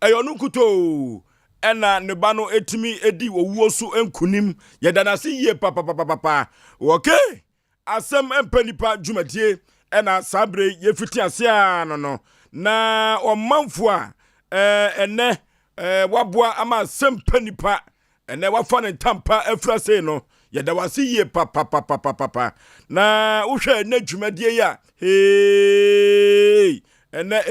Ayonu kuto. Ena nebano etimi edi owuo so enkunim. Yedanasi ye papa. Okay. Asem Mpe Nipa dwumadie ena sabre yefiti ase no. Na omanfo a ene waboa ama Asem Mpe Nipa ene wafa ne tampa afrase no. Yedawasi ye papa. Na uhwe na dwumadie ya. Hey. Ene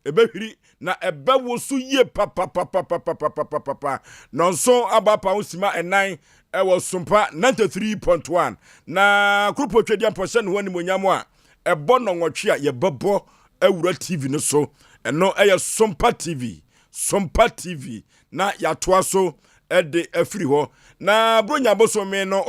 ebehwiri na ebewo so ye papa nonso abapa osima enan ewo Sompa 93.1 na krupo twedi amposen ho animonyam a ebo no nwotwe a ye bebo awura TV no so eno eye Sompa TV na yatoa so ede afiri ho na bronya bosome no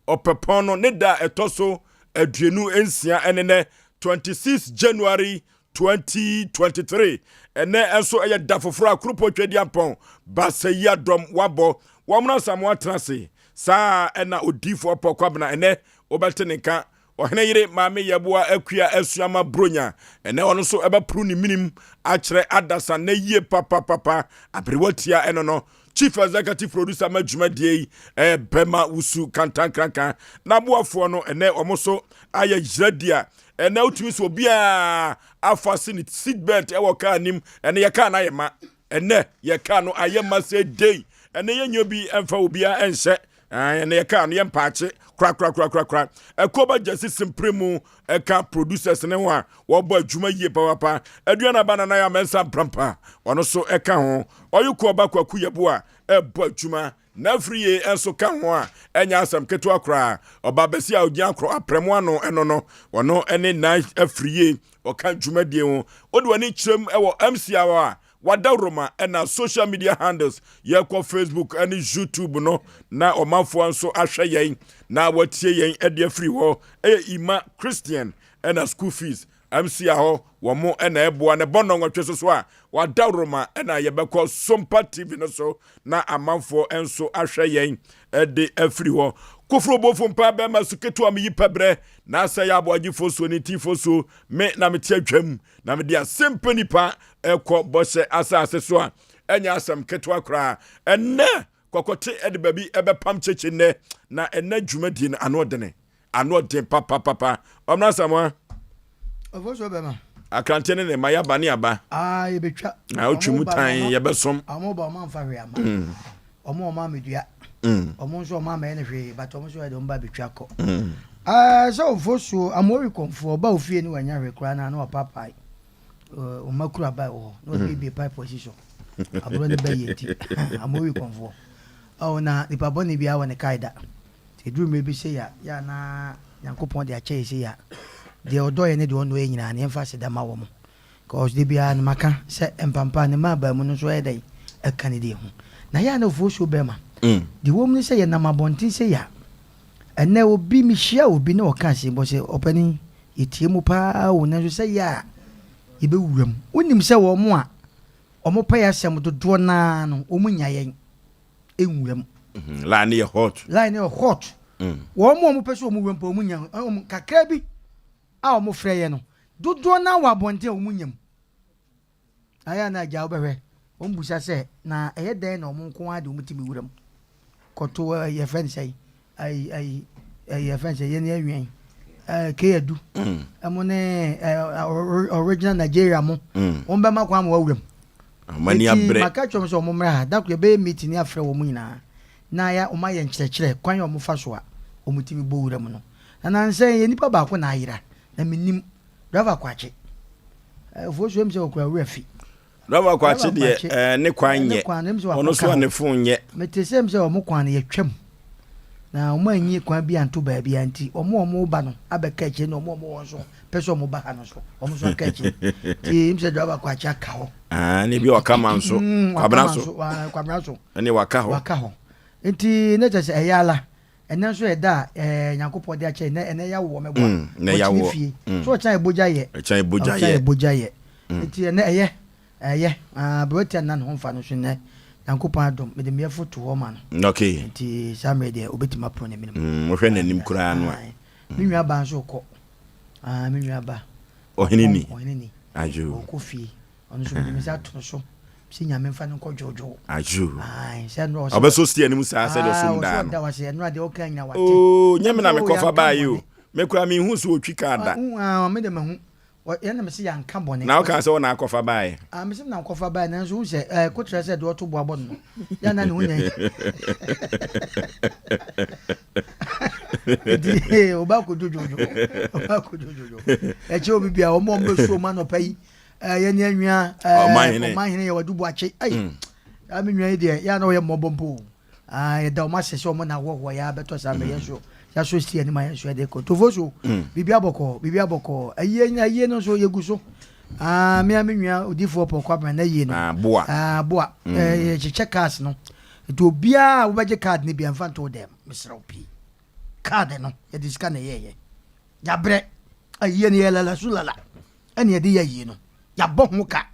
opepon no ne da etoso aduenu ensia enene 26 January 2023 ene enso eye dafofra krupo twedi ampon basaya dom wabo wamna samwa trase sa ena odifo pokobna ene obeteneka ohene yire maame yeboa akua asuama bronya ene ono so ebepru ni minim akere adasa na yie papa abrewatia eno no Chief Executive Producer Madwumadie bema usu kantankraka na boafo no ene omoso aye jiradia ene utumi so bia afase ni seatbelt ewo ka nim ene ye ka na yema ene ye ka no ayema se day ene ye nyobi emfa obia enhye ene ye ka no ye mpaache kra ekoba jesi simpremu eka producers ne ho a wo bo adwuma yie papa aduana bana na ya mensa prampa ono so eka ho oyuko ba kwaku yebo a ebo adwuma na friye enso ka ho a enya asam keto akra oba besi a ogia akro apremu ano eno no ono ene na afriye oka dwumadie ho odi wani kirem ewo MC awa wada roma ena social media handles yekọ Facebook and YouTube no na omanfo anso ahwe yen na watie yen ede afiri ho ima Christian ena school fees MC aho womo ena eboa ne bono nwotwe so a wada roma ena yebekọ Sompa TV no so na amanfo enso ahwe yen ede afiri ho kofro bofo mpa be masuketu am yipabre na asa ya ABOAGYE foso ni ti foso me na meti atwam na me dia Asem Mpe Nipa ekọ bose asase so a enya asam ketu akra enne kokote ede babi ebe pam cheche ne na enne dwumadi na anodene papa omna samwa Oforisuo be ma akrantene ne maya bani aba ye betwa na otwumu tan ye besom amoba ma mfa hwe ama omo ma medua omo nso ma ma ene hwe but omo so e do mba betwa ko so Oforisuo amori konfo ba ofie ni wanya hwe kra na papa o makura ba o no be pipe position abro ne ba yeti amori konfo na nipa boni bia woni kaida te drum me bi se ya na yankopon de ache se ya de odoye ne de ono e nyina na emfa se da ma wo mo cause de bia na maka se empampa ne ma ba mu no so e dai e kan de hu na ya na Oforisuo be ma de wo mu se ya na mabonti se ya ene obi mi hia obi na o kan se bo se opani etie mu pa wo na so se ya ibe wuram wonim se wo mo a omo pa ya sem dodo na no omunya yen enwuram line ye hot wo mo pe so omuwam pa omunya kakra bi a omo frɛ ye no dodo na wa bonte omunyam aya na ja obehwe ombusa se na eye den na omo nko ade omutimi wuram koto ye friend say ai ye friend say ye ne awien kedu amone original Nigeria mo on be makwa mo awuram amani abre maka twom so mo mra da ko be meeting afre wo mu nyina na ya o ma ye nkyerɛkyerɛ kwan o mo fa so a o mutimi bo wuram no na nse ye nipa ba ko na ayira na minim driver kwache Oforisuo mse okura refi driver kwache de ne kwan nye ono so ne fon nye metese mse o mo kwan ye twam na omo anyi kwan bi anto ba bi anti omo ba no abeka eche no omo won so peso omo ba ha no so omo so ka eche ti mse driver kwache aka ho ne bi waka manso kwabra so ne waka ho enti ne tese eyala enen so eda Nyankopon de ache ene ya wo mebo ne ya wo so chan eboja ye enti ene eye brotia na no mfa no so ne Nyankopon adom me de me foto ho ma no okay enti samre de obetima pro ne minim mo hwe nanim kura no mi nwa ba so ko mi nwa ba ohenini ajo ko fi on so me say to so si nya me fa no ko jojo aju ai say no obeso stie ni musa say do so nda da wa say no de o kan nya wate oh nyame na me kofa ba yi o me kura me hu so otwi ka da me de me hu ya na me say yan ka bone na o ka say na kofa ba yi me say na kofa ba na so hu say ko tra say do to bo abon no ya na ne hu nya di o ba ko jojo e che obi bia o mo mbe so ma no pai ye ne anwa o mahene ye wadu bo ache ai ami nwa ide ya na o ye mobompo ye da o ma sese o mo na wo ya beto sa me ye so ya so stie ni ma ye so de ko to foso bibia boko aye no so ye guso me nwa odifo pokwa bra na ye no boa ye check cars no to bia wo beje card ni bia mfa to dem misra opi card no ye diska na ye ya bre aye ni ye la sulala ene ye de ye no ya bo hu ka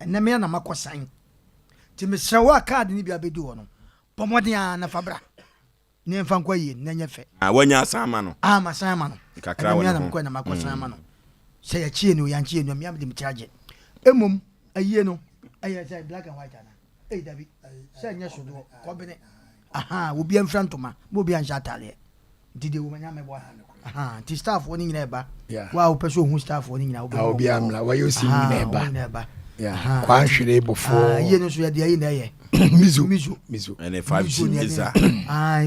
ene me na makosan ti misra wa card ni bia bedu ho no pomodia na fabra ni mfa nkwa ye na nya fe wanya asama no masama no kakra wona na mkwa na makosan ma no se ya chie ni o yan chie ni me am de charge emum aye no aye say black and white ana David say nya so do ko bene obi am frantoma mo obi an shatale dide wo manya me bo ti staff woni nyina eba wa o peso hu staff woni nyina obi amla wa yo si nyina eba kwa hwere bofo ye no so ya de ayi na ye mizu and 5G visa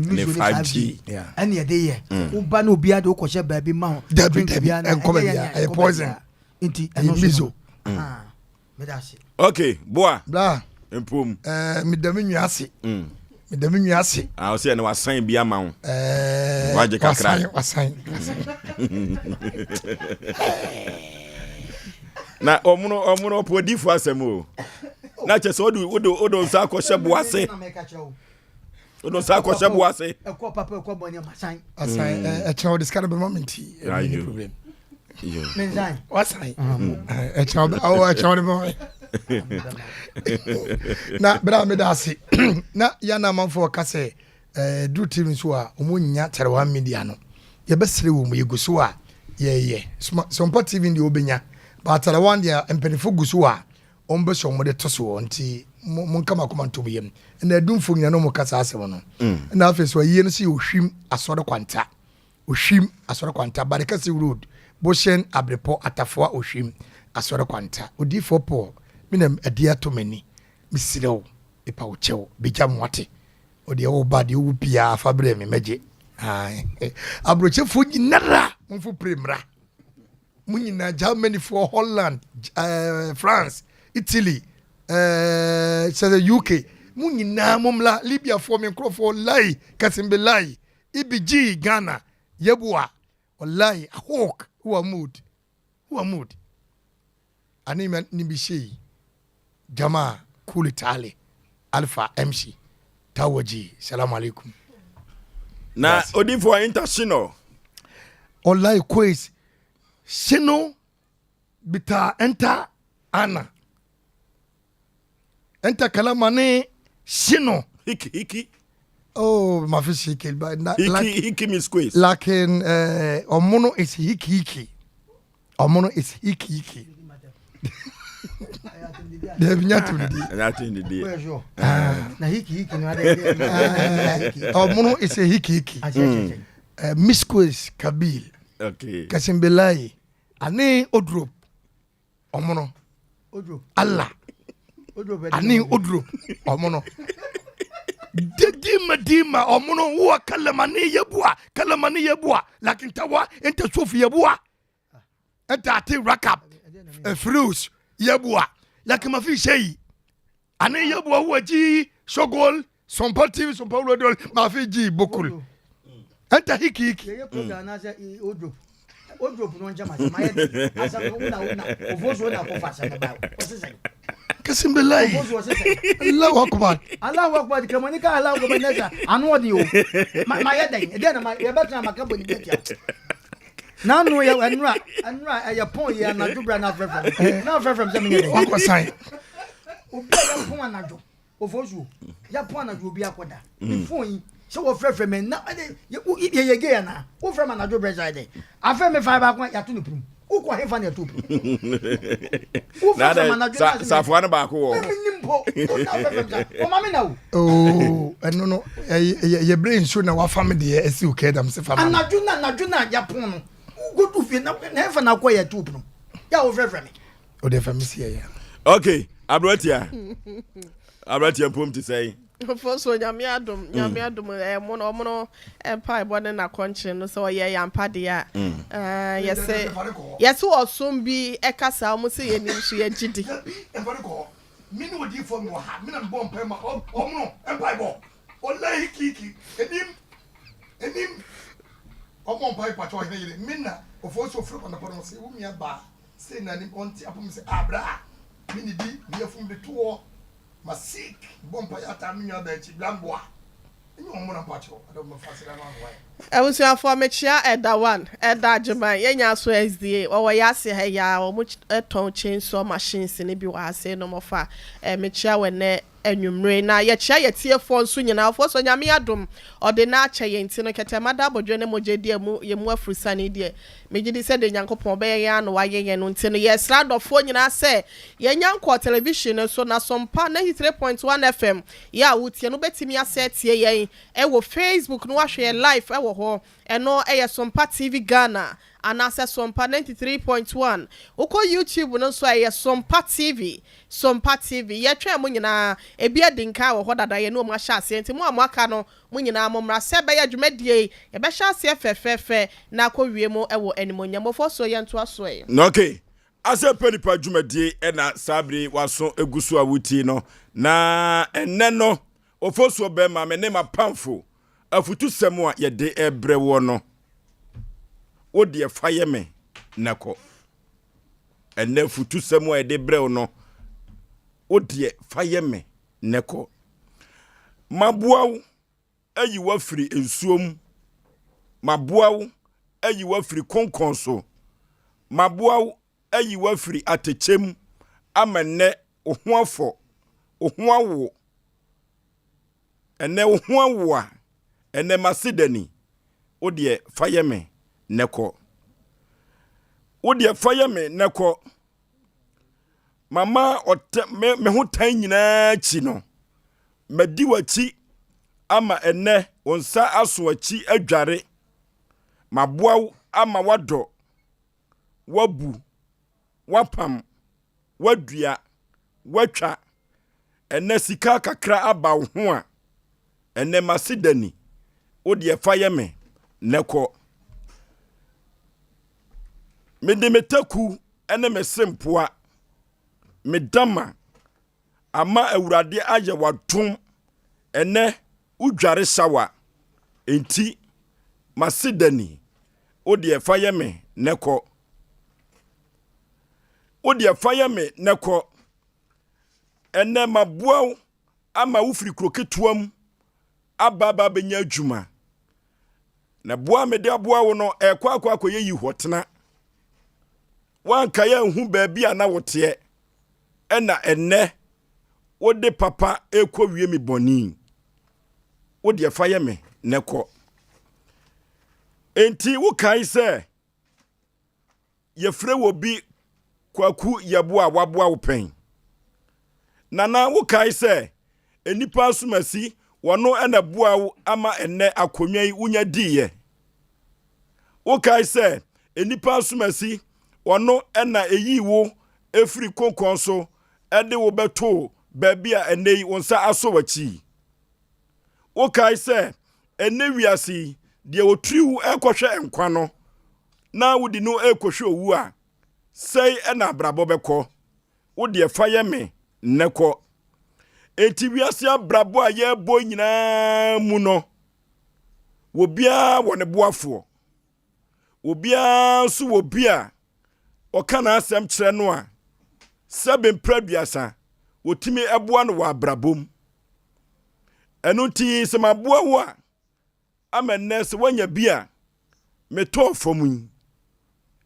mizu 5G and ye de ye wo ba na obi ade wo ko she ba bi ma ho drink bia en come bia e poison inti mizu me da se okay boa bla empom medam nwa ase o se na wasan bia ma ho waje kakra wasan na omuno podifo asemo na che so odo sa ko shebo ase odo sa ko shebo ase e ko papa e ko boni masan asan e che this kind of moment no problem mensan wasan e che o e che o moment na bra me da ase na ya na manfo ka se do team so a omunya terewa media no ye besere wo mu yeguso a ye Sompa TV ndi obenya ba terewa ndi empenifo guso a ombe so mo de toso nti mon kama kuma ntom yem na adumfo nyina no mo kasa asem no na afeso ayi no se ohwim asore kwanta barikasi road boshen abrepo atafoa ohwim asore kwanta odifo po minem adia to mani misirew epa wo chew bijam wate odi wo ba de wo pia fabre me meje abrochefo nyinara monfo primra munyina Germany for Holland France Italy the UK munyina momla Libya for me for lai kasimbe lai ibg Ghana yebua wallahi hawk who are mood anima nibishi Jamaa Kuli Tale Alpha MC Tawaji Salamu alaikum na odifo international Olai quiz Sino bita enter ana enter kalamane Sino hiki oh mafishi kilba hiki miss quiz lakin omono is hiki de binyatu ndi na hiki no ade omono is hiki misquis kabil okay kasimbelai ani odrop omono Allah ani odrop omono dima omono wa kalamani yebua lakin tawa enta sofi yebua enta ati rakap fruits yebua lakin mafi shay ani yebua waji shogol Sompa TV Sompa rodol mafi ji bokul enta hiki ye program na say odrop no njama se maye asa no una ofozo na ko fasa na ba osese kasimbelai Allahu akbar kamanika Allahu akbar nesa anu odi o maye den na maye betra makabo ni betia na no ya anura ya pon ya na dubra na frefrem se menye den wako sign obi ya pon anajo ofozo ya pon anajo obi akoda ni phone so wo frefrem na ye ge ya na wo frem anajo breza de afa me fa ba kwa ya to no prum Uko hefa ne tupu. Na safwana ba ko. Nimpo. O mama na wo. Oh, no ye brain show na wa family e si okay dam se family. Anadwuna Japan no. Go to fie na hefa na ko ye tupu no. Ya wo frefre me. O de family see ya. Okay, Abrotia pom to say. First one, Yamiadum, mono, empire, born in a country, no so ye yampadia. Yes, or soon be a casa, almost say, and she a jitty. Min would you for me, Min bomb pema, or no, empire, or lay kiki, and him, or one pipe patrol, Minna, of also from on the bottom, say, whom you bar, say, Nanny, on the upon say, Abra, Minnie D, we are from the tour. Masik bompa ya tamina benchi blamboa enyo mona pacho adom fasira na why I was your for mechia eda one eda jema yenya so SDA o ya se ha ya o mu ton chainsaw machines ni bi wa se no mofa mechia we ne anwumre na ye chia ye tie fo nso nyina fo so nyame adom o de na acha ye nti no ketemada abodwe ne mogedi amu ye mu afurusane de megidi se de nyankopon be ye anu wa ye no nti no ye srado fo nyina se ye nyanko television so na Sompa 93.1 FM ya wutie no betimi asetie ye e wo Facebook no ahwe live e wo ho eno e ye Sompa TV Ghana anase Sompa 93.1 uko YouTube no so ye Sompa TV ye twa mo nyina ebia dinka wo hodada ye no mo ahya ase enti mo amaka no mo nyina mo mra se be ya dwumadie ye be hya ase fefefe na akɔwie mo ewo animonyamofo so ye nto aso ye okay Asem Mpe Nipa dwumadie na sabri waso egusu awuti no na enne no Oforisuo be ma me ne mapamfo afutu semu a ye de ebre wo no wo de faye me nako enne futu semu a ye de bre wo no wo de faye me nako mabuaw ayi wa firi ensuom mabuaw ayi wa firi konkonso mabuaw ayi wa firi atechem amenne ohoafo ohoawo enne ohoawo a enne masidani wo de faye me neko wo de faye me neko mama me ho tan nyina chi no madi wachi ama enne onsa aso achi adware maboaw ama wado wabu wapam wadua watwa enne sika kakra aba ho a enne masidani wo de faye me neko me de metaku ene mesempoa medama ama awurade aye wadom ene udware sawa enti masidani odi faye me neko odi faye me neko ene maboaw ama wufiri kroketuam ababa benya adwuma na boa me de aboawo no ekwa akoye yi hotena wanka ya hu baabi a na wote ena enne wode papa ekwa wie mi boni wode faye me neko enti wo kai se ye frɛ wo bi kwaku yeboa waboa wo pen nana wo kai se enipa asumasi wono ena boa wo ama enne akonwa yi unya diye wo kai se enipa asumasi wono ena eyiwo efiri konkonso ede wo beto baabi a enei wonsa aso wachi wo kai se ene wiasi de wotriwu ekohwe enkwa no na wodi no ekohwe owu a sei ena brabo beko wo de faye me neko enti wiase abrabo a ye bo nyina mu no wo bia wone boafo wo bia so wo bia oka na asem kire no a sebe mpraduasa wotimi eboa no wa brabom enu ti se maboa wo a amenne se wanya bia meto fomu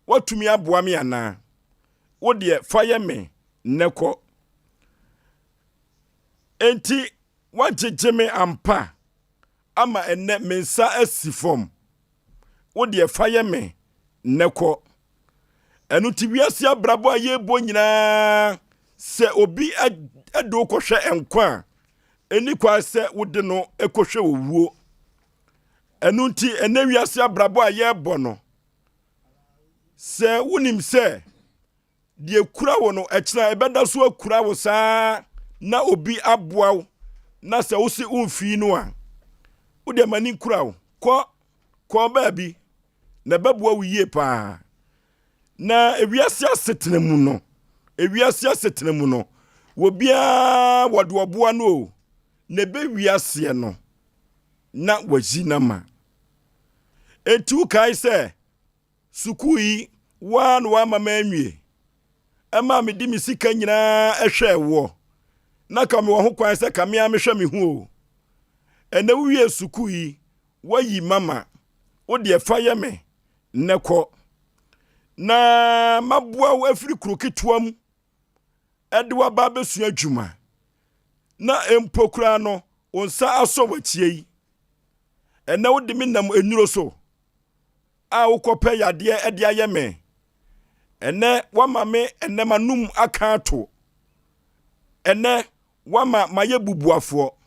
watumi aboa me ana wo de faye me neko enti wajejeme ampa ama enne mensa asifom wo de faye me neko enu ti wiase abrabo aye bo nyina se obi edo kohwe enkwa eni kwa se wode no ekohwe owuo enu ti ene wiase abrabo aye bo no se wonim se die kura wo no ekira ebeda so akura wo saa na obi aboa na se wo se umfi no a wo de mani kura wo ko ba bi na babua wo yie pa na ewiase asetena mu no wo bia wode oboa no na be wiase no na waji na ma etu kai se sukui wan wa mama anwie ema me di misika nyina ehwe wo na ka me wo ho kwan se ka me amehwe me hu o ene wie sukui wayi mama wo de fa ye me nneko na mabua wo afiri kroketwam ede wa ba besu adwuma na empokura no onsa aso wachie yi ene wo de me nam enuro so a wo kope yade ede aye me ene wama me ene manum aka ato ene wama maye bubuafo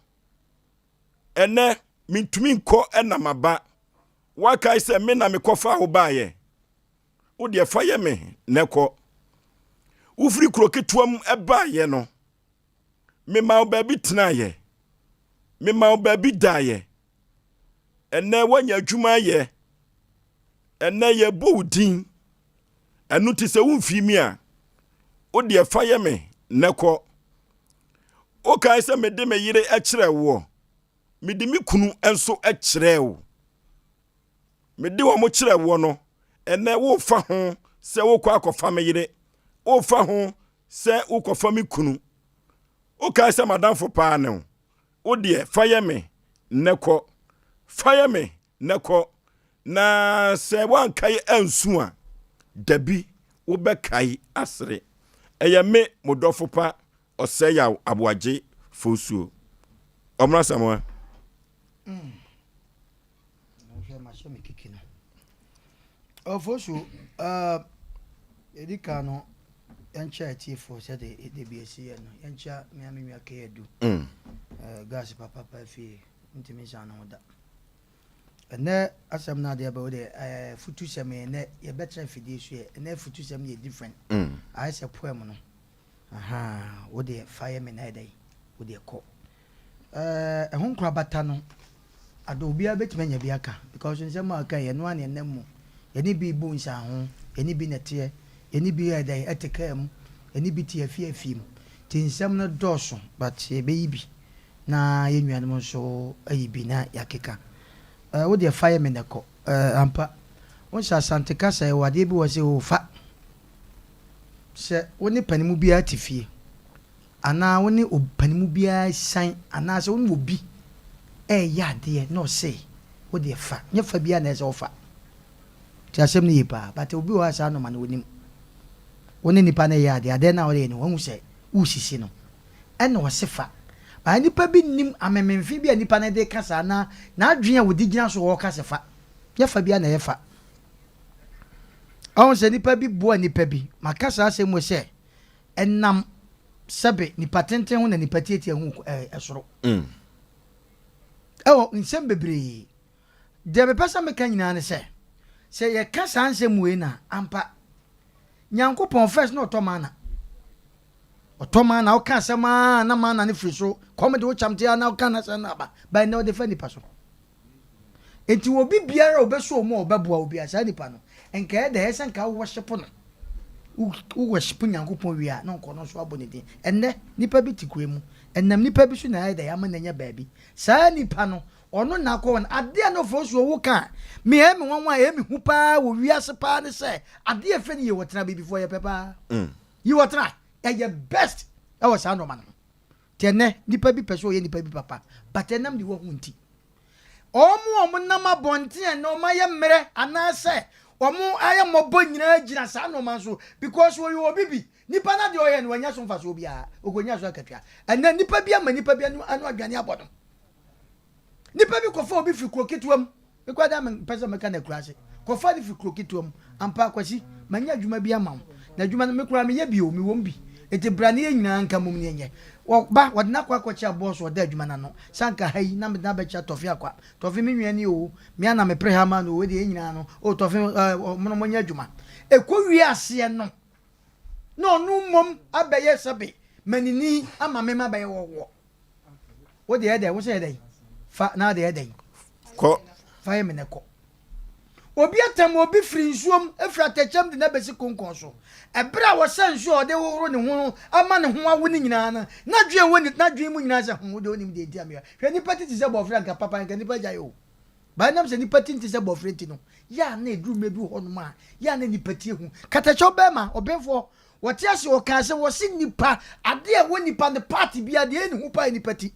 ene mintumi nko enamaba wakai se me na me kofa ho baaye wo de fa ye me neko ufri kroketwam ebaaye no me ma obabi tenaye me ma obabi daye ene wanya adwuma ye ene ye boudin enu ti se wumfi mi a wo de fa ye me neko o kai se me de me yire ekire wo me de mi kunu enso ekire wo me de wo mo kire wo no ene wo fa ho se wo kwa akofa me yire wo fa ho se wo kofa me kunu o kai se madam fo pa ne wo de fa ye me neko fa ye me neko na se wan kai ansu a dabi wo be kai asre eye me modofo pa OSEI ABOAGYE Oforisuo omra samoa Oforisuo edika no yancha tifo se de BSc no yancha me amia ke edu gas papa fi ntimi sana oda ene asem na de ba de futu sem ne ye better fidi so ene futu sem ye different I say poem no aha wo de fire me na dai wo de ko ehun kura bata no ado obi abetimanya bi aka because nsem aka ye no ane nemu ye ni bi bu nsa ho ye ni bi nete ye ni bi dai eteka mu ye ni bi tie afie mu tin nsem no doso but ye be yibi na ye nnuanum so ayibi na yakeka wo de fire me na ko ampa won sha sante kasa e wade bi wo se wo fa se woni panimu bia tifie ana woni panimu bia san ana se woni obi ya de no say wo de fa nya fa bia na se wo fa ti asem ni yipa but obi wa sa no man woni nipa na ya de ade na wo de ni won se usisi no ena wo se fa ba nipa bi nim amememfi bia nipa na de kasa na adwen a wo di gina so wo kasa fa nya fa bia na ye fa awon se nipa bi boa nipa bi makasa asem wo se enam sebe nipa tenten ho na nipa tietie ho esoro ewo nsem bebre de be pesa meka nyina ne se ye kasa ansem we na ampa nyankopon first no otomana o kan sama na mana ne friso komede wo chamtia na o kan na se na ba na o de fa nipa so enti obi biara obeso mo obeboa obi asa nipa no enka de hesen ka worship no u worship nyankopon wi a na nko no so abonedi enne nipa bi tikwe mu ennam nipa bi so na ya da ya mananya baabi saa nipa no ono na ko on ade no Oforisuo wo kan me e me wanwa e me hu pa wo wi ase pa ne se ade e fe ne ye wotena bi before ye pepa yi wotena ye best e was ano man tene nipa bi peso ye nipa bi papa but enam di wo hunti omo nam abonte en o maye mmere anase omo aye mobo nyina agina sa no man so because wo yo bibi nipa na de o ye no wanya so mfa so bia ogonya so akatwa ena nipa bi ama nipa bi anu adwane abodo nipa bi kofo obi fi kroketwam me kwa da men pesa me ka na kura se ko fa di fi krokitom ampa kwasi manya adwuma bi ama na adwuma no me kura me ye bi o me wom bi ete brane nyina nka mum ne nye wo ba wo na kwa kwachi aboss wo da adwuma na no sanka hayi na me na be cha tofi akwa tofi me nwane o me ana me pre ha ma no we de nyina no o tofi mo nya adwuma ekwo wi ase no no mom abaye sabe manini ama me ma baye wo de ede wo se ede fa na de ede ko fa ye me ne ko obi atam obi firi nsuom efra tachem de na besi konkon so ebra wo san nsuo de woro ne ho ama ne ho awo ne nyina na dwe woni na dwe mu nyina se ho de onim de dia me hwe ni pati ti se bofra nka papa nka ni pa jayo ba nam se ni pati ti se bofra ti no ya na edru mebi ho no ma ya na ni pati hu katacho be ma obenfo wote ase o kan se wo si nipa ade a wo nipa ne party bia de eni hu pa ni pati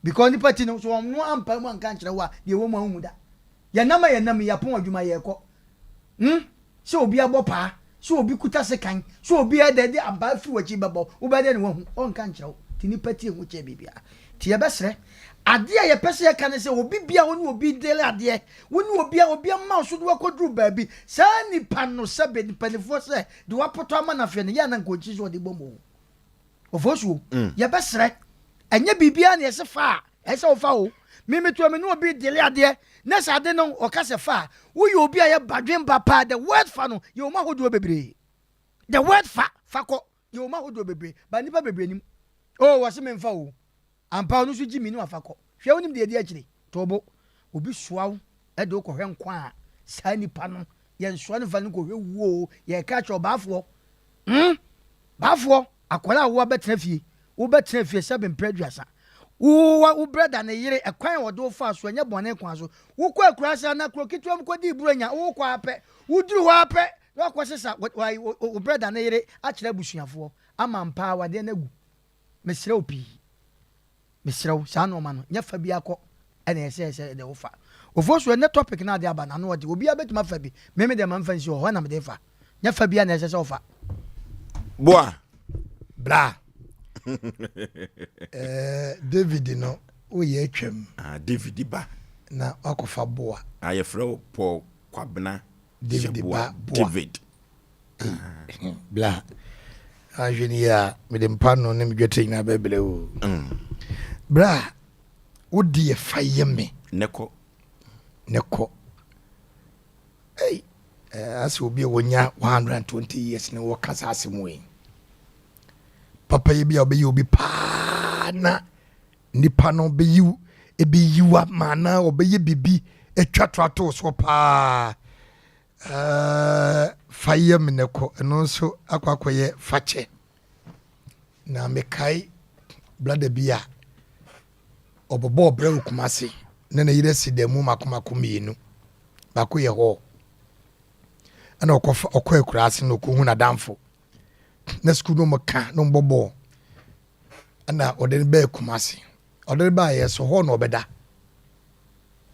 because ni pati no so no ampa mu anka nkyere wa de wo mu ahu da ya nam ya pon adwuma ye ko se obi abopa se obi kuta sekan se obi edede aba fi wachi bebo wo be de ne wo hu on kan nkyere ti ni pati hu che bibia ti ye besre ade a ye pese ye kan se obi bia woni obi dele ade woni obi ma so do akodru baabi sa ni pano sabe ni panifo se de wapoto ama na fe ne ya na nkochi so de bomo Oforisuo ye besre anya bibia na ye se fa ese wo fa o mimi to me no obi dele ade na sa ade no o ka se fa wo ye obi a ye badwen papa the word fa no ye o ma hodo bebre the word fa ko ye o ma hodo bebre ba nipa bebre nim o wo se me mfa o ampa no so jimi no afako hwe wonim de edi akire tobo obi soawo e de ko hwe nkwa a sa nipa no ye nsoa no fa no ko hwe wuo ye ka cho baafo baafo akwala wo betena fie wo betena fie se be mpraduasa wo brother ne yire ekwan wo do fa so anya bone kwan so wo kwa akurasa na krokitom ko di buronya wo kwa ape wo duru ho ape wo kwa sesa wo brother ne yire akire busuafo ama mpa wade na gu mesre opi mesrew sa no ma no nya fa bi akọ ene ese de wo fa Oforisuo ne topic na de aba na no odi obi abetuma fa bi meme de man fa nsi ho na me de fa nya fa bi na ese wo fa boa bra David no o ye atwam David ba na akofa boa aye frɛ Paul Kwabena David ba David bla ajeni ya me de mpano ne medwete nyina bebele o bra wodi ye fayeme neko hey as obi wonya 120 years ne wo kasa asemwe papa ye bia obeyi obi pa na nipa no beyi ebeyiwa mana obeye bibi etwatrato so pa fayeme neko eno so akwakoye fache na mekai blada bia obobo bra okumase na na yire sidemu makomakomiyenu bako ye ho ana okwa akurase no ko hu na damfo na school no maka no mbobo ana odeni ba kumase odeni ba yeso ho no obeda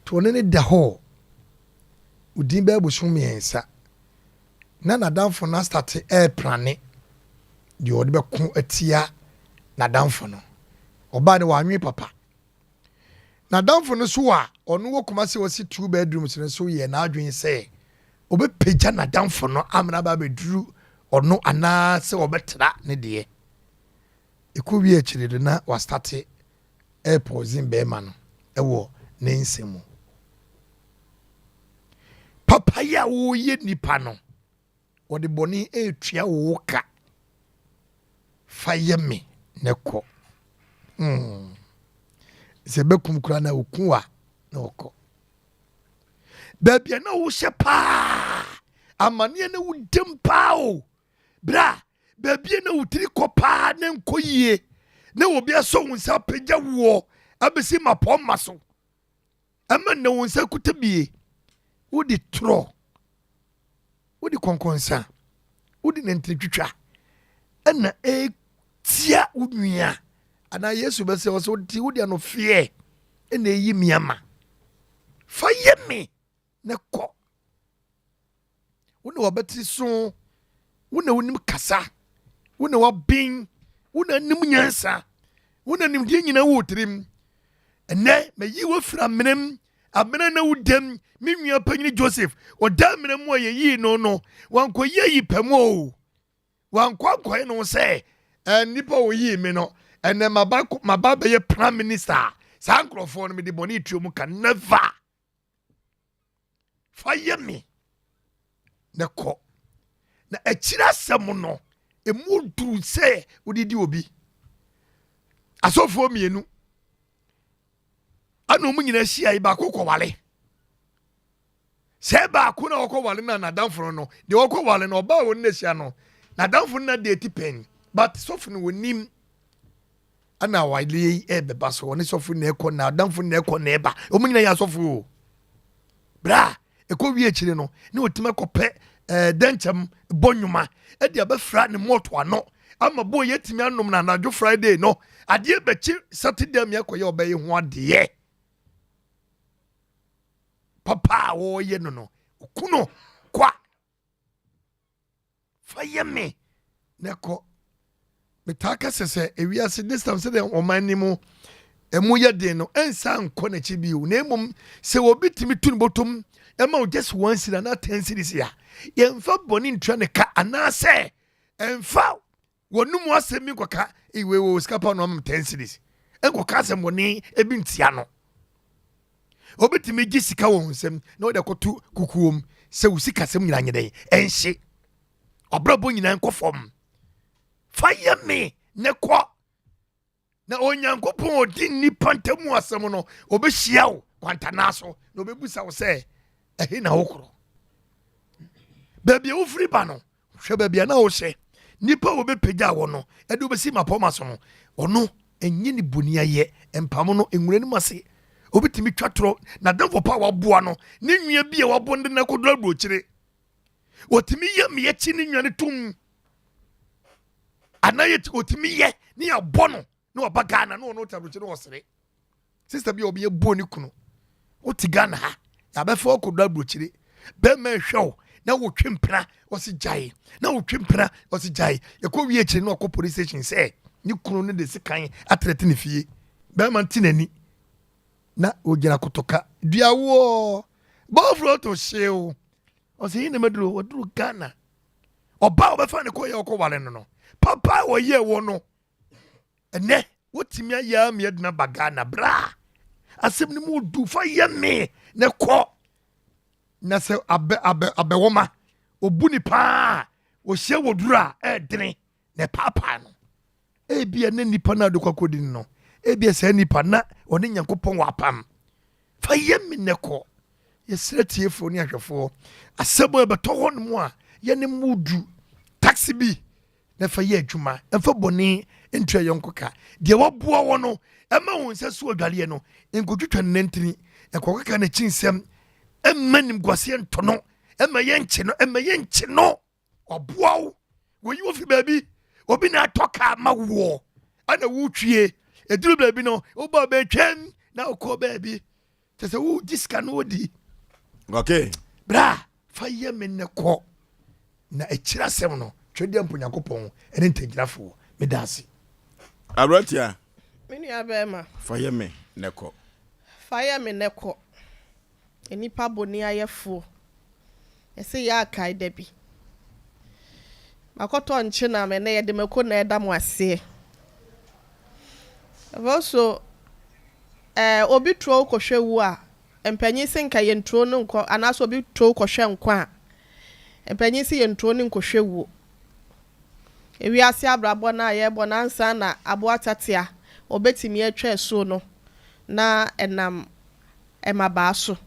to ne da ho udin ba busum yensa na damfo na start air plane di odebe ko atia na damfo no oba de wanwe papa na damfo no so a ono wo kumase wasi 2 bedrooms ne so ye na adwen se obepeja na damfo no amra ba beduru ono ana se obetra ne de ekuwi akiride na wa start airport in Bema no ewo ne nsemu papa ya wo ye nipa no wode boni etua wo ka fayeme neko se bekum kura na okunwa na oko babia na wo shepa amane na wo dempa o bra babia na wo tiri kopa na nkoyie na wo bia so wonsa pagya wo abesi mapom maso ama na wonsa kutabie wo di tro wo di konkonsa wo di nantritwitwa ana tia unua ana Yesu bese wo so ti wo di no fie ena yi miama fayeme ne ko wona wabati so wona wonim kasa wona wabin wona nim nyansa wona nim die nyina wo tirim ene me yi wo fra menem amena na wudam me nua panyini Joseph oda amena mu ayi no wanko yi pemo wanko no say nipa wo yi me no ene maba be ye prime minister sa nkrofo no me de boni tuo mu can never fire me na ko na akira sem no emu duru say odidi obi asofo mienu ano mu nyina hia yi ba kokko wale se ba ko na okko wale na nadamfo no de okko wale no ba won na hia no nadamfo na de tipen but sofo no wonim ana wale beba so ne sofo na ekọ na nadamfo na ekọ na eba o mu nyina ya sofo bra ekọ wi akire no ne otima kopẹ denchem bonyuma e de abafra ne moto ano ama bo yetimi anom na anadwo Friday no ade bechi Saturday me ekoye obaye ho ade papa wo ye no kuno kwa fayeme neko metaka sese ewiase this time say o manimu emu ye de no ensa nko na chi biu na emom se obi timi tun botom ema just one city na 10 cities ya yemfa boni ntwa ne ka anase emfa wonum asemi kwaka iwe wo skapa no am 10 cities enko ka asem boni ebi ntia no obetimi gi sika wo nsem na ode kotu kukuom se usika sem nyina nyede enhye obrabo nyina nkofom fire me ne kwa na onyankopon odi nipa ntamu asem no obehia wo kwantana so na obebusa wo se ehe na wokro baby wo free ba no hwe baby na wo hye nipa wo bepeja wo no ede obesi mapoma so no ono enye ni boni aye empam no enwure ni mase obetimi twatro na danfo pa waboa no ne nwia bia wabonde na kodra brochire otimi ye me yechi ne nwia ne tum anaye otimi ye ne abono na obagana na ono tabrochire wosere sister bia obi ye boni kunu otigana ha ya befa kodra brochire be ma hwew na wotwempra osijai na wotwempra osijai yakọ wie chire na okọ police station say ni kunu ne de sikan atrete ne fie be ma ntinani na ojira kutoka diawo bofro to shew o se ine meduro oduru Ghana oba obefa ne ko ye okọ wale no papa wo ye wo no ene wotimi aya me edna bagana bra asem ni mu du fa ye me ne ko na se abe woma obuni pa o hye wodura dene ne papa no ebia ne nipa na de kwakodi no ebia sa nipa na one nyankopon wapam fa yemi ne ko yesretie fo ni ahwefo asebo ebeto ho no mu a ye ne mudu taxi bi na fa ye adwuma emfa boni entua yonkoka de waboa wo no ema won seso adwale no enkotwetwa nnantini ekokaka na chinsem emmanim gwase ntono ema yenche no oboa wo yi wo fi baabi obi na atoka ma wo ana wutwie eduru baabi no wo ba be twem na okọ baabi tese wo diska no odi okay bra fa ye me ne ko na ekira sem no twede ampunyakopon ene ntagirafo medasi abratia mini abema fa ye me ne ko enipa boni ayefo ese ya kai debi makoto nche na me na yede meko na eda mo ase also obi tro kohwe wu a empanyi senka ye ntro no nko anaso obi tro kohwe nko a empanyi se ye ntro no nkohwe wu ewi ase abrabo na ye bonansa na aboatatia obetimi atwa so no na enam emabaaso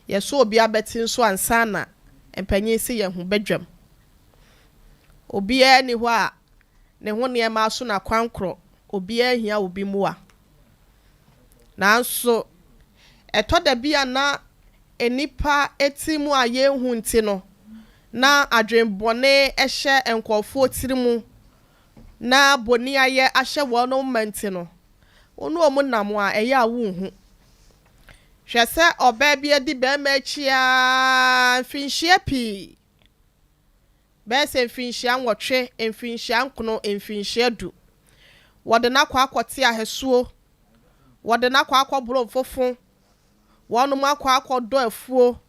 yeso obi abetin so ansa na empanyi se ye hu bedwam obi ani ho a ne ho ne ma so na kwankro obi ahia obi mu a nanso eto da bia na enipa etimu a ye hu nti no na adwenbone ehye enkofo tirimu na boni aye ahye wono manti no onu omunam a eye awu hu hwese oba bia di be ma chia finhye pi be se finhye anwotwe finhye ankono finhye du wode na kwa akote ahesuo wode na kwa akobro fofo wɔnom akɔ afuo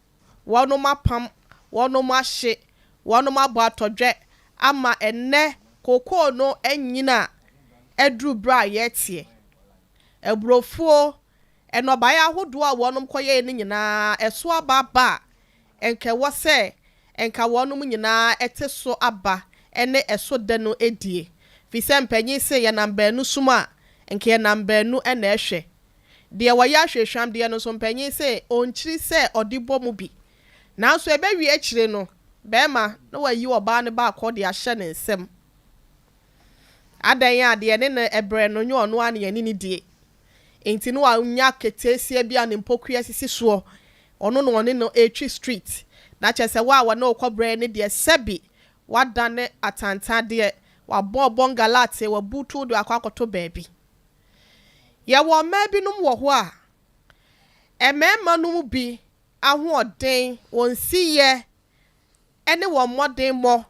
wɔnom apam wɔnom ahye wɔnom abɔ atɔdwɛ ama enne kokoo no enyina edru bra yetie ebrofuo enobaya ahodo a wɔnom kɔyɛ ne nyinaa ɛso aba enka wɔsɛ enka wɔnom nyinaa ɛte so aba ene ɛso de no edie fi sɛ mpanyin se yɛ namba nu suma enka yɛ namba nu ɛna ɛhwɛ de wɔyɛ ahwehwam de no so mpanyin se onkyiri sɛ ɔdibɔ mu bi nanso ebewie akyire no bema na wayi oba ne ba akɔ de ahyɛ ne nsɛm adan ya de ne ebre no nyo no ane yani ne die enti no anya ketesia bia ne mpokua sisi so ono no one no etwi street na kyese wa na okɔbre ne de sebi wadane atanta de wa bɔbɔ galate wa butu do akwakoto baabi ye wo ma binom wo ho a emema no bi ahoɔden wonsiye ene wo modern mo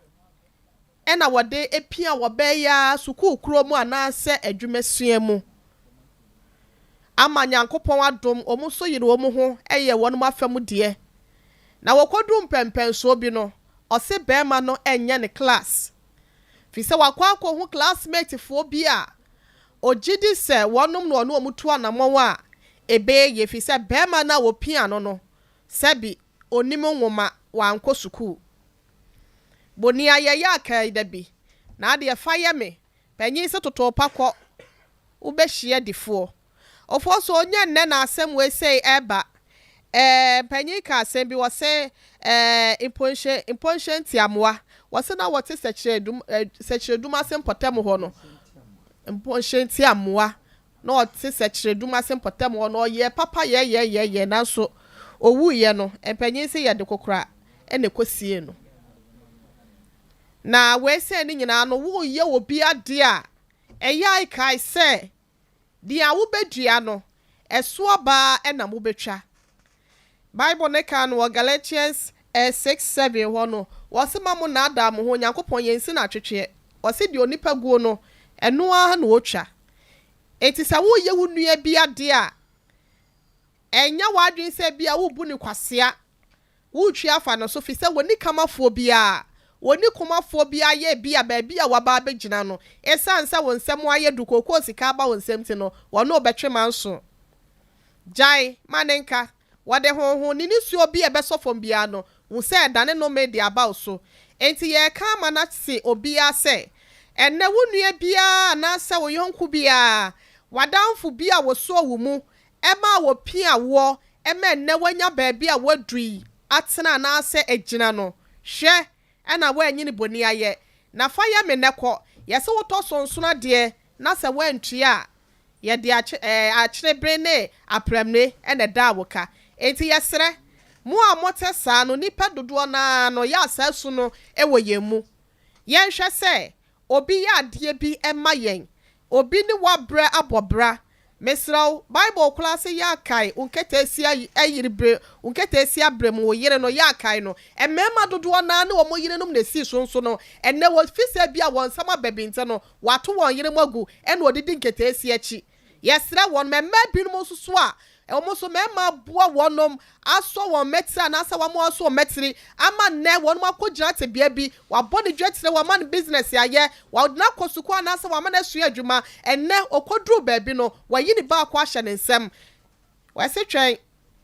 ena wode epia wobeya suku kromu anase adwumasua mu amanyankopon adom omuso yire omu ho eye wonum afam de na wokodum pempenso bi no ose bema no enye ne class fi se wakwa ho classmate fo bi a ogidi se wonum no ono omutu anamon a ebe ye fi se bema na wo pia no sebi onimo nwoma wanko suku boni ayeye akai da bi na ade faye me panyin se toto pakɔ ubehie difo ofo so onye nne na asem we say eba panyin ka asem bi wo say imponsion tiamoa wo se na wote sechiredum asem potem ho no imponsion tiamoa na wote sechiredum asem potem ho no ye papa ye na so owu ye no panyin se ye de kokora ene kosie no na we say ni nyina no wo ye obi ade a eyai kai say dia wo bedua no eso ba na mo betwa Bible ne kan wo Galatians 6:7 ho no wo se ma mo na adam ho Nyankopon yensi na twetwe wo se de onipa guo no eno a na otwa enti sa wo ye wo nua bi ade a enya wadwen se bia wo bu ni kwasea wo twa afa no so fi se woni kamafo bia woni komafo bia ye bia ba bia waba begina no esansa wonsem aye dukoko sika ba wonsem ti no wono obetwe manso jai manenka wade honhon ni nisuo bia besofom bia no wo se dane no media about so enti ye ka manati obia se enne wonua bia na se wo yonku bia wadanfo bia wo so wo mu ema wo pia wo ema enne wanya ba bia wadui atena na se egina no hwe ena wa enyi ni boni aye na fa ya me neko yese woto sonsona de na se wa ntua ye de akire brene apremne ena da woka enti yesere mu a motesa no nipa dodo na no ya asasu no ewo yemu ye nhwe se obi ya ade bi ema yen obi ni wabre abobra mesraw Bible class ya kai unketesia ayiribre unketesia brem wo yire no ya kai no emema dodo na na wo mo yire no na si sonso no enne wo fisa bia won sama babinte no wato won yire magu enne odidi nketesia chi yesra won memma binum susu a omoso memma boa wonom aso won metira na asa wamo aso metiri ama ne wonum akogina te bia bi wabone dwetire wa man business yaye wadna kosuku na asa wa man asu adwuma enne okodru baabi no wayi ni ba akwa hye ne nsem wase twen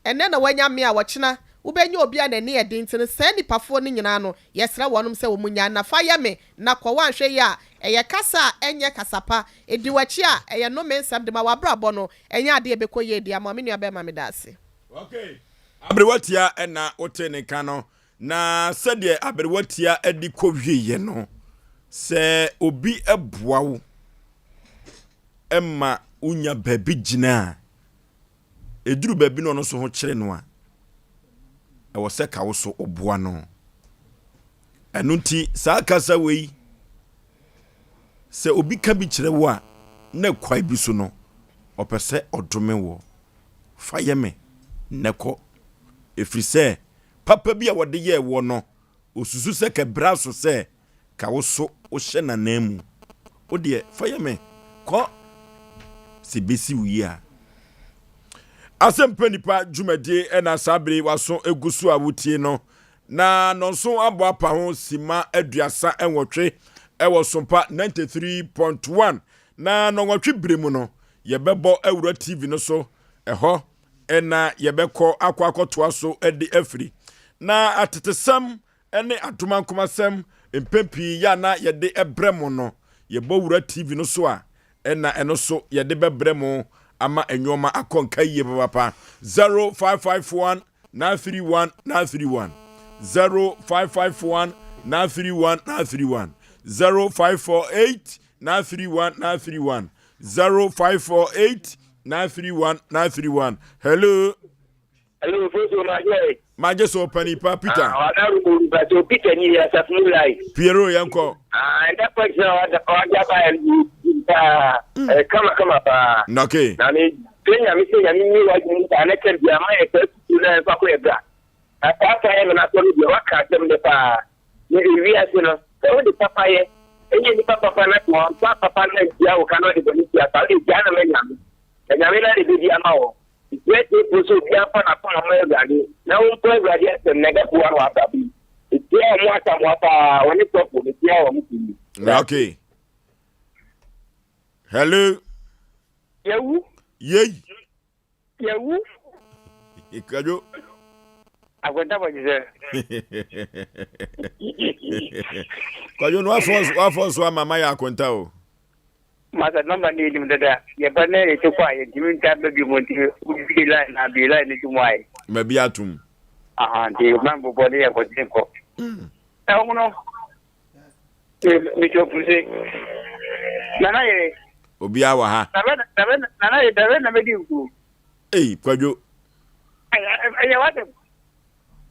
enne na wanya me a wokyena ubenya obi a nani edintene se nipafo ne nyina no yesra wonum se wo munya na fa ye me na kwa wanhwe ya eye kasa enye kasapa ediwachi a eye no mensam de ma wabrabo no enye ade ebekoye di ama me nua be ma me dase okay abrewatia na otene kano na sede abrewatia edi kɔhwieye no se obi eboawo emma unya babi gina eduru babi no so ho kyere no a ewo se ka wo so oboa no enunti saa kasa wei se obi ka bi kyere wo a na kwai bi so no opese odome wo fayeme neko efrise papa bi a wode ye wo no osusu se ka braso se ka wo so o hye na namu o de fayeme ko se besi wi a Asem Mpe Nipa dwumadie na sabre waso egusu awutie no na nonso abo apa ho sima aduasa enwotwe ewo Sompa 93.1 na nonwotwe bremu no yebebo Ewura TV no so eho ena yebekọ akwakotoa so edi afri na atetesam ene atomankomasem empempi ya na yede ebremu no yebo Ewura TV no so a ena eno so yede bebremu ama enyoma akonka yie papa 0551 931 931 0551 931 931 0548 931 931 0548 931 931 hello Oforisuo Maje. Maje so pani pa Peter. But Peter ni asafunu lai. Piero yanko. That person kama pa. Okay. Na mi Kenya mi se yami ni wa ni ta na kan dia mai ta tu na fa ko ebra. Ata ta ye na so ni wa ka dem de pa. Ni wi asino. So di papa ye. Enye ni papa na ko papa na dia o kana de boni dia ta de dia na me nyame. Nyame na de dia ma o. Great people so be up on a palm everybody. Now, everybody has the negative one. What up? It's there, what when it's up with the okay. Hello. You? Yay. You? Ikajo. I went up with you. Kajo no afos wa mama ya kwenta o. Masa number ni limda ya bane ito kwa ya jimin ta be monti ubila na bila ni tumwai Mabi atum. Aha ndi mambo bodi ya kodiko uno mi to puse nana ye Obi awa ha. nana ye dawe na medi ku Kwajo. Ya wate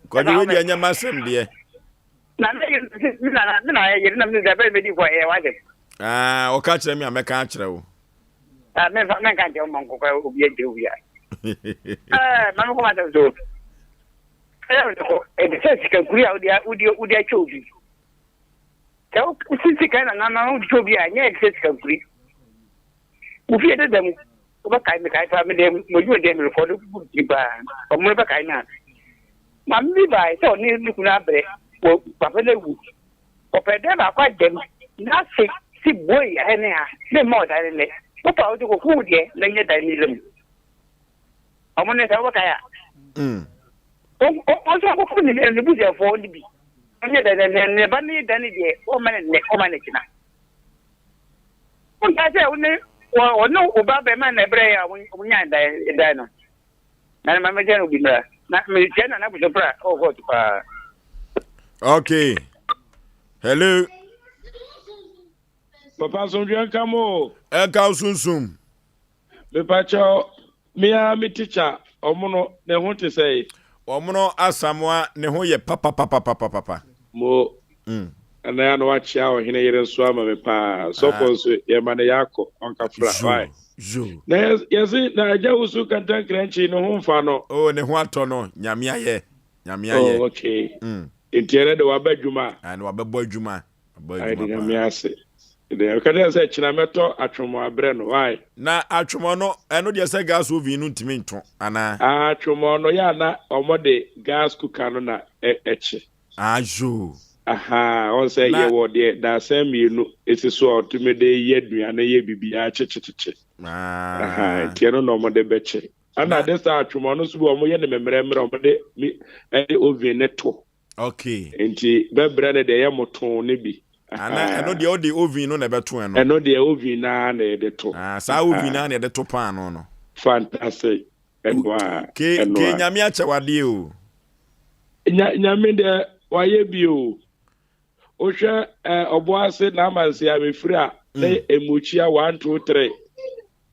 Kwajo we dia nya masem de. nana ye na medi ku ya wate O ka kire me ameka kire wo. Men kan je mo ko obi e de obi ai man ko ma ta so e de se ka kuri udi chobi ka sisi kana na chobi a nye se ka kuri u fi de dem ko ba kai me kai fa me de mo ju de me ko do bu ti ba o mo ba kai na ma mi ba so ni kuna bre o papa le wu o pe de ba kwa dem na si boy ene a me mo da le o pa o ko ku de le nye da ni lem o mo ne ta wa kaya o so ko ku ni le bu je fo ni bi nye da ne ba ni da ni de o ma ne kina o ta se o ne o no o ba be ma na bre ya o nya da no na ma me je no bi na me je na bu so pra o go pa Okay. Hello. Papa Sonjuan Kamo. Eka usunsum. Me pacho mi teacher omono ne ho te say. Omono asamwa ne ho ye papa. Mo. Ana ya no achia o hine yere so ama me pa. So so ye mane yako onka fra. Why? Jo. Na yesi na aja usu kantan kranchi no ho mfa no. Oh ne ho ato no nyame aye. Oh okay. Entiere de wabadwuma. And wabebo adwuma. Ai de nyame ase. De kada say chinameto atwomo abre no why na atwomo no eno de say gas oven no ntimi nto ana atwomo no ya na omode gas cooker no na eche ajo aha on say ye wo de da same no esi so otumi de ye aduane ye bibia chechecheche aha tieno no omode beche ana de sa atwomo no so bo mo ye ne memre omode oven ne to okay enti bebre ne de ye moton ne bi ana eno de odi oven no na beto eno eno de oven na de to sa oven na de to pan no fantastic enwa ke nyame achewade o nyame de waye bi o hwe oboase na amanse amefiri a na emuchia 1 2 3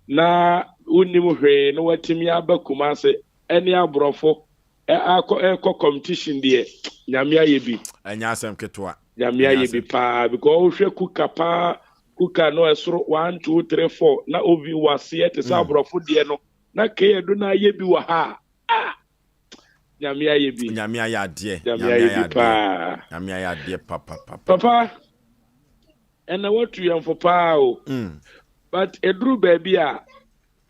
na unim hwe no watimi abakumase eni abrofo akọ competition de nyame aye bi anya asem ketwa nyame aye bi pa because hwe kuka no esoro 1 2 3 4 na ovi wase te sa abrofo de no na ke do na aye bi wa ha nyame aye bi nyame aye ade nyame aye ade papa ena watu yamfo pa o but eduru baby a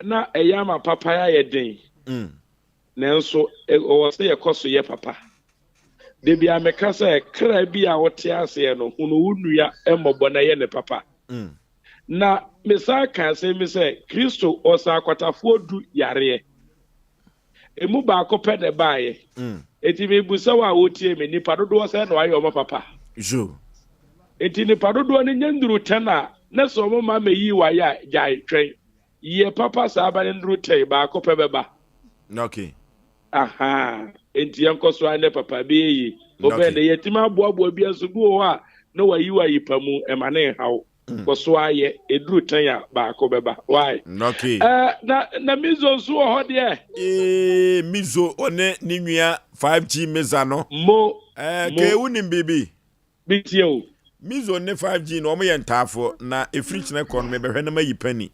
na eyama papa ya yeden nanso o say ye koso ye papa de bia meka say kra bi a wote ase no hunu wunua emobɔ na ye ne papa na mesa ka say me say Kristo osa akwatafo du yare emu ba akopɛ de baaye eti me busa wa wotie me nipa dodo say na waye o papa jo eti nipa dodo ne nyanduru tana na so mo ma meyi wa ya jai twen ye papa sa ba ne nduru tei ba akopɛ beba okay aha enti yankoso ane papa be yi obende yetima aboabo bi asugu ho a na wayi wa yipa mu emane hawo koso aye eduru tan ya ba akobeba why okay na mizo so ho de mizo one ni nua 5G meza no mo ke unim bibi bitio mizo ne 5G no mo ye ntafo na efrich na kon me behwe na mayipani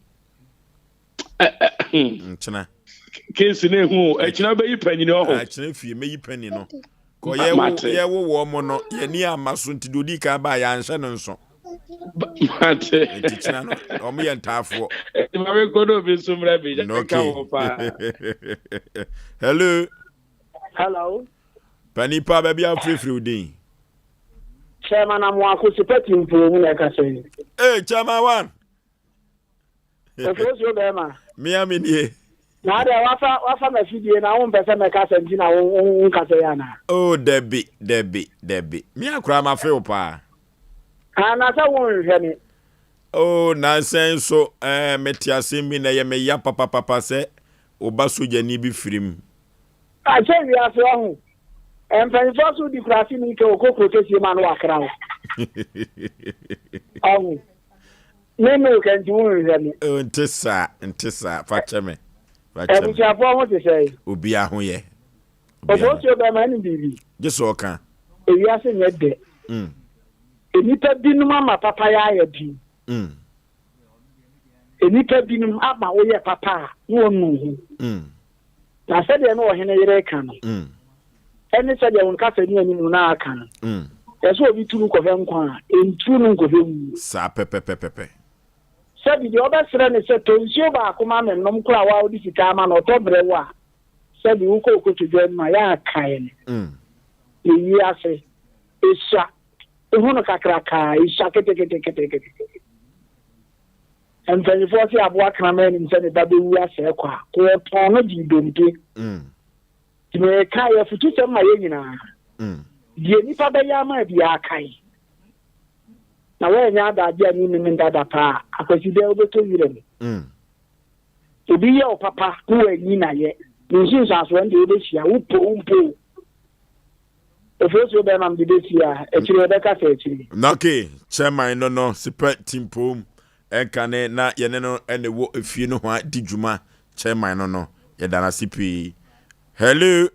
nchina case ne hu echina be yipani no ho achina fie mayipani no ko ye wo mo no ye ni amaso ntidodi ka ba ya nhye no nso mate etichina no o mo ye ntafo ma we ko do bi sumra bi ja ka ho pa hello Panipa baby afrefre udin chairman amwako sipati mpo mu na ka say chairman one Oforisuo be ma me amini na de wafa na fidie na won pese me ka santi na won ka say ana oh debi me akura ma fe opa na sa won hwe ni oh na senso metiase mi na ye me ya papa se obaso jani bi firim a che wi aso ho empanifo so di krasi ni ke okokro kesi ma no akra ho awu neme kan ti won hwe ni ntesa facheme ebuchi afo ho te say obi aho ye Oforisuo be ma ni bibi jeso kan ewi ase nye de enipa binum ama papa ya ya bi enipa binum ama wo ye papa wo nu hu na se de no wo hene yere ka no ene se de won ka se ni ani na aka no yeso obi tunu ko fe nkwa entunu ko fe mu sa pepe se bi de obesere ne se tonsuo ba akoma me nom kura wa odi sika ama no to bre wa se bi wo ko tujo ma ya kai ne eyi ase esha ehono kakraka esha kete empanifo si aboa kraman ni se ne ba be wu ase kwa ko tono di dompe me kai ya futu se ma ye nyina die nipa be ya ma bi akai na we nya da dia ni mi ndada pa akwasi de obeto yire obi ye o papa ko anyi na ye nsin saso ndi obe hia umpo Oforisuo be mam de besia ekire be ka fa ekire okay chairman no super timpom enkane na ye ne no ene wo efie no ho di dwuma chairman no ye dana sipi hello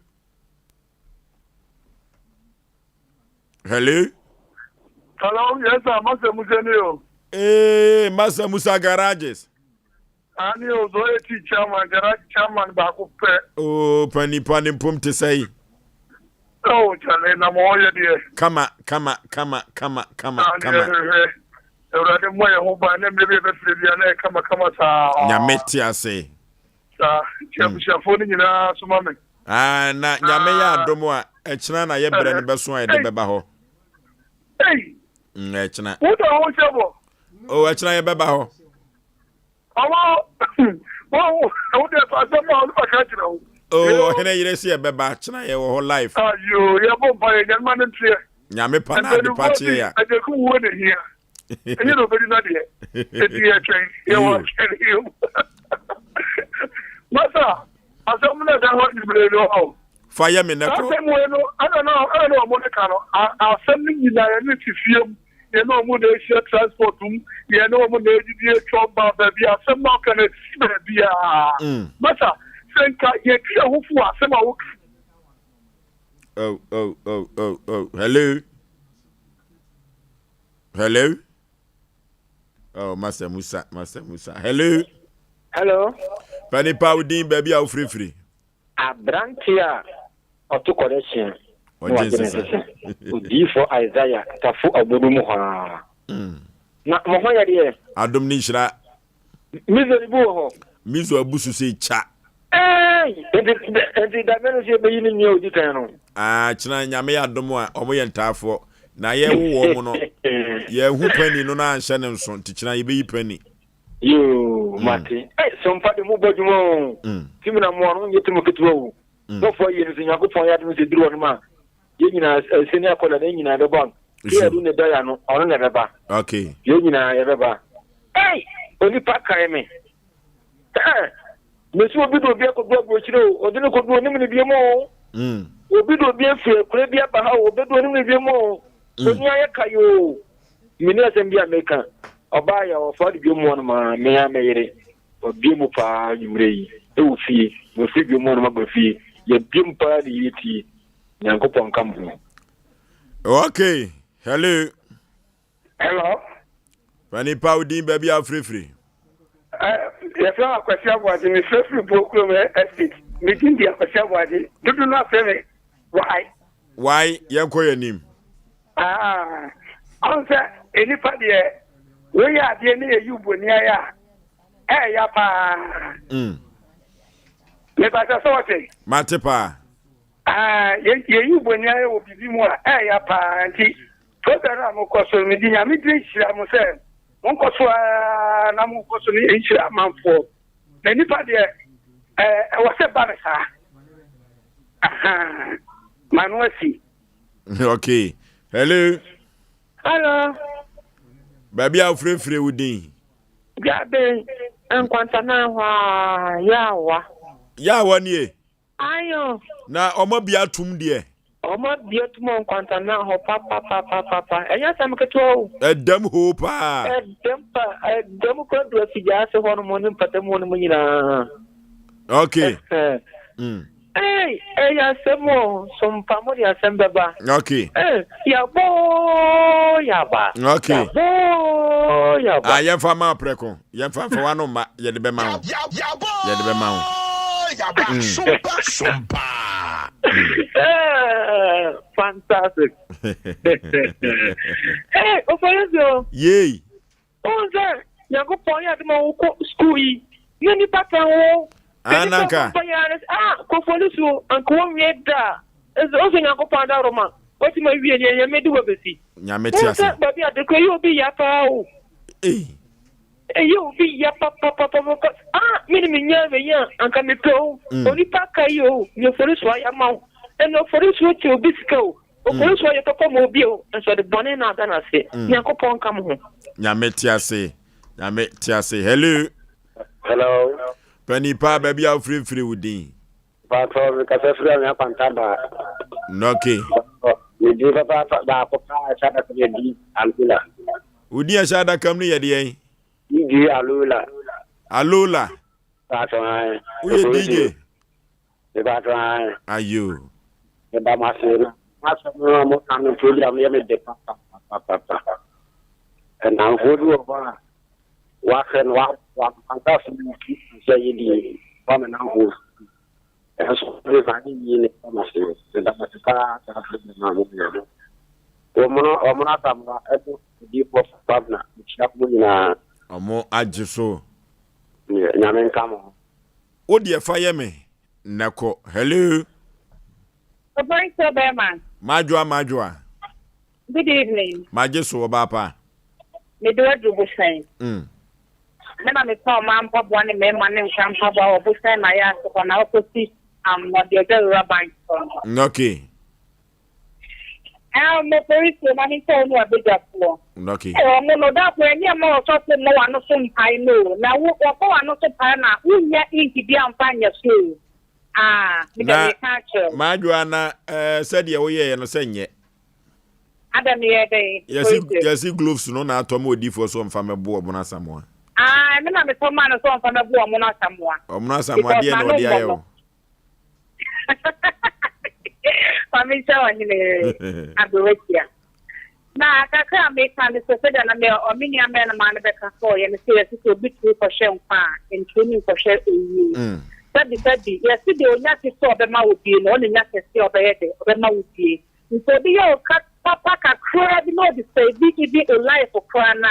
Yes, sir. Master Musenio. Master Musa Garages. Ani ozo eti chairman, garage chairman ba ko pe. Oh, Panipa nimpum te say. Oh, chale na mo ye die. Kama. Eurade mo ye ho ba na me be fere bia na kama sa. Nyameti ase. Sa, chefo ni nyina suma me. Na nyame ya adomo a echina na ye bere ne beso a de beba ho. Hey. Echina. Wo do ho chebo. Oh, echina ye beba ho. Awo. Wo de fa so ma o ba ka jira ho. Oh, hene yire si ye beba echina ye wo life. Ayo, ye bo ba ye nyama ne tie. Nyame pa na de pache ya. Ade ku wo ne hia. Enye no bedi na de. Edi ye twen. Ye wo twen you. Masa, asem na da ho ibere no. Fire me na ko. Asem we no, I don't know mo ne ka no. Asem ni nyina ye ne tifiem. Ye no mo de share transport ye no mo de di chomba ba bia asem ma ka ne bia. Masa, senka ye tia ho fu asem a wo. Oh. Hello. Oh, Master Musa. Hello. Panipa udin baby a free. Abrantia oto correction. Odi for Isaiah tafu abudumu ha. Na mo ho ya de. Adom ni hira. Mizo ibu ho. Mizo abusu se cha. Eh, da meno je be yin nyo di kan no china nyame ya domo a omo ye ntafo na ye wo mo no ye hu pani no na anhye ne nso ti china ye be yi pani yo mate sompa de mo bojumo timi na mo no yetumo ketwo no fo ye nsi nyakopon ya de se duro no ma ye nyina seni akola na nyina be bon ye du ne da ya no ono ne beba okay ye nyina ye beba oni pa kare me mesu obi do bi akogbo agbochiro odine kodwo nim ne biemo obi do bi afie kure bi aba ha obi do nim ne biemo oni aye kayo mini asem bi ameka oba ya ofa de biemo no ma me ya meyere obi mu pa nyumre yi e wo fie mo fi biemo no ma gba fie ye biem pa de yiti nyankopon kambu okay hello Pani pa udin baby afrefre yes I question about me free program estate meeting the question about it do not say why yanko yanim answer any party we are the any you bonia ya pa me ba so say matepa ye you bonia o bibi mo ya pa anti program mo ko so me di nya me di hira mo say won ko so na mo ko so ni hira manfo na nipa de wa se ba me sa manuasi okay hello baby afrefre udin gabe enkwanta na hwa yawa nie ayo na omo bia tum de Oma bietumo nkwanta na ho papa enya sam keto edam ho pa edam ko do afija se ho no mo nim pata mo no nyina okay ya semo sompa mo ya sembeba okay yaba okay yaba yemfa ma preko yemfa fa wano ma ye de be ma ho yaba sompa fantastic. Oforisuo. Yay. Onza, yango ponya de mo school yi. Yeni papa wo. Anaka. Oforisuo, anko wie da. Ozo yango panda roma. Oti ma wie ye medu wabesi. Nyame ti ase. Baby adeko yo bi ya pa o. Yo bi ya papa. Mini minya be ya anka me to. Oni pa kayo, yo Oforisuo ya ma. And Oforisuo to Bisco. Oforisuo ya papa mo bio. And so the bonnet na dana say. Yakopon come home. Nyame ti ase. Hello. Pani pa baby afrefre udin. Patro ka fefre na pantaba. Okay. Ni di papa da papa sada ko di alula. Udi ashada kam ni yede yen. Di alula. Patro ai. Uye DJ. Patro ai. Ayo. Ba masere. Masere mo kan program ye me de papa. And now who ba wa fantastic say di ba me na ho. Eso le va ni ni masere. Da ka na mo ye. O mo na tamra eto di papa na chia mo na omo ajiso. Nyame nkamo. Odi efa ye me. Nako. Hello. Oforisuo Berman. Majwa. Good evening. Majeso obapa. Me do Busen. Na me call man pop one me man nkan pop wa Busen na ya so na opposite no de ga bank. Okay. Oforisuo man so no abega fo. Okay. No da ko enya ma so so no wa no so mpai no. Na wo ko wa no so pai na unya inti bi amfanya so. Na majwa na said ye wo ye no senye Adam ye dey yes gloves no na atom odi for so mfa mebo obuna samoa me na me to man so mfa mebo obuna samoa de no dia yo Fami sawa ni adorekia na kaka me kan so se da na me o mini ame na man be ka so ye me se so bitu for share mfa en training for share Sabi, yes, the only thing so be ma ubi no, only nyake si obeyede, obe ma ubi. So be yo papa ka kura bi no di say bi a life for na.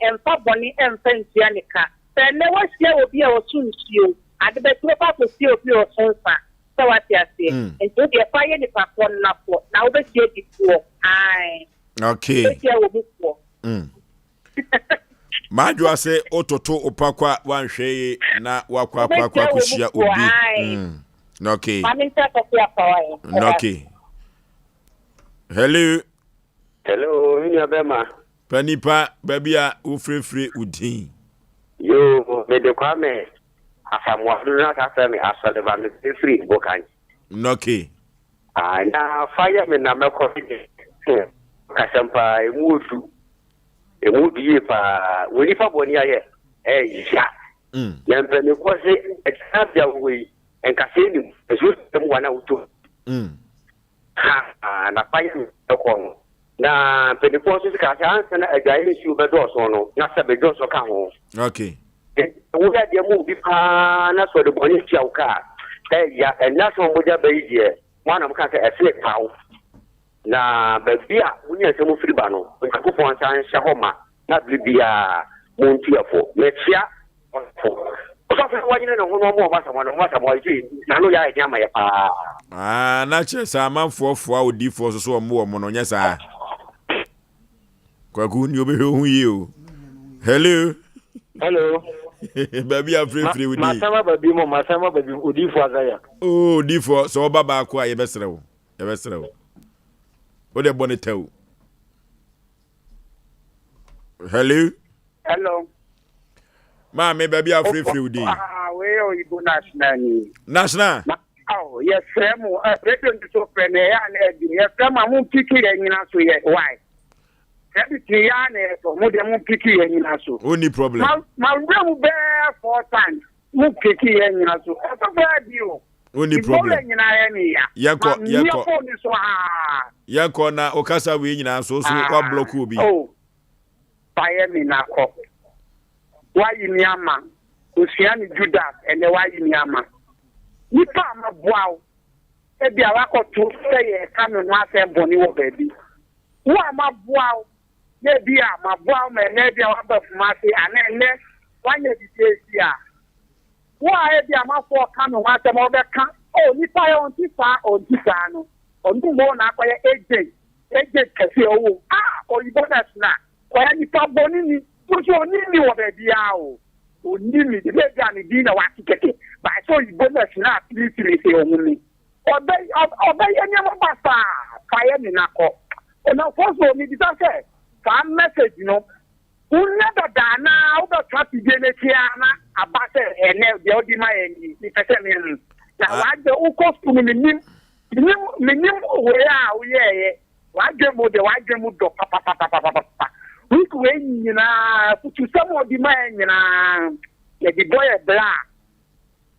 En fa boni en fentia nika. Se ne wa sia obi a osunsuo. Ade be to papa si obi o sonsa. So what you say? And so the fire the pack one na for. Now be see it for. Aye. Okay. Be will be for. Majwa se ototo opakwa wanhwe na wakwa kushia obi. Okay. Mami ta kwa power. Okay. Hello. Hello, Mpe Nipa. Mpe Nipa, baby a ufrefre udin. Yo, me de kwame. Asamwa na ka me asale ba me free bokan. Okay. Na fire me na me ko kasampa emudu. Emudu ye pa, woni fa boni aye. Ya. Yampe me ko se exabia we enkase ni esu temu wana uto. Na fire me ko na penipon so ka ansa na agyaye si obedo so no na se bedo so ka ho. Okay. Wo ya de mu bi pa na so de boni tia wo ka ya na so mo ja bai die mo na mo ka efe pawo na ba bia wo nya se mo firi ba no ko pon san sha ho ma na bibia mo ntia fo me tia fo so fa wa nyina no ho no mo ba sa mo ji na no ya nya ma ya pa na che sa manfo fo a odi fo so mo no nya sa kwaku ni obe hu yi o. Hello. Baby a free with you. Masama baby odi fo azaya. Oh, odi fo so baba ko aye besrewo. O de bonitew. Hello. Me baby a free with you. We o ibu national. Oh, yes, fremo. President so frene ya na edi. Yes, frema mu piki nyina so ye. Why? Everything ya na so mu de mu piki nyina so. Only problem. Ma mu be 4 times. Mu piki nyina so. So bad you. Only problem. Yako. Yako na okasa we nyina so wa block obi. Oh. Fire me na ko. Why ni ama? Ocean Judas and the why ni ama. Nipa ma boaw. E bia wakoto say ka me no asem boni wo baby. Wo ma boaw. Ye bia ma boaw me na bia wa ba fumase anene wanye didesi a. Wo a bia ma fo ka me wa asem obeka. Oh nipa ye on ti sa no. Ondu mo na akoye AJ kese owo. Oyibo na sna. Kwa nipa boni ni. Kujo ni wo baby a o. Onimi de bega ni bi na wa tikeke ba so yibo na sina atiri se ohun obe yenya mo basa fire ni nako ona foso mi di say ka message no unna da na o ba trap de le tiana abase ene de odi ma eni ni pese mi na wa de u cost mi nim we a we ye wa de mo do pa Wiku we nyina futu samo di ma nyina ye di boy bla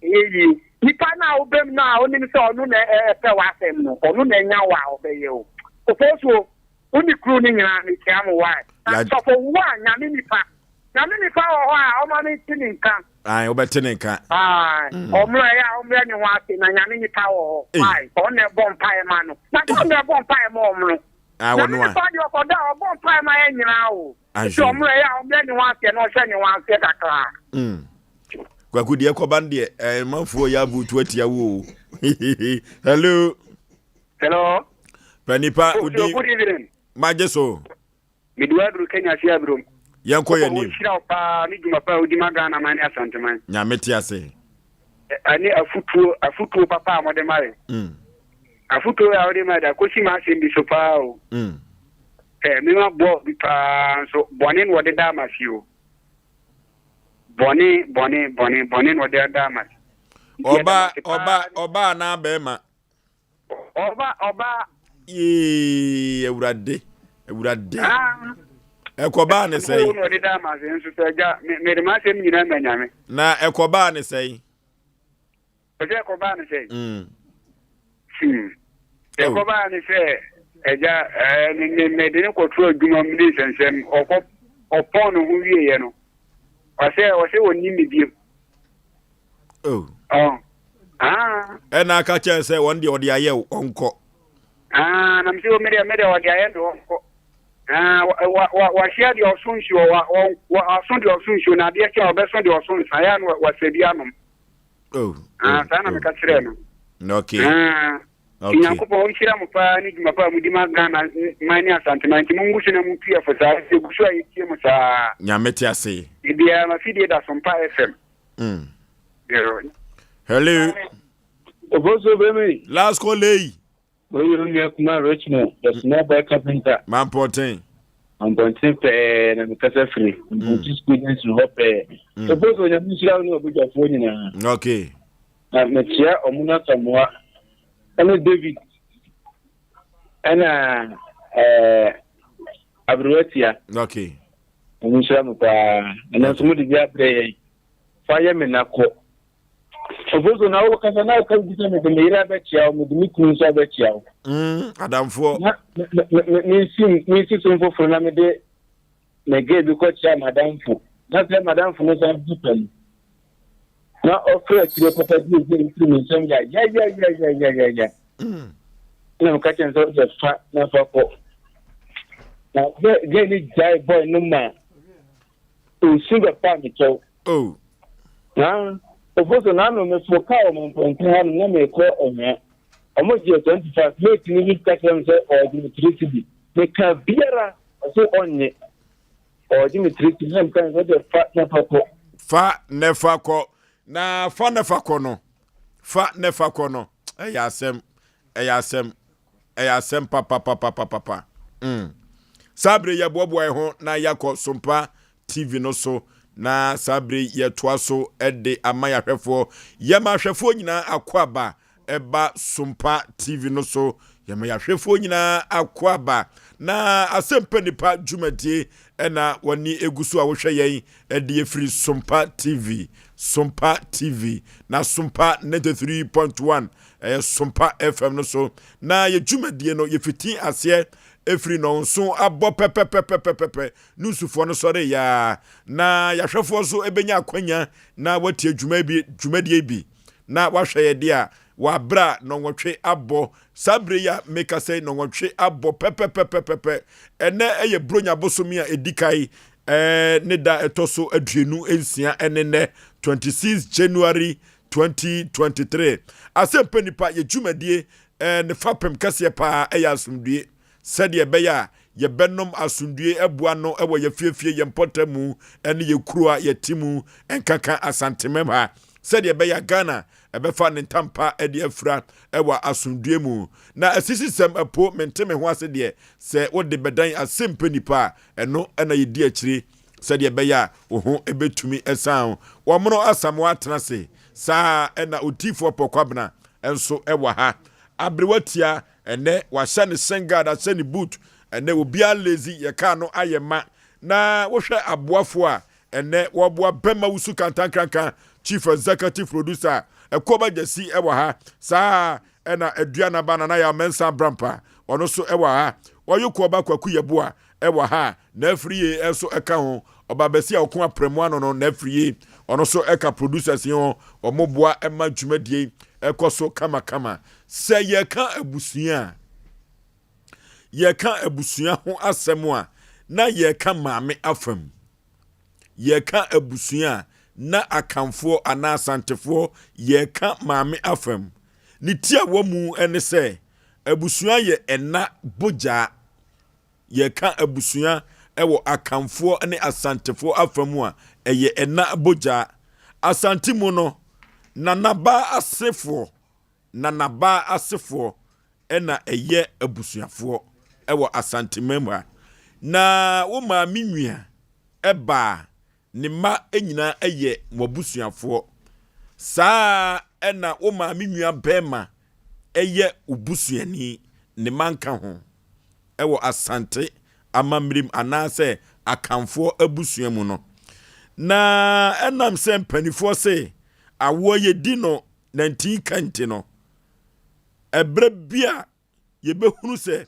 eyi nipa na obem na oni mi se onu na pe wa asem no onu na nya wa obeye o ofoso oni kru ni nyina ni tiam wa so for wa nya mi nipa o ho a o ma mi tini nkan ai obetini nkan omra ni wa se na nya mi nipa o ho ai o na bon pai ma no na ko na bon pai ma omro wonu a kwaku de ekobande manfo ya butu atia wo. Hello. Mpe Nipa udi majeso midwadru Kenya sia brom yanko yanim shira pa ni juma pa udi magana mani asanteman nya metiase ani afutu papa amode mare afuto ya ode ma da kosi ma se bi so pa o mi ma bo bi pa so bonin wo de da ma fi o bonin wo de da ma oba na be ma oba ewurade ekoba ne sei wo de da ma se nso so ja me de ma se mi nyina ma nyame na ekoba ne sei ekoba ne sei ekoba ni se eja me de ko tro adwuma mi sensem opon no hu wiye no wase woni mi bi na ka chen se won de ode aye onko na msi o me de ode aye do onko wa share the osunshi wa asun de osunshi na de cha obeso de osunshi ya no wa sebi anom sana me ka kire no Okay. Okay. Nyankopɔn ɔnhyira mo paa ne dwuma paa mudi ma Ghana mani asantema nti mungu na mu pia fa saa se gusu ayi tie mo saa. Nyamete ase. Bia ma fidie da Sompa FM. Hello. Ofoso bemi. Last call lay. Oyo ni akuma Richmond, the small boy carpenter. Man important. I'm going to pay na mikasa free. I'm going to students to help. Ofoso nya mishira ni obuja phone na. Okay. Na mechia omuna kamwa. Ana David. Ana Abruatia. Okay. Mishira mpa. Ana sumu dia play. Fire me nako. Ofoso na wo kasa na ka bisa me de ira ba chia o me de mikun so ba chia o. Adamfo. Me si so fofo na me de me ge bi ko chia madamfo. Na se madamfo no sa dipen. Na offer ti ko papa di je ntri me nsem ya. Na ka chen so je fa na fa ko. Na ge ni jai boy no ma. O singa pa mi cho. Oh. Na Ofoso na no me foka o mo pontin ha na me ko onya. Omo je 25 make ni bi ka tem se o Dimitri me ka biara so onye. O Dimitri hem kan so de fa na fa ko. Fa nefa ko. Na fa nefa ko no. Fa nefa ko no. Eyasem papa. Sabre ya bobo e ho na yakọ Sompa TV no so. Na sabre ye toaso ede amaya hwefo yema hwefo nyina akwaba eba Sompa TV no so yema hwefo nyina akwaba na Asem Mpe Nipa dwumadie ena wani egusu a wo hwe yen ede efiri Sompa TV na Sompa 93.1 Sompa FM no so na ye dwumadie no ye fiti ase efri no nso abo pepepepepepe nusufo no sore ya na yahwefo so ebenya akwanya na watie dwumadie bi na wahwe ye dia wabra no nwotwe abo sabre ya meka say no nwotwe abo pepepepepe ene eye bronya bosomi a edikai ne da etoso aduenu ensia enene 26 January 2023 Asem Mpe Nipa ye dwumadie ne fapem kase pa asumdue said ye beya ye benom asundue ebua no ewo ye fiefie ye mpotamu ene ye kurua ye timu enkaka asantemem ha said ye beya Ghana ebefa ne ntampa ede afra ewa asundue mu na asisi sem apo menteme ho ase de se wo de bedan Asem Mpe Nipa eno ena ye di akire said ye beya wo ho ebetumi esan wo mono asamo atenase sa ena otifo pokwabna enso ewa ha abrewatia ene wahya ne sengad ase ne boot ene obia lazy ye ka no ayema na wohwe aboafo a ene woboa bema wusu kantankranka chief executive producer ekoba jesi ewa ha saa ena aduana bana na ya mensa brampa ono so ewa ha woyoko ba kwaku yeboa ewa ha na afriye enso eka ho obabesi a okon apremu ano no na afriye ono so eka producers yo omoboa ema dwumadie ekoso kama se yeka abusua ho asem a na yeka maame afam yeka abusua na akamfo anasantefo yeka maame afam ni tia wamu ene se abusua ye ena boja yeka abusua ewo akamfo ne asantefo afam a eye ena boja asantimo no nanaba asefo ena eye abusuafo ewo asantemema na wo ma minwia eba ne ma enyina eye mobusuafo saa ena wo ma minwia bema eye ubusuani ne manka ho ewo asante amamrim anase akamfo abusuamu no na enam se mpanifo se awo ye dino 19 kanti no ebre bia ye behunu se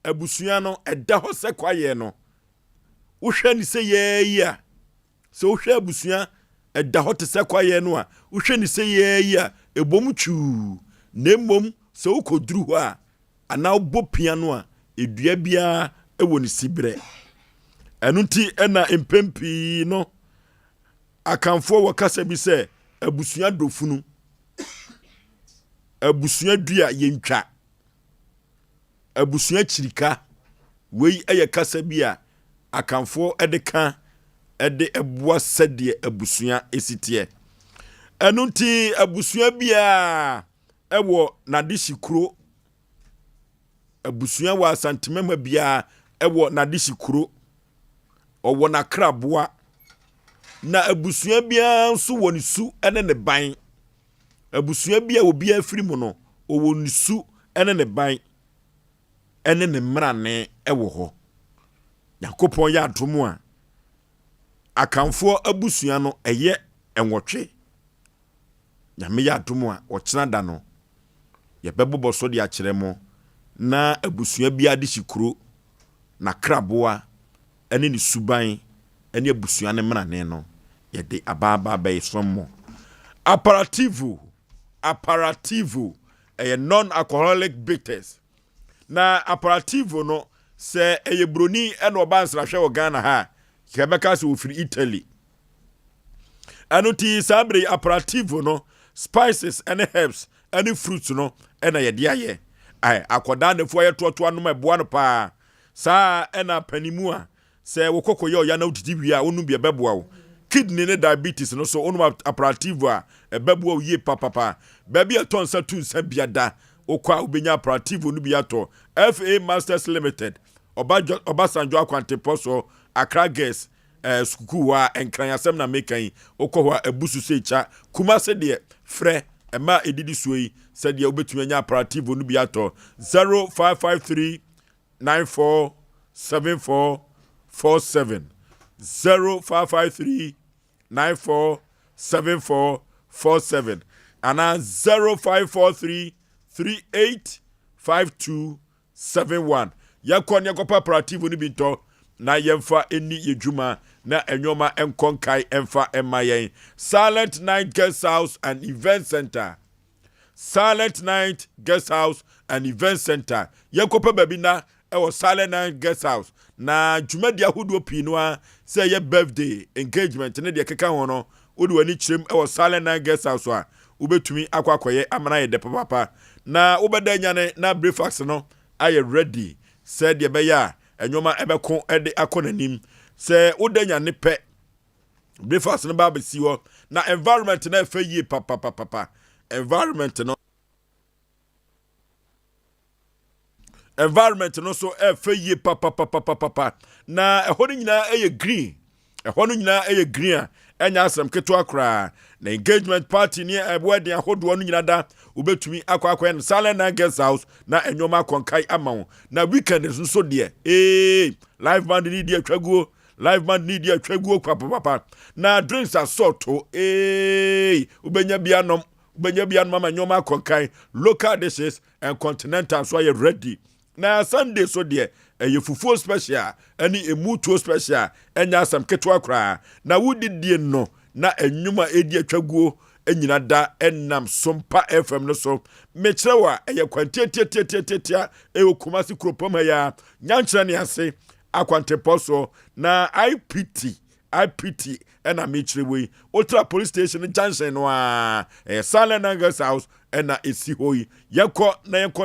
abusua no eda ho se kwaye no wohwe ni se ye a se wohwe abusua eda ho te se kwaye no a wohwe ni se ye a ebom twu nemmom se ukoduru ho a ana obopia no a edua bia ewo ni sibre enunti ena empempi no akamfo wakasa bi se abusua dofunu abusua dua yentwa abusua chirika wei eye kasa bi a akanfo edeka ede eboa sede abusua esitie enunti abusua bia ewo nadishikuro abusua wa santimema bia ewo nadishikuro owo na kraboa na abusua bia nso wo nisu ene ne ban abusua bia obi afiri mu no owo nisu ene ne ban ene ne mrane ewo ho yakopon ya adomu a akanfo abusua no eye enwotwe nyame ya adomu a ochena da no ye bebobo so de akire mo na abusua bia de shikuro na kraboa ene ni suban ene abusua ne mrane no ye de ababa be sommo apparativo a non-alcoholic bitters na apparativo no se eye broni eno bansra hwe wo Ghana ha kebeka se ofiri Italy anuti sabre apparativo no spices and herbs and fruits no ena ye de aye ai akoda nefo ye toto anu meboa no pa sa ena panimu a se wo kokoye ya na udidi wi a onu bia beboa wo kidney ne diabetes no so onu apparativo a ebeboa wo ye papa baby aton sa tun sa biada okwa ubenya apparativo no biato FA Masters Limited Obasanjo Akwanteposo Accra Gas skukuwa enkran yasem na mekan okwa ebusu secha kuma se de frɛ ema edidi suoi se de obetumi anya apparativo no biato 0553 947447 0553 947447 ana 0543 385271 yakon yakopa apparativo ni binto na yemfa eni yejuma na enyoma enkonkai emfa emayen Silent Night Guest House and Event Center yakopa babina ewo Silent Night Guest House na jumadi ahodo pinwa say ye birthday engagement ne de keka ho no odi wani chirem ewo Silent Night Guest House a ubetumi akwakoye amana ye de papa na ubeda nyane na breakfast no aye ready said ye beya enyoma ebeko ede akonanim se udenya ne pe breakfast no ba besi ho na environment na fa yi papa environment no so fa yi papa na ehonu nyina eye green a enya asem keto akra na engagement party ni wedding ahodo no nyina da ubetumi akwa na Silent Night Guest House na enyoma konkai amawo na weekend nso de live band ni de atwaguo papa na drinks asorto ubenya bianom mama nyoma konkai local dishes and continental so you ready na Sunday so de fufuo special ani emutuo special enya asem keto akra na wudidie no na enyuma edi atwaguo enyina da enam Sompa FM no so mecherewa eye kwantietietietitia Kumasi kropom ya nyanchira ne ase Akwanteposo na IPT ena mecherewe Ultra Police Station junction no Silent Night Guest House ena esi hoyi yeko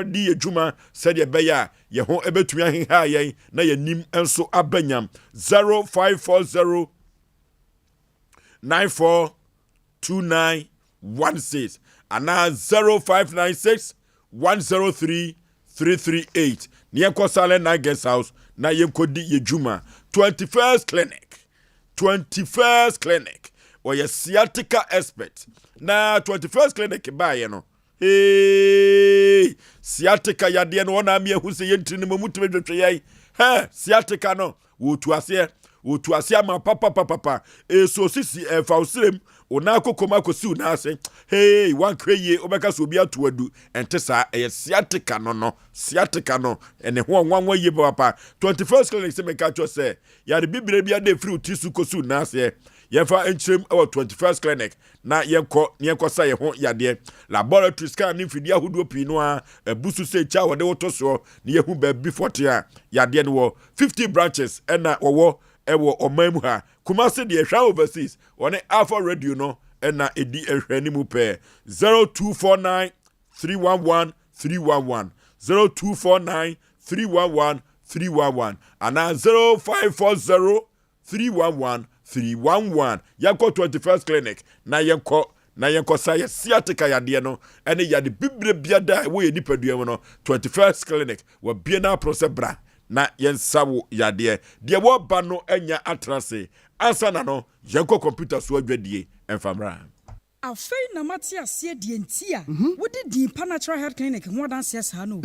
di ejuma sede beya ye ho ebetumi ahenha yen na yanim enso abanyam 0540 942916 and now 0596 103 338 Nieko Silent Night Guest House na yenkodi yejuma 21st clinic or your sciatica expert na 21st clinic ba no sciatica yade no na me hu se yentri ne mamutu bedwetwe yai sciatica no wotu ase ama papa so sisi fausrem ona kokoma kosi una ase wan kreye obeka so obi ato adu ente sa sciatica no ene ho nwanwa ye papa 21st clinic se meka cho se ya de bibire bia de free utisu kosi una ase yefa enchirem our 21st clinic na yenko sa ye ho yade laboratory scan ni fidi ahodo pinu a busu se cha wode wotoso ne yehu ba before tia yade no wo 50 branches ena wo ewo omamu ha Kumasi de ehwa overseas one Alpha Radio no ena edi ehwa ni mu pe 0249 311 311 0249 311 311 and 0540 311 311. Yanko 21st clinic na yanko say sciatica yade no ene yade bibre biada we nipadua no 21st clinic wa biena prosebra na yensawo yade de wo ba no anya atrase ansa na no yanko computer so adwadie enfamra. Afei na mati asie die ntia wodi di pa natural health clinic ho dan sia sa no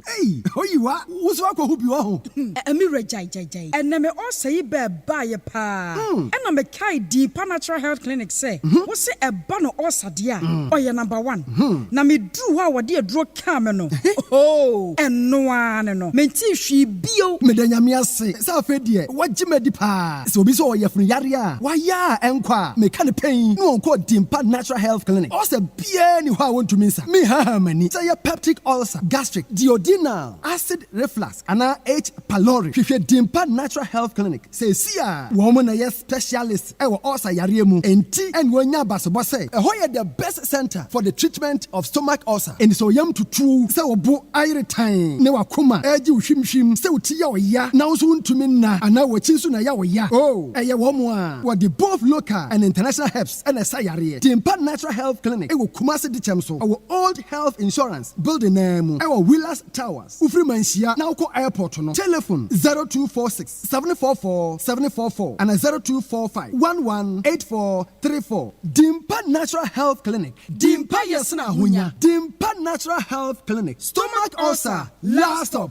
hey oyiwa wo so akọ hubi wo ho emi rejai enne me OSEI be ba ye pa ena me kai di pa natural health clinic say wo se eba no osade a oye number 1 na me dru ho a wode aduro ka me no oh eno ane no me nti hwi bio me da nyame ase sa afa die wagye medi pa se obi so oye funu yare a waya enkwa me ka ne pen no onko di natural health clinic also bia ni ho want to minsa me ha mani say peptic ulcer gastric duodenal acid reflux and H pylori hwehwe dimpa natural health clinic say sia wo mo na yes specialist e wo ulcer yare mu enti and wonya basobo say e hoye the best center for the treatment of stomach ulcer and so yam to true say wo bo ayre tan ne wakoma eji hwimhwim say uti ya oya na wo so ntumi na ana wo chinsu na ya oya oh eye wo mo a wo the both local and international helps and a sayare Dimpa Natural Health Clinic. Ewo Kumasi Dichemso. Our Old Health Insurance Building name. Ewo Willas Towers. Ufrimanshia. Nauko Airport. No. Telephone 0246 744 744 and 0245 118434. Dimpa Natural Health Clinic. Dimpa Yasna Hunya. Dimpa Natural Health Clinic. Stomach ulcer. Last stop.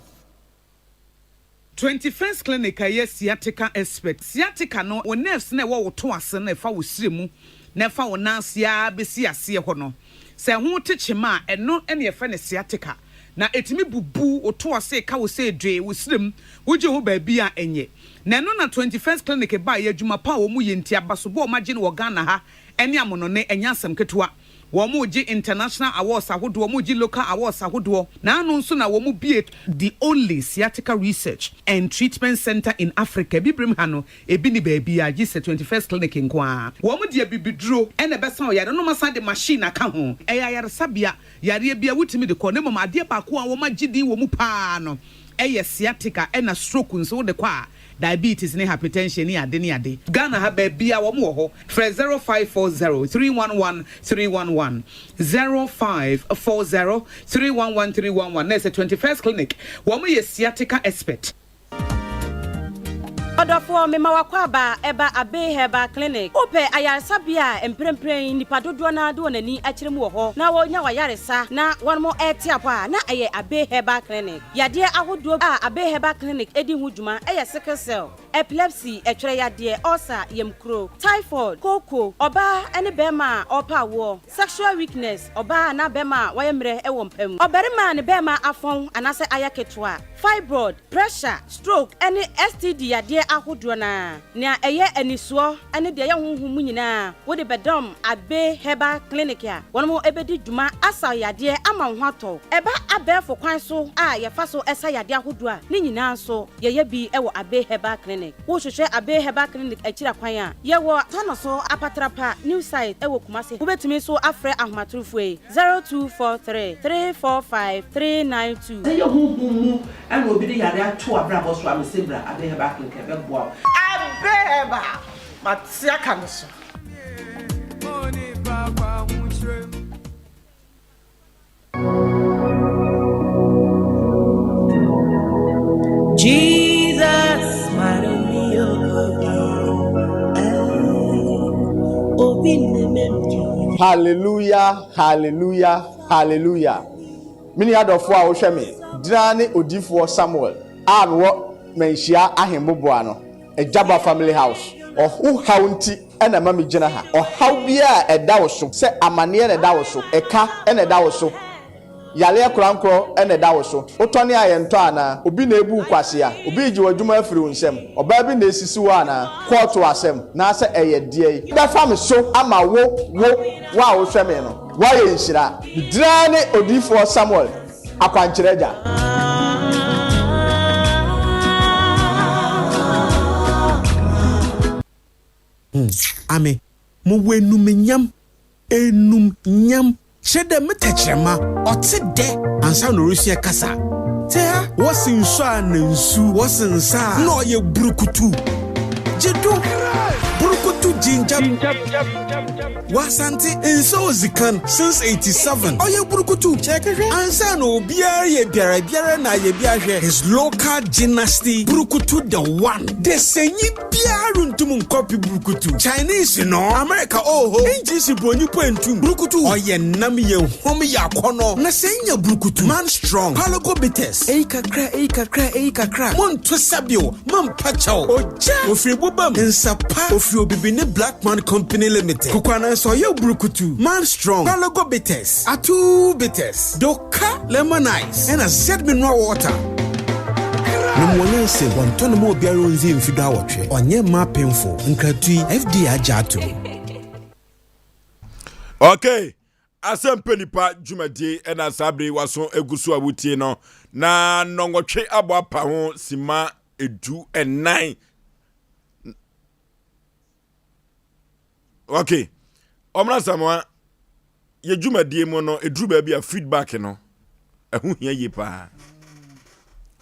21st clinic aye sciatica expert. Sciatica no o nerves na wo to ase na fa wo siremu. Nefa wonansia besi ase ho no se ho techema eno ene yefa ne sciatica na etimi bubu oto ase ka wo se dwe wo sirem woje ho ba bia enye na no na 21st clinic ba ye adwuma pa wo mu ye ntia baso bo magye no wo Ghana ha ene amono ne enya asem ketewa wo mu ji international awards ahodo wo mu ji local awards ahodo na anu nso na wo mu bie the only sciatica research and treatment center in Africa bibrim ha no ebi ni ba bia ji 21st clinic nkoa wo mu de bibiduro ene besa o yare no masa de machine aka ho eya yare sabia yare bia wutimi de ko ne mama ade ba ko a wo magidi wo mu pa no eye sciatica ena stroke nso de kwa diabetes ne hypertension ni ade Ghana ha ba bia wo mo ho 0540 311 311 0540 311 311 na 21st clinic wo mo ye sciatica expert. Odofo me mawakwa ba eba abe heba clinic ope ayarsabia emprempren nipa dodo na do nani akirem wo ho na wonya wayaresa na won mo etiapa na aye abe heba clinic yade ahodo a abe heba clinic edi hudwuma aye sickle cell epilepsy etwere yade ulcer yemkro typhoid koko oba ene bema opa wo sexual weakness oba na bema wayemre ewo mpam oberima ne bema afon anase ayaketwa fibroid pressure stroke ene STD yade ahodo na eye anisuo ene de ye honhum nyina wo de bedom abe heba clinic ya won mo ebedi dwuma asa yade ama ho ato eba abefo kwan so a ye fa so esa yade ahodo a ne nyina so ye bi ewo abe heba clinic wo hwehwe abe heba clinic akira kwan a ye wo tano so apatrapa new site ewo Kumasi wo betumi so afre ahomatrofo 0243 345 392 ye honhum mu ene obi de yade ato abrabo so amesebra abe heba clinic ebe abeba matia kanso Jesus hallelujah hallelujah hallelujah mini adofo a wo hwe me drane odifo Samuel a wo menhia ahemboboa no Ejaba family house ohu haunti ena mama gina ha ohaw bia eda wo so se amane na eda wo so eka ena eda wo so yale akurankro ena eda wo so otone ayento ana obi na ebu kwase a obi ji wadwuma afiri nsem oba bi na esisi wo ana court asem na se eye die da fam so ama wo wa wo hweme no wa ye nhira drane odifo Samuel akwankyerega Ame mo wenum nyam enum nyam Shede metachema ote de ansa no Russia kasa. Tea wasin sha nensu wasin sa no ye brukutu. Jedu brukutu jinja Wasanti enso zikan since 87. Oye burukutu ansa no biara ye biara na ye biara his local dynasty burukutu the one. The senyi biara runtum copy burukutu. Chinese no America NGC broni poentum burukutu oye nam ye hom ya kono na senya burukutu man strong halogo bites kakra mon to sabio man pachao oja ofri bobam nsapa ofri obibine black man company limited kokwana so ye burukutu man strong halogo bites atu bites doka lemon ice and a Z mineral water. Numwonense wantono mo biara onzi mfido awotwe onye ma painful nkratui FDA ajato. Okay, Asem Mpe Nipa dwumadi ena sabre waso egusu awutie no na nongotwe aboapa ho sima edu enan. Okay, omra samwa ye dwumadi mu no edru ba bia feedback no ehu hia yipa.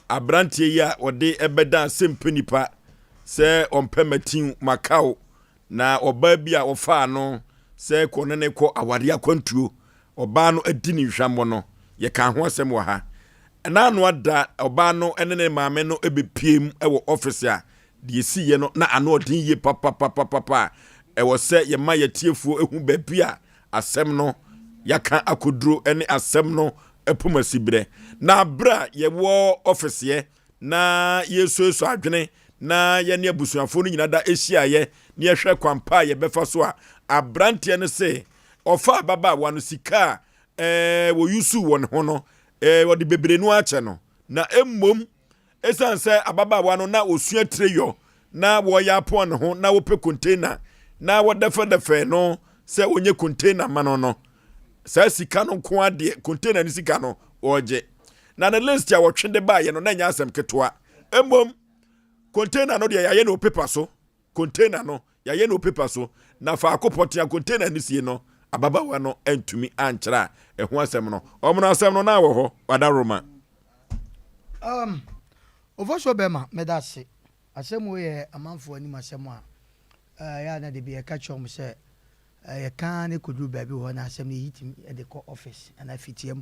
Abrantie ya ode ebeda Asem Mpe Nipa se ompematin Macau na oba bia ofa no se konene ko aware akwantuo oba no adini hwammo no ye ka ho asem wa ha na no ada oba no enene maame no ebepiem ewo office a de yesiye no na ano odin ye papa ewo se ye ma ye tiefuo ehu ba bia asem no yaka akoduro ene asem no epumasibre na bra ye wo office ye na yeso adwene na ye ne abusuafo no nyina da ehia ye ne yehwe kwampa ye befa so a abrantie ne se ofa baba wa no sika wo yusu won ho no wo de bebrenu ache no na emmom esanse ababa wa no na osua treyo na wo ya po ne ho na wo pe container na wo defa no se onye container mano no sa sika no ko ade container ni sika no oje na the list ya wo twende ba ye no na nya asem ketwa emmom container no de yaye no paper so container no yaye no paper so na fa akopotia container ni sie no ababa wa no entumi anchira eho asem no omno asem no na wo ho wada roma Oforisuo bema medase asem wo ye amanfo ani masem a ya na de be ka chom se ye kan ekodu ba bi ho na asem ni hitim e de ko office ana fitiem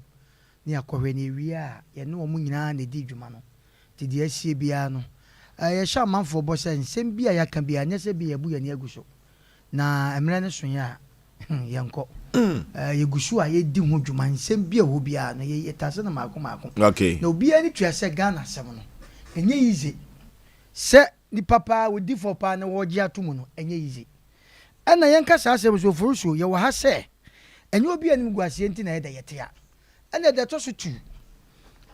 ni akohwe ni wi a ye no mu nyina na di dwuma no ti de asie bia no ye sha amanfo bo se nsem bia ya kan bia nya se bia bu ya ni aguso na emre ne sonya yanko yegusu a yedi ho dwuma nsem bia ho bia na ye tase na mako okay na obi ani twa se Ghana asem no enye yize se ni papa wodi for pa na woji atomu no enye yize ana yenka sa asem so Oforisuo ye wo ha se enye obi ani guase enti na yeda yete a ana de to so tu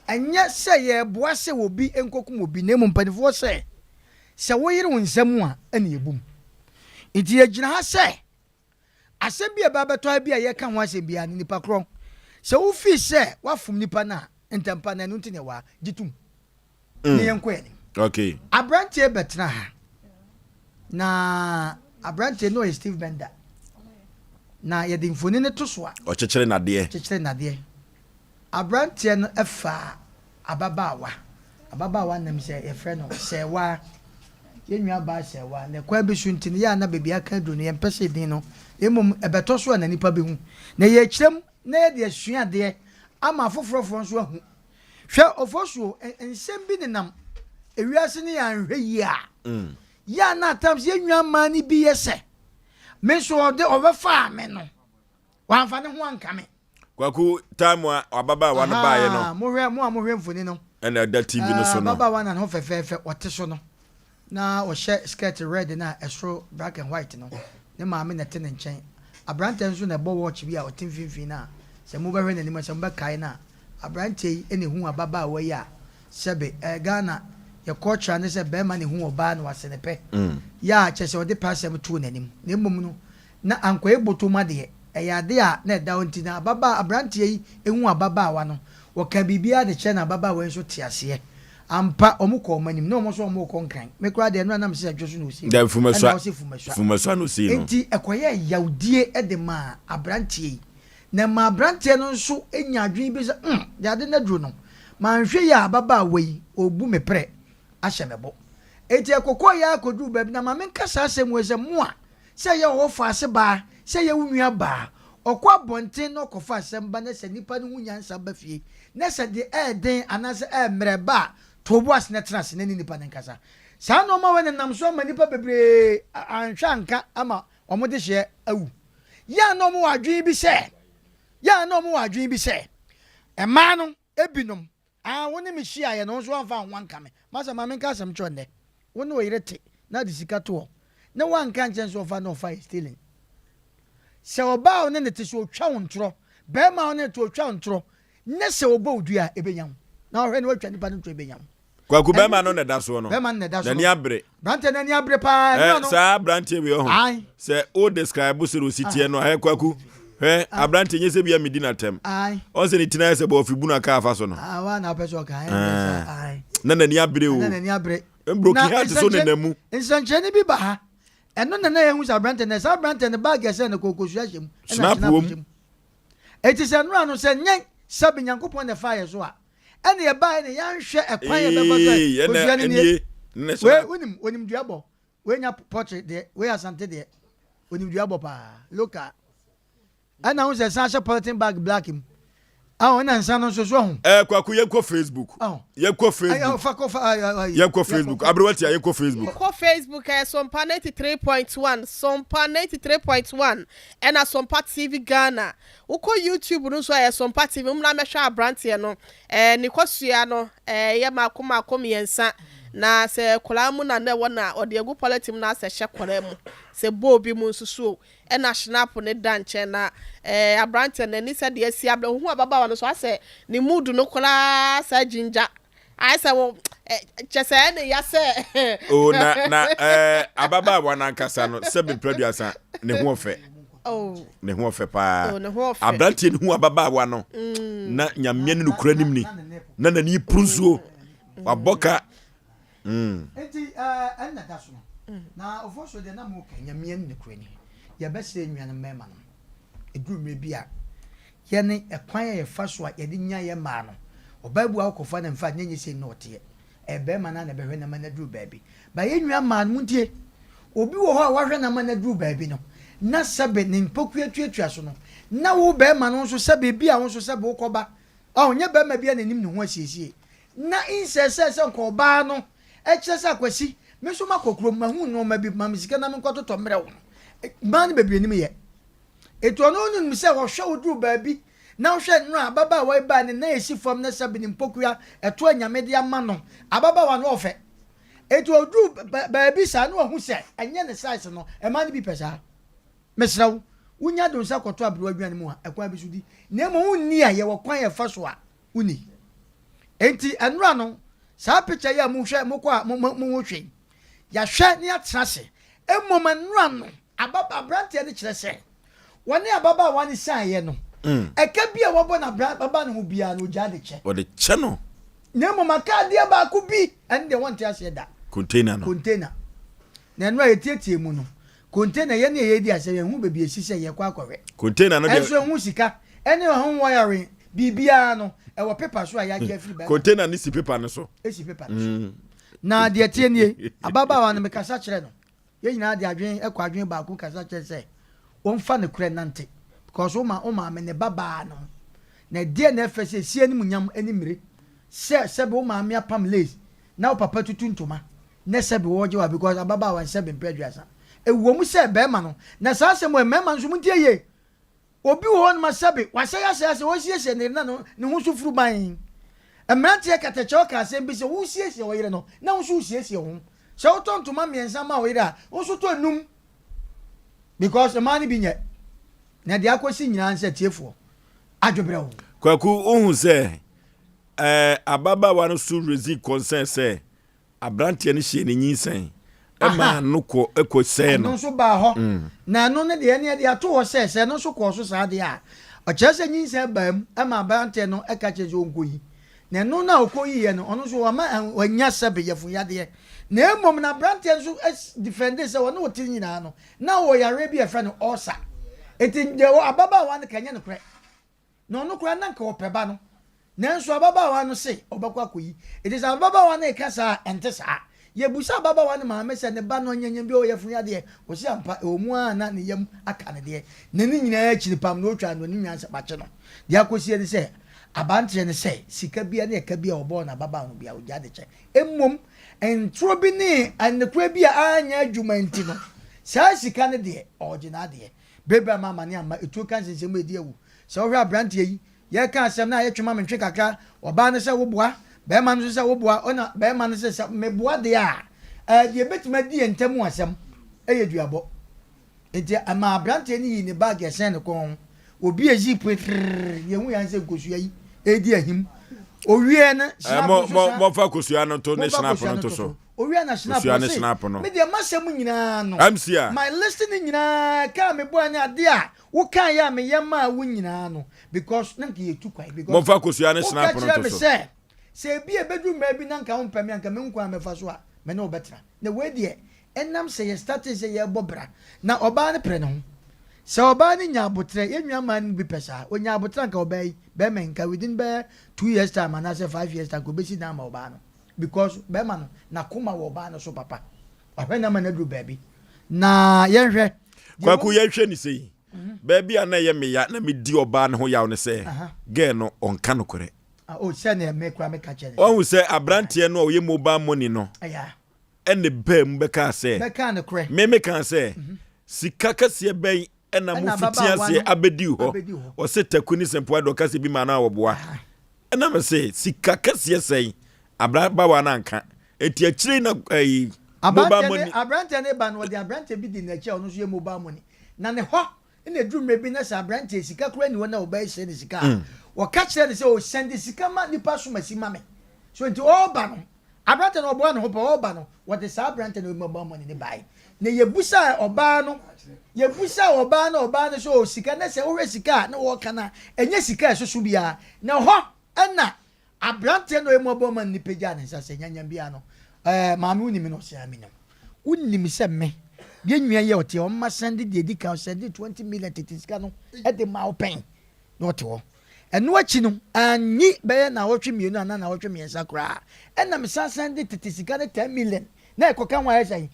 enye se ye boa se obi enkokum obi na mu mpanifo se wo yire wo nsem a ana yebum enti ye gina ha se asem bia baba to bia ye ka ho asem bia ni nipa kron se wo fi se wafum nipa na entampa na nu ntine wa gitum ni yenko eni okay abrantie betra ha na abrantie no Steve Bender na ye de mfoni ne to so a o chechire na de abrantie no efa ababawa nam se ye frɛ no sewa ye nwa ba sewa na kwa bi suntini ya na bebia ka do ne ye mpese din no emom ebeto so na nipa behu na ye kyerem na ye de asua de ama foforofo nso ahu hwɛ Oforisuo ensem bi ne nam ewiase ne ya nhwɛ yi a ya na tams ye nwa ma ni bi yese me so de obefa me no wanfa ne ho anka me kwaku time ababa wa no baaye no mo hwe mfoni no and that TV no so no ababa wa na ho fefefe wote so no na o share skirt red na esro black and white no ne maame na te ne nchen abrante nso na bo watch bi a otin finfin na se mo behwe na ni ma se mo kai na abrante yi ene hu ababa wa ya sebe Ghana ye culture ne se be ma ne hu oba na wase ne pe ya chese odi pasem tu nanim ne mmom no na anko eboto ma de ya de a na da onti na ababa abrante yi ehu ababa wa no wo ka bibia de che na ababa wa nso tiase ampa omuko manim na omoso omuko nkan me kura de no na me se adwoso no si da fumaswa no si enti ekoye yaudie de ma abrante yi na ma aberanteɛ no nso anya adwene bi sɛ de ade no aduro no manhwɛ yɛ ababaawa yi ɔbu me prɛ ahyɛ me bɔ enti ɛkɔkɔ yɛ akɔduru baabi na ma menka saa asɛm wɔ sɛ mo a sɛ yɛ wɔ fa ase baa sɛ yɛ wo nua baa ɔkɔ abɔnten na ɔkɔfa asɛm ba na sɛ nipa no ho nyansa ba fie na sɛ de ɛɛden anaasɛ ɛɛmmerɛ ba a tobo ase na tena ase na ne nipa ne nkasa saa nɔɔma wɔ ne nam so ama nipa bebree anhwɛ anka ama ɔmo de hyɛ awu yɛa na ɔmo wɔ adwene bi sɛ ɛmaa no ebinom wo ne me hyia yɛ no nso amfa ho anka me masa ma menka asɛm kyerɛ nnɛ wo ne ɔyere te na de sika to hɔ na woanka nkyɛn so ɔfa na ɔfa yɛ stealing sɛ ɔbaa wo ne ne te sɛ ɔtwa wo ntorɔ bɛrima wo ne te ɔtwa wo ntorɔ ne sɛ ɔbɔ wo dua a ɛbɛnya wo na ɔhwɛ ne watwa nipa no ntorɔ ɛbɛnya wo kwaku bɛrima no na da soɔ no n'ani abere brante n'ani abere paa saa aberanteɛ wei ɔho sɛ o describe sɛ ɔsitiɛ no kwaku aberanteɛ nyɛ sɛ bia medi natɛm ɔsɛ ne tina sɛ bɔɔfi bu no aka afa so no na n'ani abere o mbroki ha te so ne namu nsɛnkyerɛnne bi ba ha ɛno na yɛhu sɛ aberante no saa aberante no baage sɛ no kokosua hyɛ mu snap wom ɛti sɛ nora no sɛ nyɛn sɛbe nyankopɔn na ɛfa yɛ so a ɛne yɛbaeɛ ne yɛnhwɛ ɛkwan yɛ bɛbɔ sɛ kosua no nie onim duabɔ woenya pɔkye deɛ wei asante deɛ onim duabɔ paa local ɛna ho sɛ san hyɛ polythene bag black mu ɛna nsa no nso so ho kwaku yɛkɔ facebook aberewatia yɛkɔ facebook Sompa 93.1 Sompa 93.1 ɛna Sompa TV Ghana wokɔ YouTube no nso Sompa TV mna mɛhwɛ aberanteɛ no ne kɔsua no yɛ maako mmiɛnsa na sɛ kola mu na ɛwɔ na ɔde agu polythene na sɛ hyɛ kɔrɛ mu sɛ bo bi mu nso so ɛna snap ne da nkyɛn na aberanteɛ n'ani sɛ deɛ asi abla hu ababaawa no so asɛ ne mood no koraa sɛ ginger ayɛ sɛ wɔ kyɛsɛ ne ya sɛ na ababaawa nankasa no sɛ bepraduasa ne ho ɔfɛ ne ho ɔfɛ paa aberanteɛ ne ho ababaawa no na nyamea ne no kura nim ni na n'ani puru nsuo wabɔka enti ɛnna da so na Oforisuo de na mo kanya mia ne kurani ya bɛsɛ nnuane mɛma no eduru me bi a ye ne ɛkwan yɛ fa so a ye de nya ye maa no ɔbaabu a kofa na mfa nyenye sɛ no ɔteɛ ɛbɛma na bɛhwɛ na ma na duru baabi ba ye nnua maa no muntie obi wɔ hɔ a wahwɛ na ma na duru baabi no na sɛbe ne mpokua tuatua so no na wo bɛma no nso sɛbe bi a wo nso sɛbe wo kɔba ɔnyɛ bɛma bi a nanim ne ho asiesie na insɛsɛ nkɔbaa no ɛkyerɛ sɛ akwasi me so makokro mahu no ma bi ma misika na me nkɔtotɔ mmerɛ wo ma ne bebre nim yɛ etu ɔno no nim sɛ wɔhwɛ wo duru baabi na wohwɛ no ababa wa ba ne na esi fam na sɛ binim pokua ɛto anyame de ama no ababa wa no ɔfɛ etu oduru baabi sa no ɔhu sɛ ɛnyɛ ne size no ɛma ne bi pɛsa mesrɛ wo wonya do nsa kɔtɔ abrewa adwane mu a ɛkwan bi so di na mo wonni a yɛ wɔ kwan yɛ fa so a wonni enti ɛnora no saa picture ya mu hwɛ mu kɔ a mu hwɛ ya hwɛ ne atena se emom nura no ababa brante ne kyerɛ sɛ wɔne ababa wa ne san yɛ no ɛka bi a wɔbɔ na baba ne ho bia no gya de kyɛ wɔde kyɛ no ne mom aka de ba ko bi ɛne de wɔnte ase da container na nura yɛtietie mu no container yɛ ne yɛ di ase yɛ hu bebi esi sɛ yɛ kɔ akɔhwɛ container no de ɛso hu sika ɛne ho wiring bibia no ɛwɔ paper so a ya gya free ba container ni si paper no so esi paper no so na de tie nie ababa wa no me kasa kyerɛ no ye nyina de adwen ɛkɔ adwen ba ko kasa kyerɛ sɛ wɔn fa ne kure nante because o ma me ne baba no na de na fɛsɛ sie ne munyam ani mire sɛ be o ma me apam lace na o papa tutu ntoma na sɛ be wo gye wa because ababa wa sɛ be mpɛduasa ewuo mu sɛ be ma no na saa sɛ mo me ma nso mu tie ye obi wo no ma sɛ be wa sɛ ya sɛ wo siesie ne na no ne ho so furu ban emrantie katacho ka asem bi sɛ wo siesie wo yere no na wo so siesie ho sɛ wo tontoma miensa ma wo yere a wo so to num because man bi nye na de akosi nyina nse tiefo adwobrɛ wo kwaku ohun sɛ ababa wa no so resi concern sɛ abrantie ne hye ne nyinsan ɛma no kɔ ekɔsɛ no so ba hɔ na no ne de ne de ato hɔ sɛ no so kɔ so saa de a ɔkyerɛ sɛ nyinsan ba mu ɛma abrantie no ɛka kyerɛ sɛ onkoyi na no na okoyi yɛ no ɔno so wanya sɛbe yɛfo yadeɛ na emom na abrantie so defend sɛ wɔn no ti nyina no na wɔ yare bi ɛfrɛ no ɔsa eti de ababa wa no kanya no korɛ na ɔno kora nanka ɔpɛba no nanso ababaawa no se ɔbɛkɔ akɔyi ɛti sɛ ababaawa no ɛka saa ɛnte saa yɛbusa ababaawa no maame sɛ ne ba no ɔnyanya bi ɔyɛ funu adeɛ ɔsi ampa ɔmu a na ne yam aka ne deɛ n'ani nyinaa akyiri pam na ɔtwa no ne nwa nsɛ bakye no deɛ akɔsie ne sɛ abanteɛ ne sɛ sika bia ne ɛka bia ɔbɔɔ na ababaawa no bia ɔgya de kyɛ mmom ntoro bi ne anekora bi a anya adwuma nti no saa sika ne deɛ ɔgye n'adeɛ bebe ama amane ama etuo kan sensem edi awu sɛ ɔhwɛ aberanteɛ yi yɛka asɛm na yɛtwema mentwe kakra ɔbaa no sɛ woboa bɛrima no sɛ woboa ɔna bɛrima no sɛ meboa deɛ a deɛ bɛtumi di ntam asɛm ɛyɛ duabɔ nti ama aberanteɛ no yi ne bag ɛsɛn ne kɔn obi ezi petrrr yɛhu yan sɛ nkosua yi edi ahim owie no mɔfa kosua no to ne snap no to so owie na snap no me deɛ masɛm nyinaa no amsia my listening nyinaa ka me boa ne ade a wo kan ya me yɛma wo nyinaa no because na nke yetu kwai because mɔfa kosua ne snap no to so sɛ bi ebedu ma bi na nka ho mpami anka me nkwa mefa so a me ne obetra na we deɛ enam sɛ ye start sɛ ye bɔbra na ɔbaa ne pre ne ho sɛ ɔbaa ne nya abotre enwa man bi pesa onya abotre nka ɔbaa yi be men nka within be 2 years time and say 5 years time go be si na ma ɔbaa no because be man no na kuma wo ɔbaa no so papa ɔhwɛ na ma na duru baabi na yɛhwɛ kwaku yɛhwɛ ni sei baabi a na yɛ meya na me di ɔbaa ne ho yaw ne sɛ girl no ɔnka no kore o sɛ ne me kura me ka kyɛ ne ɔhu sɛ abranteɛ no ɔyɛ mobile money no ɛne bɛm bɛka sɛ bɛka ne kore me ka sɛ sika kɛseɛ bɛn ɛna mo fitia sɛ abedi hɔ ɔsɛ taku ne sempoa dɔ kase bi ma na wɔboa ɛna me sɛ sika kɛseɛ sɛn abrabawa na nka eti akyire na mobile money abrante ne ba no de abrante bi di na kyɛ ɔno so yɛ mobile money na ne hɔ ina drum bi na sa abrante sika kura ni wona obai hyɛ ne sika wɔka kyerɛ ne sɛ o send sika ma nipa so masi ma me so nti ɔba no abrante no ɔboa ne ho pa ɔba no wɔde sa abrante no mobile money ne bai na yebusa ɔba no ɔba no so sika na sɛ ɔhwɛ sika na wɔka na ɛnyɛ sika ɛsoso bia na hɔ ɛna abrante no mobile money ne pagya ne nsa sɛ nyanya bia no maame unim no sɛ aminam unim sɛ me ye nua ye ote o ma send de edika send 20 million tetisika no e de ma open no ote ho eno achi no anyi be na wotwe mienu ana na wotwe miensa kra e na me send tetisika ne 10 million na ekoka wa yesa 30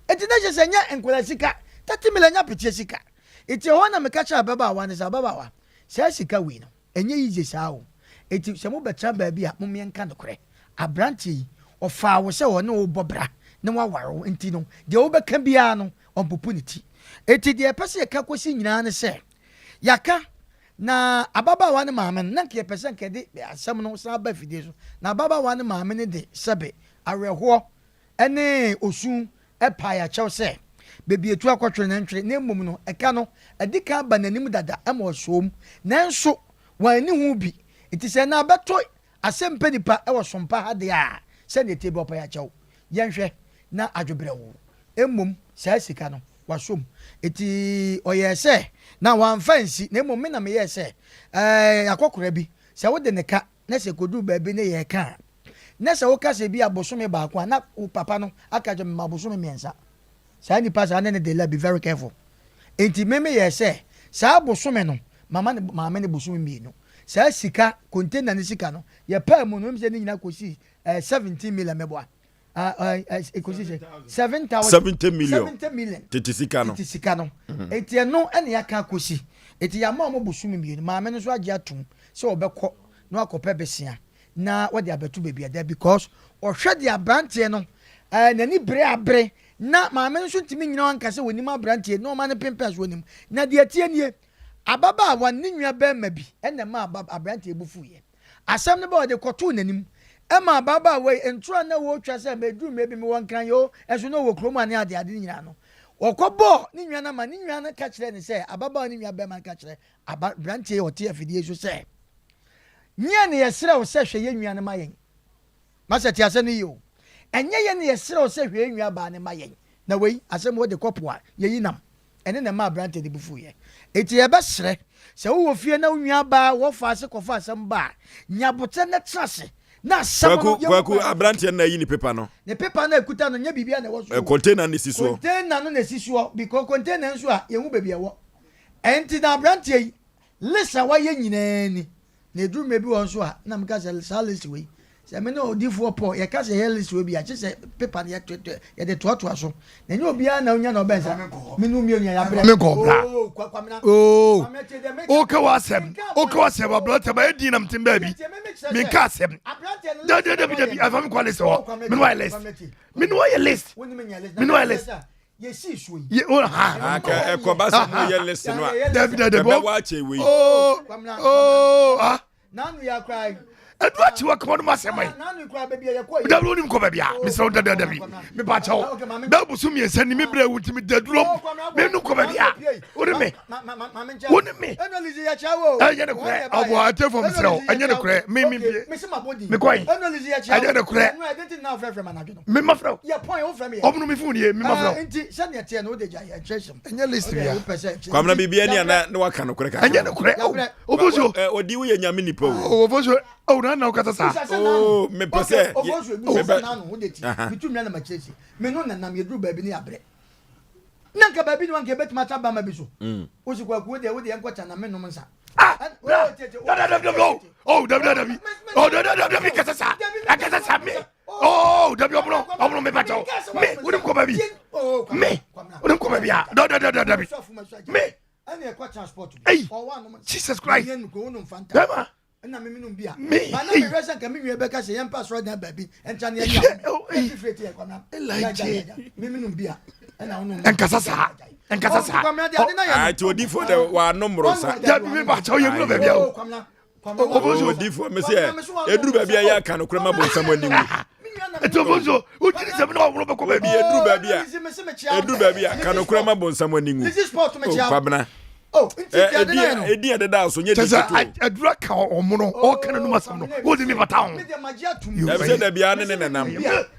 eti na je nya enkola sika 30 million nya petie sika eti ho na me ka cha baba wa ne sa baba wa sa sika wi no enye yize sa o eti se mo betra ba bi a mo mienka no kre abranti ofa wo se wo ne wo bobra na wawaro enti no de obeka bia no opportunity eti de pese ka kosi nyina ne se yaka na ababa wa ne maame na ke pese nke de asem no sa ba fide so na ababa wa ne maame ne de sebe aweho ene osu epa ya chew se bebi etu akotwe na ntwe na mmom no eka no edika ba nanim dada ama osom nanso wani hu bi eti se na beto Asem Mpe Nipa e wo Sompa ha de a se ne tebe opa ya chew yenhwe na adwobrewo emmom saa sika no wasom eti oyese na wan fancy na emmom me na me yese akokora bi se wo de ne ka na se kodu ba bi ne ye ka na se wo ka se bi abosome ba kwa na papa no aka je me abosome miensa saa nipa saa ne de la be very careful enti me yese saa abosome no mama ne bosome mienu saa sika container ne sika no ye pa mu no mse ne nyina kosi 17 million meboa 70 million tetisika no eti no ene yaka kosi eti ya ma mo busumi mienu maame no so age atum se obekọ no akọpẹ besia na wode abetu bebi ada because ohwe de abrante no nani bre abre na maame no so ntimi nyina anka se wonim abrante no ma ne pempes wonim na de atie nie ababa wa ne nwa ba ma bi ene ma abrante ebufu ye asem ne ba de koto nanim ema baba we entura na wo twa se medru mebi me won kan yo enso no wo kroma ne ade nyina no okobo ni nwa na ma ni nwa na ka kire ne se ababa ni nwa be man ka kire branche ote afidie so se nya ne yesere wo se hwe ye nwa na ma yen ma se ti ase ne yo enye ye ne yesere wo se hwe nwa ba ne ma yen na wei asem wo de kopo a ye yinam ene na ma branche de bufu ye eti ye be sere se wo fie na nwa ba wo fa ase kofa asem ba nya bote ne trase na samu kwaku abrante na yi ni paper no ne paper na ekuta no nya bibia na wo so container ne sisuo container no na sisuo because container nso a ye hu bebia wo enti na abrante yi lisa wa ye nyina ni na eduru me bi won so a na me ka say list we say me no odifo po ye ka say list we bi a che say paper ye de to so na nye obi a na onya na obensa me no mi onya ya bre me ko bra oh o ka wasem abla ta ba edi nam tim ba bi me ka asem da afam ko list o me no list me no list me no list yesi so ye o ha aka ekobasa no ye list no a David wa che we oh nanu ya cry edwa chi wa ko no masemai nanu cry baby ya ko da ru nim ko babia me so da bi me ba chawo da busu mi ensan mi bra wuti mi da duro me nu ko babia uri me woni me enolizi ya chawo anya ne kure abo ate fo msro anya ne kure me me koi enolizi ya chawo anya ne kure no identity now frɛ man adwo me mafro ya point o frɛ me obnu mi funi me mafro enti sɛ ne tie no de gya ya chesham anya list bia kwamna bibia ni ana ne waka no kure ka anya ne kure obozo odi wo ye nyame nipa wo obozo o na ukata sa oh me pese me be nanu wo de ti bitu mi na ma chesi me no na nam yedru baabi ni abre nanka baabi ni wanka betima ta ba ma bi so wo si kwa ku de enkocha na me no nsa kasa sa me oh dabi obno me bacho me woni ko babi me woni ko babi ah dabi me ani ekwa transport o wa no Jesus Christ ema na me minum bia ba na me resa ka me nwe be ka se yem pass road na baby encha ne ya different e kwa na me minum bia na wono enkasa sa ti odi for the wa nomro sa dabi me bacho ye mu babi o obozo odi for me say eduru babi ya ka no krema bo sam ani wu etobozo o jiri se me no wo be ko babi eduru babi ya ka no krema bo sam ani wu kwabna oh inti edi da so nye tesa adura ka omuno o kana no masam no wo di mi bata ho me de magia tum e be da bia ne nenam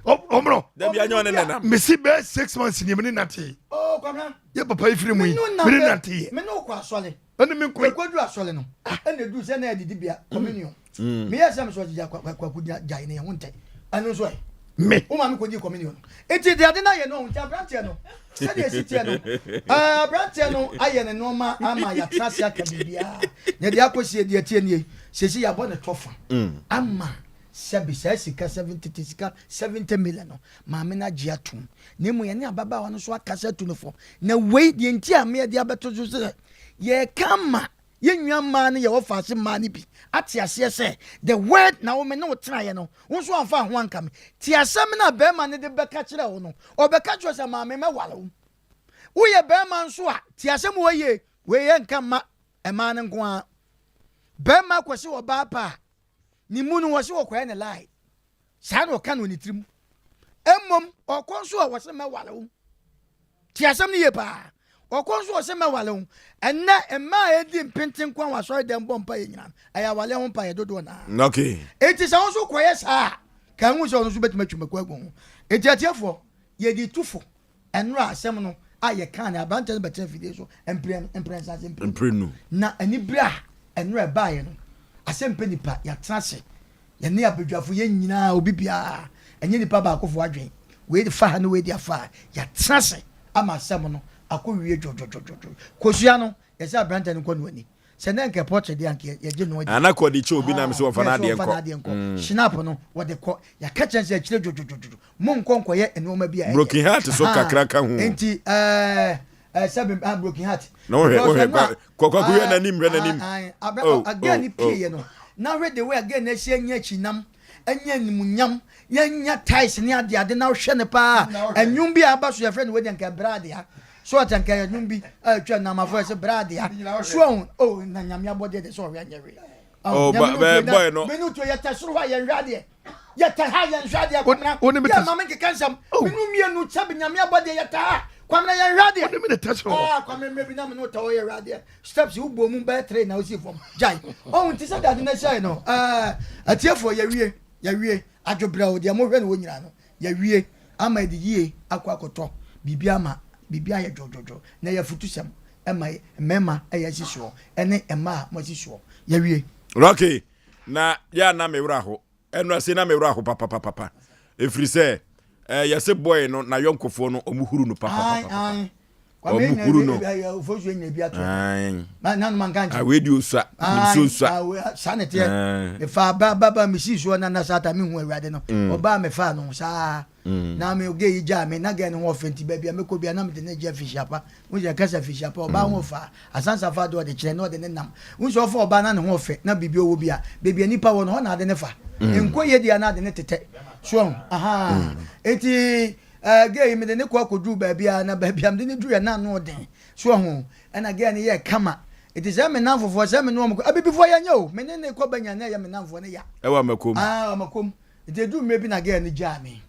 omuno da bia nyo ne nenam me si be 6 months ni me nati oh kwamna ye papa ifiri mu me nati me no kwa asole ene me ko kwadu asole no ene du se na edidi bia communion me yesam so jija kwa kudia jai ne wonte anu so me o ma me ko di communion eti de ade na ye no ntia branche no se de sitie no branche no aye ne no ma ama ya trasia ka bibia ne de akosie de atie nie sesi ya bo ne tofa ama sebi sika 70 million no ma me na gia tum ne mu ye ne ababa wa no so akasa tu no fo na wei de ntia me de abeto so se ye kama ye nwa ma ne ye wo fa se ma ne bi ati ase se the word na wo me no tra ye no wo so anfa ho anka me ti asem na be ma ne de be ka kire wo no obeka kire se ma me wale wo ye be ma nso a ti asem wo ye nka ma e ma ne nko a be ma kwose wo ba pa ni mu no wo se wo kwa ne lai sa no ka no ni trim emmom okonso a wo se me wale wo ti asem ne ye pa okonso wo se me wale wo enne emma edi mpenten kwa wa so dem bompa ye nyina aya wale ho pa ye dodo na okay eti sa won koye sa ka hu so no so betima twuma agun eti atiefo ye di tufo enra asem no aye kan na abante no betem fide so emprenu na ani bra enra ba ye no Asem Mpe Nipa ya trase ye ne abadwafo ye nyina obi bia enye nipa ba akofo adwen we fa ha no we dia fa ya trase ama asem no akowie jojo kosua no ye se abrante no kwanu ani se na nke portrait de anke ye je no adi ana ko di che obi na me so fa na de enko snap no wo de ko ya ka chance akire jojo mo nkonko ye enoma bia broken heart so kakra ka hu enti seven broken heart no ko ye na nim again ni pie no na read the way again na sie nya chinam anya nimunyam nya ties ne ade na hwe ne pa anwum bi aba so ye friend we nka brade ya so atanka anwum bi atwa na mafo se brade ya so oh na nyame abode de so we anyere boy no menu to ye tasuru ha ye nwade ye ta ha ye nwade akomna ya mama nke kansam menu mienu chabe nyame abode ye ta kwamna ye nwade what me tasuru kwamna mebi na me no to ye nwade steps u bo mu be 3 na o si fom jai oh nti se dade na shine no atiefo ye wie adwobra o de mo hwe ne wo nyira no ye wie ama de yie akwakoto bibia ye jojojo na ye futusem ema mema eye sisuo ene ema mo sisuo ye wie Rocky na ya na mewra ho enu ase na mewra ho papa efiri se ye se boy no na yonkofo no omuhuru no papa omukuru no Oforisuo nya bi ato ai na no man kan awedi osa sanete me fa baba me sisuo na sata me hu awurade no oba me fa no sa na me oge ija me na ge ne ho fenti bia me ko bia na me de ne je fishapa wo je kasa fishapa oba ho fa asansa fa do de kire no de ne nam wo so fa oba na ne ho fe na bibi owo bia bebia nipa wo no na de ne fa enkoye dia na de ne tete so eti gay me de ne kwa kodu bia na bia me de ne duru na no den so ho na gay ne ye kama it is me nan fofo se me no mo abibifo ya nya o me ne ko banya na ya me nan fo ne ya ewa makom makom it do me bi na gay ne ja me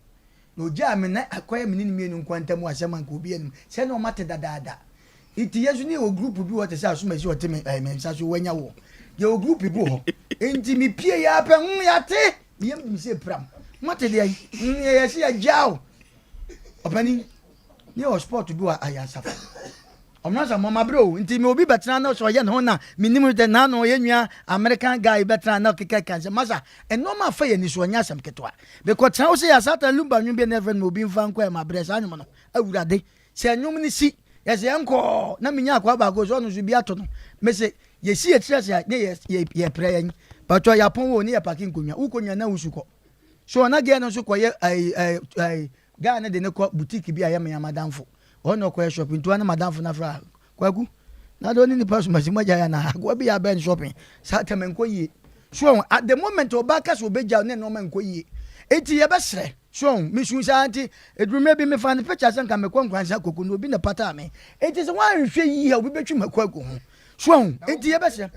no ja me na akoya me ni mienu nkwanta mu asema nko bi enum se no mate dadada it yesu ni o group bi what say asuma si oteme me sa so wanya wo ye o group bi ho enti mi pie ya pe ya te mi yam mi se pram mate de ya si ya jao opani ni o sport bi wa ayasafa omnasa mama bro nti me obi betra na so ye ne ho na minimu de na no ye nua American guy betra na keka kanse masa eno ma fa ye ni so nya asem ketwa because tra wo se ya sata lumba nwu bi na friend me obi mfa nko e ma bre sa anyum no awurade se anyum ni si ye se enko na minya akwa ba go so no so bi ato no me se ye si ye tra se ne ye pre yen but ya pon wo ni ye parking konwa ukonwa na usuko so na ge no so ko ye ai ga na de ne ko boutique bi aye me madamfo ono kwa shopping to na madam for na fra kwagu na do ni pass masimo ja na agwa bi ya ben shopping sa temenko yi so at the moment obaka so beja ne no menko yi enti ye be sre so mi sun sa anti edrume bi me fa ne picture san ka me kwankwansa koku no bi na pata me enti so wan hwe yi ha obi betwi makwagu ho so enti ye be sre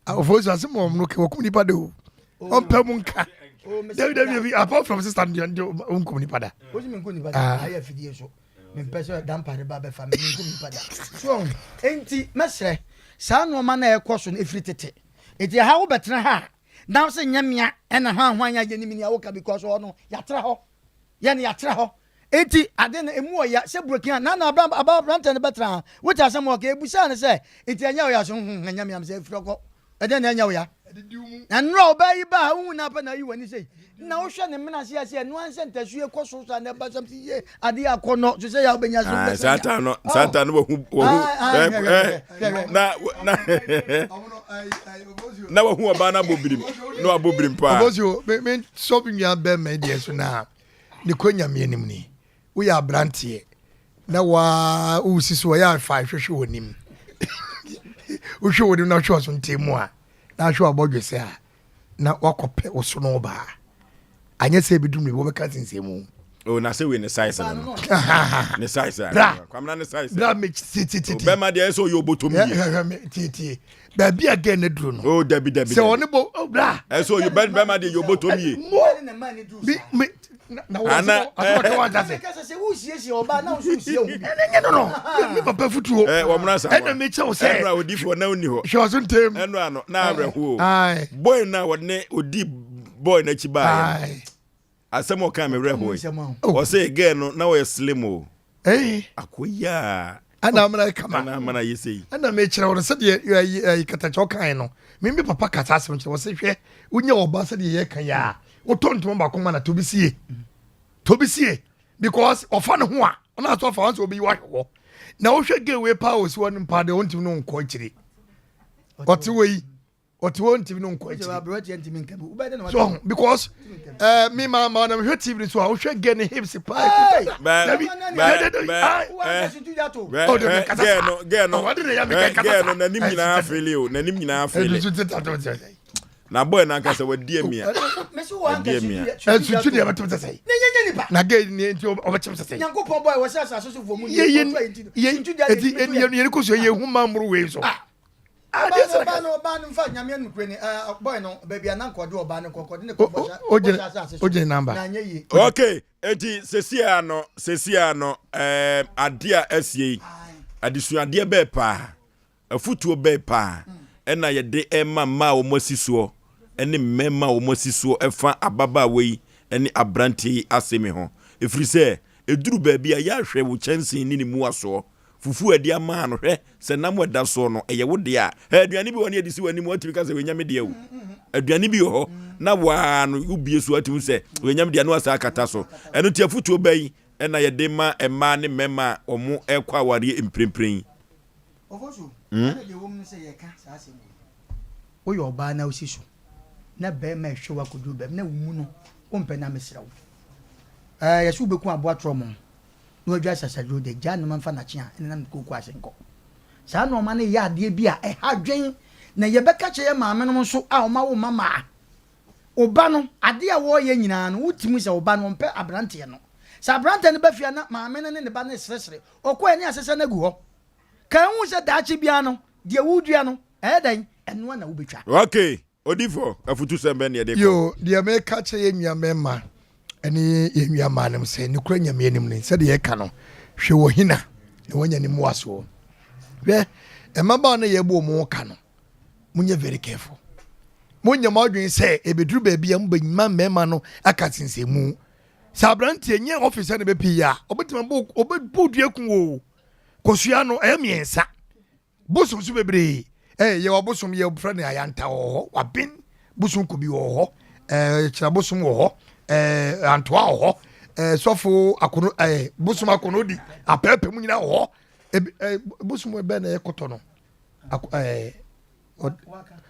Oforisuo asem no ke wakum nipa de o ompa mu nka David apart from sister and unkum nipa da o ji me nko nipa da aye fidie so me pese dampare ba be fa me nko nipa da so enti mesre sa no ma na ekoso no efritete enti ha wo betra ha na se nyamia ena ha hwanya ye nimini awoka because ono yatra ho ye ne yatra ho enti ade na emu oya se broken na aba branta ne betra wo ta asem o ka ebusa ne se enti anya oya so nyamia se efroko ede na anya oya na nro ba yi ba hu na pa na yi wani sei na wo hwe ne mena se ase no anse ntasue koso so na ba sam ti ye ade akono so se ya obenya so satan no wo na wo hu oba na bobirim no abobirim pa Oforisuo me shopping ya be me de so na ni konya me anim ni wo ya brantie na wa usiso ya fa hwehwe wonim wo hwe wonim na hwe so ntemu a na hwe abodwe se a na wakope wo so no ba anya se bidum ne wo be kansensemu o na se we ne size no ne size kwamna ne size bra me titi be ma de so yo botomi titi ba bia gen ne duro no o dabi se woni bo bra so you be ma de yo botomi me na wa se se wo sie oba na wo sie o no me papa futuo wo mra sa eno me che wo se eno odifo na oni ho hwe so ntem eno ano na abrahu boy na wone odi boy na chiba asem o kan me reho o say again no na we slim o akoya ana amana kama ana amana yesei ana me kire wo se de katacho kan no me papa kata asem kire wo se hwe unya oba se de ye kan ya o tonto ba kuma na tobisie because ofa ne ho a ona to fa wanso obi wa hwo na wo hwe ge we pa o si won mpa de ontim no nko kire oti wontim no nko kire so because me mama na hwe TV so a wo hwe ge ne hips pa no na nim nyina afele o na nim nyina afele na boy na kasa wadie mia mesu wa nkasi esutu de abatum sasai na yenye nipa na ge ni enti obachim sasai Nyankopon boy wo se asaso fo mu ni ye ko so ye hu mamru we so ba no fa nyame nukure ni boy no baby ananko de oba ne kokode ne kokode oje number na nye okay enti sesia no adia asie adisuade be pa afutuo be pa ena ye de ema ma wo mosisuo ene mmema wo mosisuo efa ababa wei ene abranti asemi ho efiri se eduru ba bia ya hwe wo chansen ni mu aso fufu adi ama no hwe se nam wada so no eye wo de a aduane bi woni edisi wani mu atimi ka se wenyame de awu aduane bi ho na wa no ubie so atimi se wenyame de no asa akata so eno ti afutuo bai ɛna yɛde ma ɛma ne mɛma ɔmo ɛkɔ awari mprempren Ofosu na de wo mu se ye ka saa se mu wo yo ba na osiso na be ma hwe wa kodu be na wo mu no wo mpe na mesra wo yesu be ku aboa tromo no adwa sasadwo de gya no manfa na kye a ene na koku asenko saa no ma ne ya ade bi a ha dwen na ye be ka kye ye maame no so a o ma wo mama oba no ade a wo ye nyina no wutimu se oba no mpe abrante no sa abrante ne ba fia na maame ne ba ne sresre okwa ene asese na gu ho kan hu se daachi bia no de wudua no dan eno na wo betwa okay odifo afutu sembe ne de yo de me ka che ye nua mema ene ye nua manem se ne kura nyame anim ne se de ye ka no hwe wo hina ne wonya ne mu aso hwe emaba na ye bo mu ka no munye very careful munya modwen se ebeduru ba bia mbanyima mema no aka sinsemu sabrante nye officer ne be pia obetima bo obedua kun wo kosua no miensa busum su bebre ye wabusum ye ofra ne ayanta ho wabin busum ko bi ho kira busum ho antoa ho sofo akono busum akono di apepe mu nyina ho busum be na ekoto no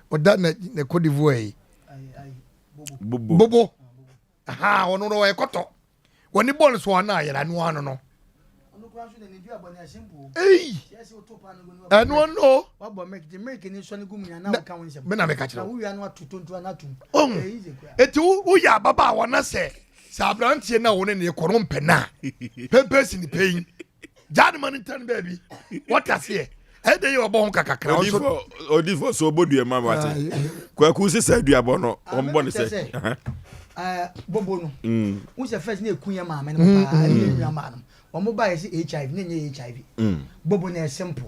oda na Cote d'Ivoire bobo aha ono no ekoto woni ball so na ya no ano no Hey, no no. What about make ni so ni gumnya na o kan wonsem. Me na me ka kire. Na wo ya no atutontu anatum. Etu wo ya baba wona se. Sa abrantie na wo ne kono mpena. Pempesi ni pain. Jad man tan baby. What as here? E dey obo ho kakakra. Odifo so obodu e mama ate. Kwaku se sa duabo no, ombo ne se. Bobo no. Wo se first na ekunya maame no pa, ni nua ma no. Omo ba yesi HIV nenye HIV bobo na simple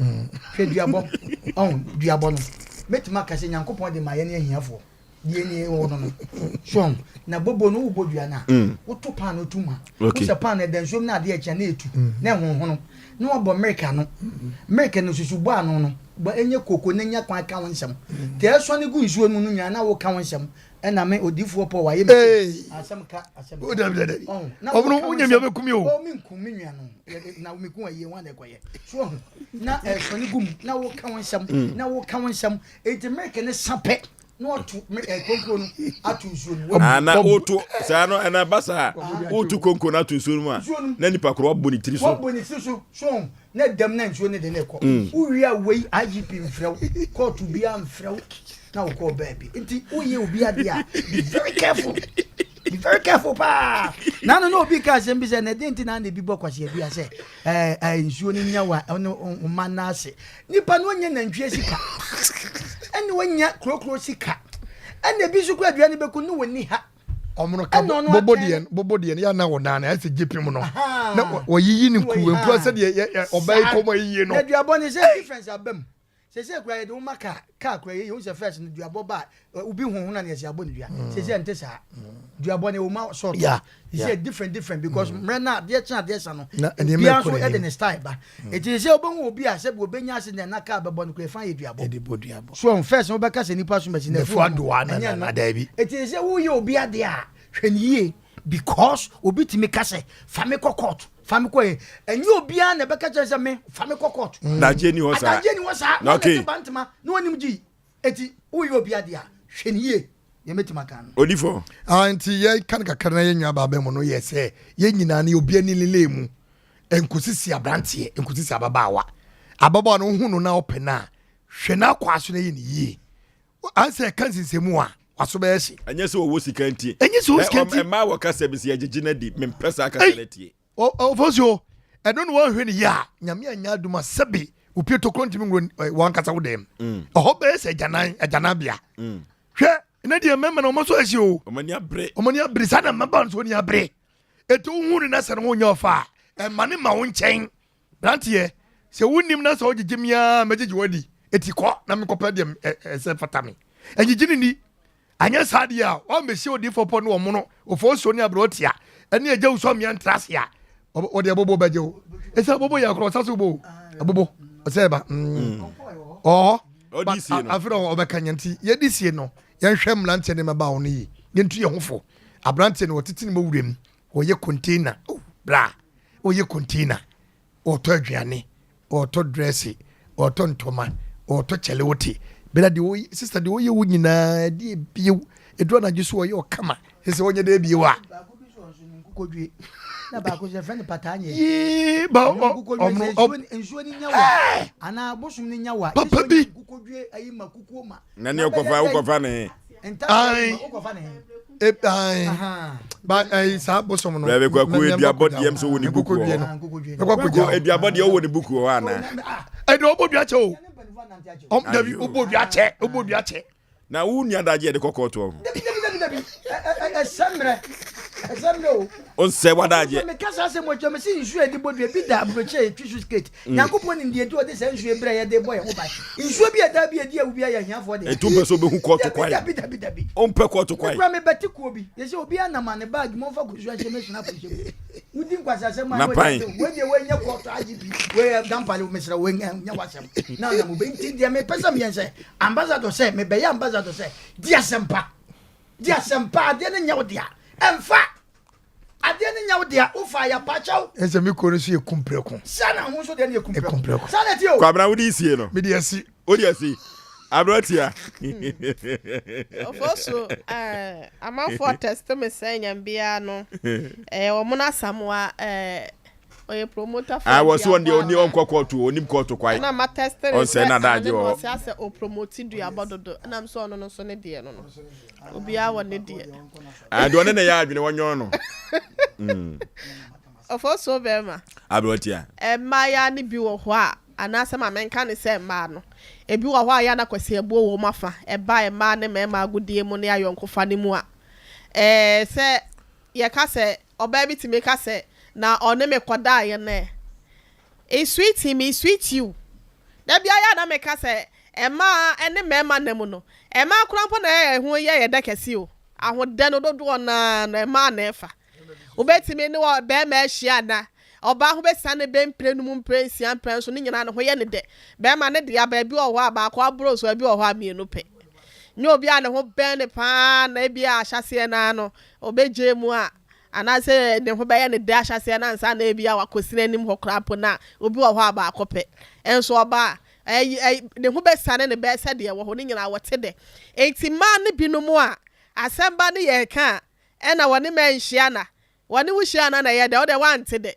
hwe duabo duabo no metima ka se nyankopon de maye ne ahiafo die ne wo no so na bobo no wo bodua na wo to pan no tuma wo se pan na den so na de echa na etu na honhono na wo bo America no susu bo anu no ba enye koko na nya kwan ka wonsem te eso ne gu nsuo no nya na wo ka wonsem ena me odifuo po wa ye me asem obno unyem ya bekumi o o min kum nua no na mi kun aye wan de koye so na soni gum na wo ka wonsam et make ne sape no to konko no atu nsuo no na otu sa no ena basa otu konko na atu nsuo no na nipa kro oboni tiri so na dem na nsuo ne de ne ko uwi a wei IGP mfrew court bi am mfrew na wo ko baby nti uye obi ade a be very careful pa na no obi ka se mbi se na de nti na na bi bokwase bi ase nsuo ni nyawa o manase nipa no nya nantwie sika ene wonya krokro sika ene bi su kwa aduane beku no woni ha omono ka bobo de ya na wona na ase jepim no na oyiyi ni ku empro se de obai komo yiyi no aduabo ni se difference abam se kwa de umaka ka kwa ye use first ni duabo ba ubi honhona na se abo ni dua se ntesa duabo ne uma sort is different because mrena de cha no bia so e de ne style ba it is obon obi a se bo benya se na ka bebo no kwa fan ye duabo so first no be ka se nipa so machine na fu adoa na da bi it is wo ye obi ade a hweniye because obi ti me ka se fa me court fami ko enye obia na beka chese me fami kokot na jeni wo sa na ke bantama no onim ji eti uyi obia dia hweniye ye metima kan odifo anti ye kan kakara na ye nwa baba mu no ye se ye nyina na obia ni lele mu enkusisi abrantie enkusisi ababawa ababa no hu no na opena hwena kwaso na ye ni yi anse kansisemu a waso be yeshi anya se wo sika ntie anya se wo sika ntie e ma wo kasa bi se ye gigina di mempesa kasa letie Oforisuo eno no wan hwe ni ya nyame anya aduma sabi upie to kontimi ngro wan kasa wo dem oho be se agana bia hwe na die mema na omoso asi o omani abre sana maba so ni abre eto hunu na se no nya ofa e mane ma wo nchen brantie se wonim na se ogigimia magigi wadi etiko na mekopa dem se fatami agigini ni anya sade a o mesi odi fopo no omono Oforisuo ni abrotia ene eje uso mi antrasia o de bobo beje o esa bobo ya kro saso bo bobo o seba odisi no afro obekanyanti ye disie no ye hwem lante ne meba ono yi ye ntu ye hofo abrante ne otiti ne mawurem o ye container bra oye container oto aduane oto dress oto ntoma oto chelewote bela de oye sister de oye wo nyina de bio edro na giso oye okama ese onye de bio a na ba ko je friend patanye yi ba ensuo ni nyawa ana bosum ni nyawa papa bi kukodwe ayi makuku ma na ne okofa ne ai okofa ne ai ba ai sa bosom no bebe kwa ku eduabodi em so woni buku o eduabodi o woni buku o ana ai do obodua che o dabi obodua che na wu nia daje de kokoto o esamre on se wadaje me kasa se mo chome si nsu edi bodua bi da broche twisu skate yakopon ndi edi o de se nsu ebre ye de boy ho ba nsu bi ada bi edi awu bi ya hiafo de etumbe so be hu koto kwai dabi on pe koto kwai pra me beti ko bi ye se obi anama ne bag mo fa ko su ahye me suna ko hye udi nkwasa se ma we de we nya koto agibi we dampale me sra we nya wasem na mo be nti de me pesa me yense ambassador se me be ya ambassador se dia sempa de ne nya odia emfa ade ne nya odia ufa ya pachaw ese mi ko nso ye kumpreko sana ho so de ne ye kumpreko sana ti o kwabra wodi sie no me de asi odi asi abrotia Oforisuo amafo test me senya bia no omuna samwa oye promoter for I was one the only on kokoto onim koto kwai na ma test on say na daje o se ase o promote du abododo na am so no so ne de no obi a won ne de do ne ya adwene wonyo no Oforisuo bema abrotia ma ya ne bi wo ho a anase ma menka ne se ma no ebi wo ho a ya na kwase ebuo wo mafa ba ma ne ma agudie mu ne ayonkofa ne mu a se ye ka se oba bi ti me ka se na one me koda ye ne e sweet him e sweet you da bia ya na me ka se ema ene mema nem no ema krampo na hu ye de kesi o ahode no dodo na ema na efa obetime ne wo be ma ahia na oba ho be sane be mpre no mu mpre nsia mpre so ne nyina no ho ye ne de be ma ne de ya ba bi o ho aba ko abro so bi o ho amienu pe nye obi a ne ho ben ne pa na bi a hyase na no obeje mu a anase ne ho be ne de hyase na nsa na bi a wakosina nim ho krapo na obi o ho aba akope enso oba ne ho be sane ne be se de wo ho ne nyina wote de enti ma ne bi no mu a asamba ne ye ka e na woni menhia na woni wuhia na ye de o de wante de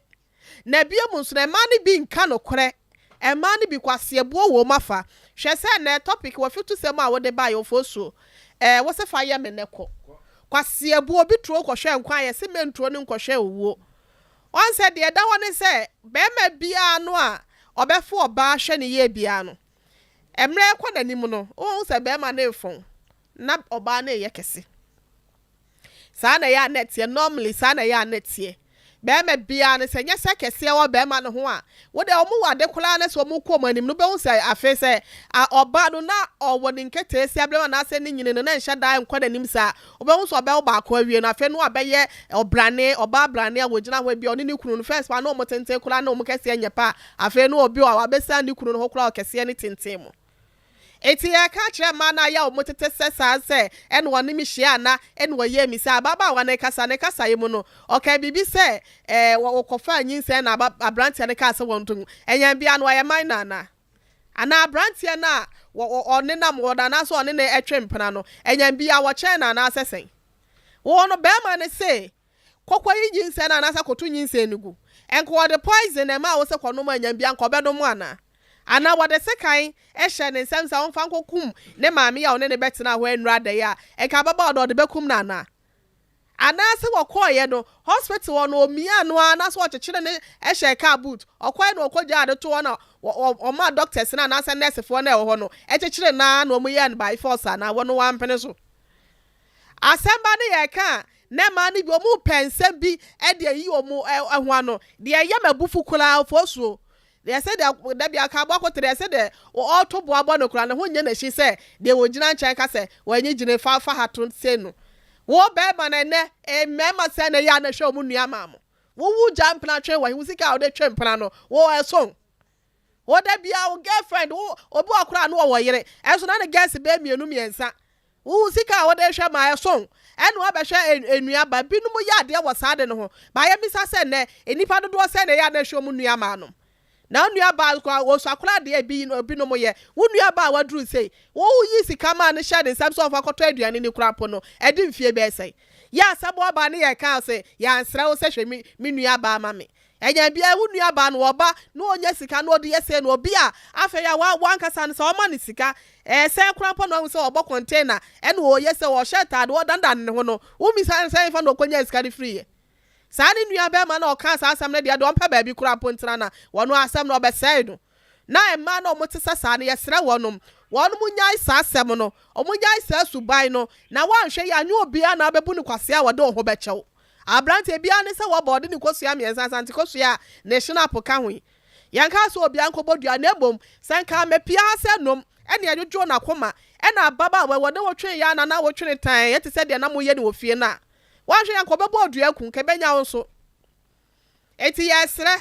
na bia mu nso na ma ne bi nka no kore e ma ne bi kwase ebo wo mafa hwe se na topic wo fitu se ma wo de ba yo Oforisuo wo se fa ye meneko kwase ebo obi tro kwohwe nkwan ye se mentro ne nkwohwe owuo on se de da woni se be ma bia no a obefo oba hwe ne ye bia no emre kwa nanim no o se be ma na efon na oba na ye kese sa na ya netie normally sa na ya netie be ma bia ne se nya se kese wo be ma no ho a wo de omu wade kula na so mu ko manim no be hu se afi se oba no na owo ni nkete si ablema na se ni nyine no na nhya da nkwa nanim sa wo be hu so be wo ba ko awie no afi no abeye obrane oba brane a wogina ho bia oni ni kunu no first pa na omo tente kula na omo kese anya pa afi no obi wa abesa ni kunu no ho kula kese ni tente mu eti ya ka kire ma na ya omotete sesa se ene woni mi hia na ene woye mi sa baba wa na kasa ye mu no okay bibi se wo kofa anyin se na abrantia ne ka se wonto enya bia no ya man na ana abrantia na one na mo da na so one na etwempena no enya bia wo che na na asesen wo no be ma ne se kokwa yin se na na sa kotu yin se nugu enko the poison e ma wo se kono ma enya bia nko be do mu ana ana wade sekan ehye ne nsem sa wonfa nkokum ne maame ya one ne betena ho enra da ya e ka baba odo de bekum na na ana se wokoye no hospital no omia no ana so ochechire ne ehye ka boot okoye no okoja ade to na o ma doctors na na nurse fo na e ho no echechire na na omuye by force na wono wampene so asemba ne ye ka ne ma ne bi omu pense bi e de yi omu ehwo ano de ye mabufu kula Oforisuo they said that be aka bwa kotere said the auto bo abo no kura ne ho nya na shi se de wo gina nchen ka se wanyi gine fa hato se no wo be ma na ne mema se na ya na hwe omu nua ma mo wo wu jump na twen wa hu sika o de twen pana no wo eso wo da bia wo girlfriend wo obi akura no wo yere eso na ne girls be mienu miensa wo sika wo de hwe ma yeso ene wo be hwe enuaba binu mu ya de wo saade no ho ba ye misa se ne enipa dodo se ne ya na hwe mu nuama no na nuaba kwa wo so akora de binu mu ye wo nuaba waduru sei wo yi sika ma ne hye de nsam so fa koto aduane ni kura po no e di mfie be sei ya sabo ba ne ye ka se ya nsra wo se hwe mi nuaba ma me enya bia wo nuaba no oba no onya sika no de yese no obi a afa ya wa nkasa ne se o ma ne sika se kura po no se obo container ene wo yese wo sheta de wo dandan ne ho no wo mi san fa no konya sika de free sani nuaba ma na o ka sa asam ne de do mpa ba bi kura po ntra na wono asam no obesai do na emma na omotisa sa ne yesra wonom munyai sa asem no omunyai sa subai no na wanhwe ya nyu obi a na bebu ne kwase a wode ho bechew abrante bia ne se wo bode ne kosua miensa santi kosua national poka ho yanka so obi anko bodua na ebom sanka mepia se nom ene adwodwo na koma ena baba we wode wotwe ya na wotwe tan yete se de na moye ne ofie na wanhwe yanko bebo odua kun kebenya wo so eti yesre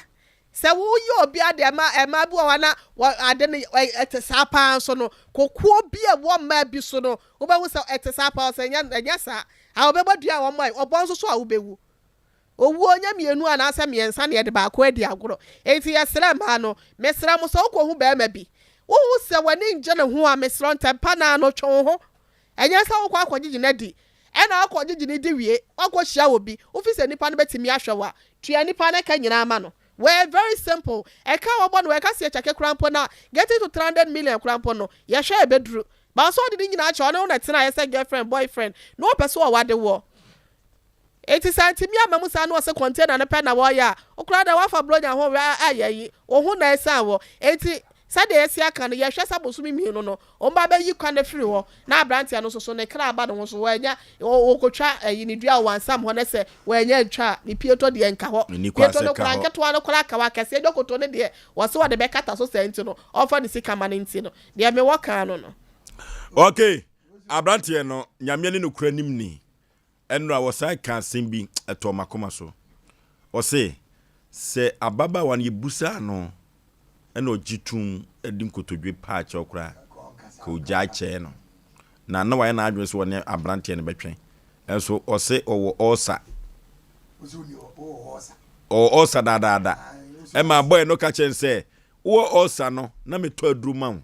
se wo yi obi ade ema bi wa na ade ne etesa pa so no kokuo bi e wo ma bi so no wo be wo se etesa pa so enya sa a obeba dua wo mai obon so a wo bewu owu onya mienu ana asa miensa ne de ba ko adi agoro enti yesra ma no mesra mo so ko hu ba ma bi wo se wani nje ne ho a mesra ntempa na no twon ho enya sa wo kwa akogigi na di ena akogigi ni di wie akohia wo bi ofise nipa no betimi ahwewa tua nipa na ka nyina ama no. We're very simple. I can't want to see a check crampo now. Getting to 300 million crampo no. You share a bedroom. But so did you not know that I said girlfriend, boyfriend. No person what the war. 80 cents me mamusa no se container and a pen na wire. O crowd a wafa blood and home aye. O who na sa wo. 80 said the sia kan ye hwe sabosu mi no o mba ba yi kwan free ho na abrantia no so ne kra ba no so wanya o kotwa ni dua wansam ho ne se wanya ntwa ni pieto de enka ho pieto no kra nketo no kra ka wa kase dokoto ne de wo se wo de bekata so senti no ofa ni sika ma ne nti no de me waka no okay abrantia no nyame ne no kura nim ni enra wo sai kan simbi eto makoma so o se ababa wan yebusa no eno jitum edim kotodwe patch okra ko jaache no na wa na adwe so woni abrante ne betwen enso o se owo osa osa da e ma boy no ka chen se wo osa no na meto aduruma wo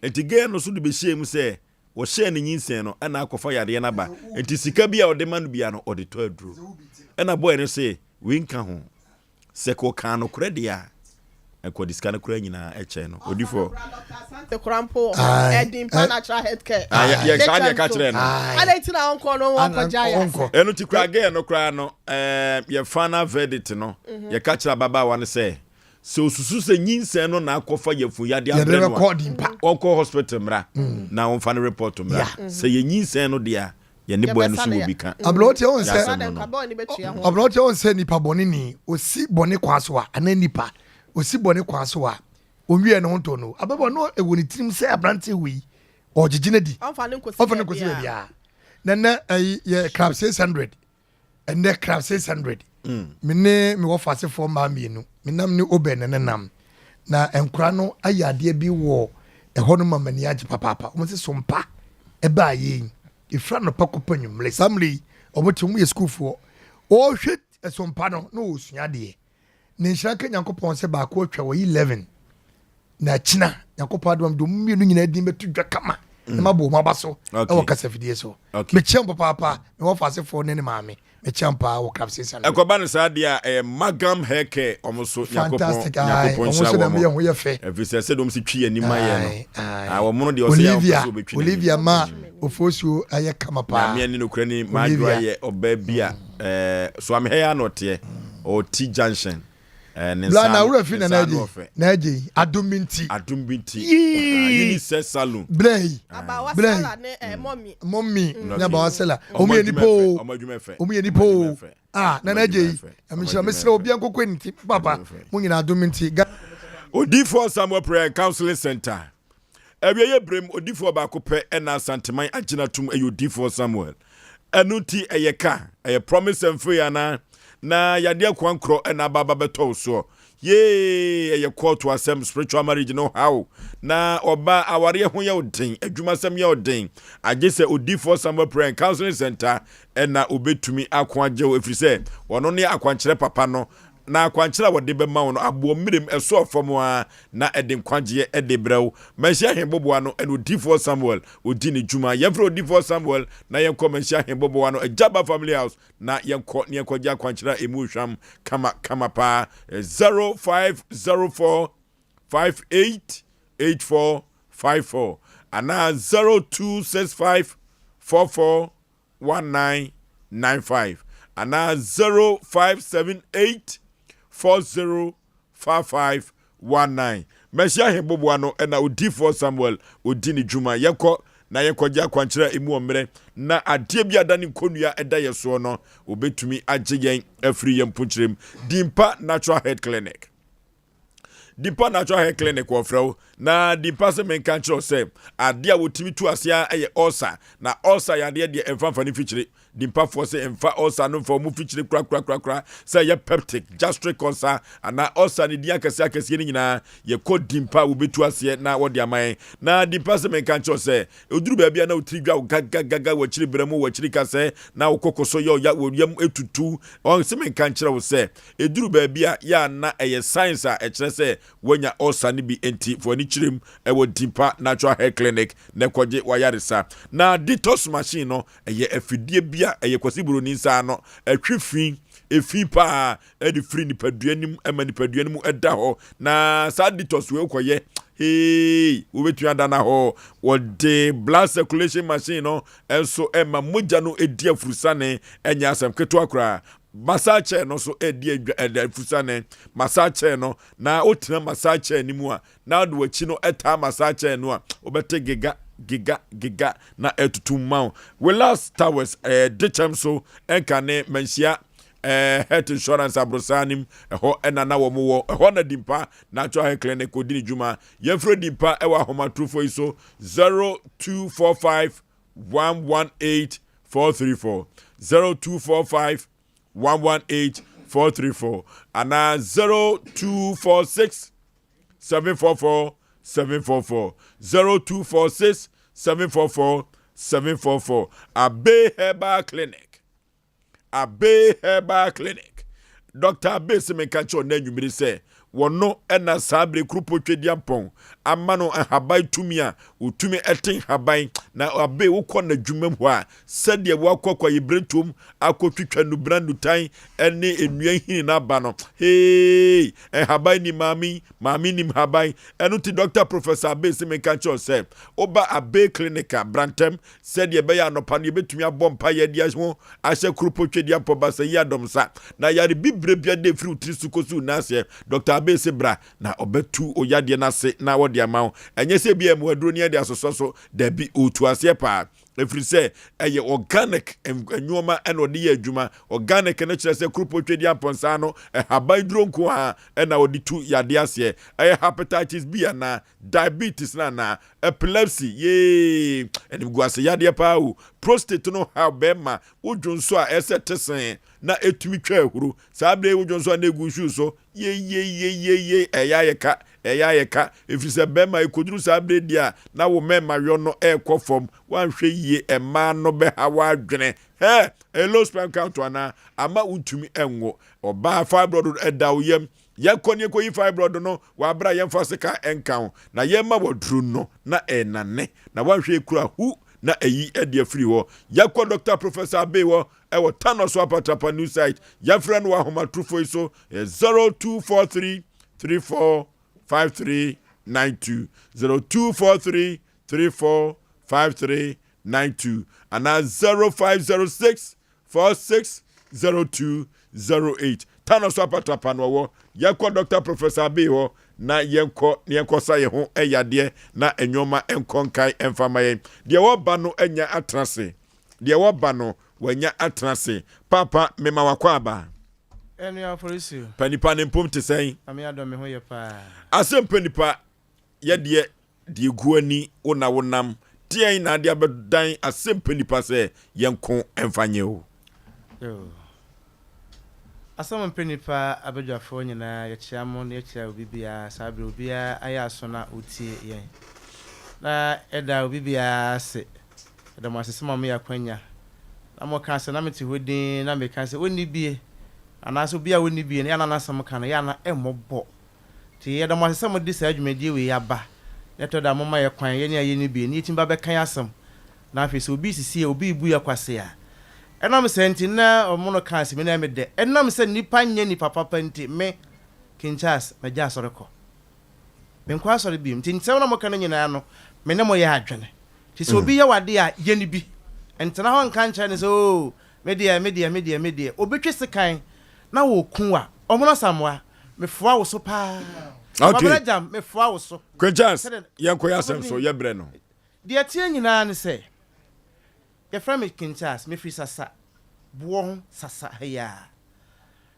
entige no so de be hie mu se wo hye ne nyinsen no na akofa yade na ba enti sika bia o de manu bia no o de to aduru e na boy no se winka ho se ko kan no kredia eko diskana kura nyina eche no odifo the crampo edim natural health care ya ka dia ka kire no ala ti na onko no onko jaya enu ti kura ge no kura no ye final verdict no ye ka kire baba wan se osusu se nyinsen no na akofa yefu ya dia bre no onko hospital mra na on final report mra se ye nyinsen no dia ye ne bo enu so obi kan ablote on se nipa boni ni osi boni kwaso a ana nipa osi boni kwaso a onwie no nto no ababa no ewoni tirim se abrante wi ogigine di onfa ne nkosi bia na ye crab 600 and the crab 600 me wo fase for ma mienu menam ni oben ne nam na enkura no ayade bi wo eho no mamani age papa o se sompa e ba ye ifra no pakopa nwumle samli omotum ye school for o hwet sompa no osua de ne nshaka nyankopon se ba ko atwa wo 11 na china nyankopon adom do mienu nyina din betu dwa kama na mabo mabaso e wo kasa fidie so me chem papa me wo fase for ne maame me chem pa wo crab 600 ekoba ne sa dia magam heke omoso nyankopon omoso na me ho ye fe efise se dom si twi anima ye no wo mono de o se ya so betwi Olivia ma Oforisuo aye kama pa na me ni no kura ni madwa ye oba bia so am he ya no te o T junction Blana ura fi na eje adumbinti yini se salon blay abawasela ne mommy na abawasela omu ye nipo na eje amishira mesira obi ankokwe nti papa mu nyina adumbinti Odifo Samuel Prayer Counseling Center ebiye brem odifo ba kopɛ na santeman agina tum Odifo Samuel enuti eyeka promise and free ana na yade kwankro na baba beto so ye ye call to asem spiritual marriage no how na oba aware ho ye odin adwuma sem ye odin agye se odi for summer prayer and counseling center na obetumi akwaje efiri se wono ne akwankyere papa no na akwankyere wode be ma wono abo mirem eso ofom a na edin kwaje ede brew manhia hemboboa no and odi for Samuel odi ne dwuma ye fro odi for Samuel na ye ko manhia hemboboa no Ajaba family house na ye ko ne kwaje akwankyere emu hwam kama pa 0504 588454 ana 0265 441995 ana 0578 405519 Mesia heboboa no na odi for Samuel odi ni dwuma yekọ na yekọja kwankyere emu omre na adie bia da ne konua eda yeso no obetumi agye yen afri yem punkyerem Dimpa Natural Health Clinic. Dimpa Natural Health Clinic wofrew na dimpa se menka kyerɛ sɛ ade a wotimi tu asia ɛyɛ ulcer na ulcer ya de emfa ni fikyire dimpa for say emfa ulcer no for mu fikyire kra say ye peptic gastric ulcer ana ulcer ni dia kase ni nyina ye ko dimpa wo betu asia na wo de aman na dimpa se menka kyerɛ sɛ oduru ba bia na otiri dwa gaga wo kyiri bremu wo kyiri kase na wo kokoso yo ya wo yam etutu on se menka kyerɛ wo sɛ eduru ba bia ya na ɛyɛ science a ɛkyerɛ sɛ wonya ulcer ni bi enti for ni kyirem ɛwɔ Dimpa Natural Health Clinic na kwaje wayaresa na detox machine no ɛyɛ afidie bia ɛyɛ kwasiburo ni nsa no ɛtwe efi pa ɛdi free ni paduanim ɛma ni paduanim ɛda hɔ na sa detox we koye wo betu adana hɔ wɔde blood circulation machine no ɛnso ɛma mogya no edi afurusane ɛnya asɛm keto akra massage no so edi afurusane massage no na otina massage ni mu a na do achi no eta massage no a obete giga na etutum ma we last towers dechem so enkane manhia health insurance abrosanim ho enana wo mo ho na Dimpa Natural Health Clinic odini djuma yefro Dimpa ewa homatrufo iso 0245 118 434 0245 118 434 ana 0246 744 744 0246 744 744 Abe Herbal Clinic Dr. Abe se menkacho na nwumiri se wono ena sabre krupo twediampon amano habai tumia utumi eten habai na Abe wokọ na dwumam ho a sede wakọkọ yebretum akotwitwa no brandu tan ene enua hini na ba no hey habai ni mami ni habai eno ti Dr. Professor Abe se menkacho se oba Abe Clinica Brantem sede be ya no pa ne betumi abompa ye dia ho ahye krupo twediampon ba se ya domsa na yare bibre bia de firi utri sukosu na se Dr. Abe se bra na obetu oyade na se na wode amawo enye se bia mu aduro ne de asoso da bi otu ase pa efiri se eye organic enwoma eno de ye adwuma organic na kire se krupo twedi amponsa no haban duro nko a na odi tu yade ase hepatitis B na diabetes na epilepsy ye eni guase yade pa o prostate no ha bema wodwonso a esetesen na etumi twa ahuru sabre wodwonso na egu shu so ye eya yeka efise bema ekoduru sabre dia na wo mema yo no ekofom wanhwe yie ema no be hawa adwene low sperm count ana ama utumi enwo oba fibroid edawyem yakoni ekoyi fibroid no wabra yemfa seka enkan na yema wodru no na enane na wanhwe ekura hu na eyi edi afiri ho yakọ Dr. Professor Abe wo ewo tanoso apatapa new site yafra no ahoma trufo iso 0243 34 5392 0243 34 5392 and 0506 460208 tanoso apatapa no wo yakọ Dr. Professor Abe wo na yenko sa ye ho eyade na enwoma enkonkai emfamaye de wo ba no anya atrase de wo ba no wanya atrase papa mema wakwa aba enu Oforisuo panipa ne mpom te sen ame adom me ho ye pa Asem Mpe Nipa ye de guani wonam tien na de abedan Asem Mpe Nipa se yenko emfanye o Asem Mpe Nipa abadwafo nyina yɛkyia mo na yɛkyia obi bia sabre obi ayɛ aso na otie yɛn na ɛda obi bia se ɛda mo asese ma me yakwanya na mo ka se na meti hodin na me ka se onni bie anaso bia onni bie na na asem ka no ya na ɛmɔbɔ ti yɛda mo asese mo di sa adwumadie we yaba yɛtɔ da mo ma yɛ kwan yɛ ne ayɛ ni bie ni timba bɛkan asem na afese obi sisi obi bu yakwase a enam senti na omono kanse me na me de enam se nipa nya nipa papa nti me kinchas me ja soreko me nkwa sore bi nti nsem na mo kan nyina no me ne mo ya adwene ti se obi ya wade a ye ni bi entena ho nka ncha ne so media obetwe sekan na wo kun a omono samwa me foa wo so pa okay jam me foa wo so kinchas yanko ya sem so ye bre no de atie nyina ne se your friend Kinchas, me free sasa, buon sasa ya.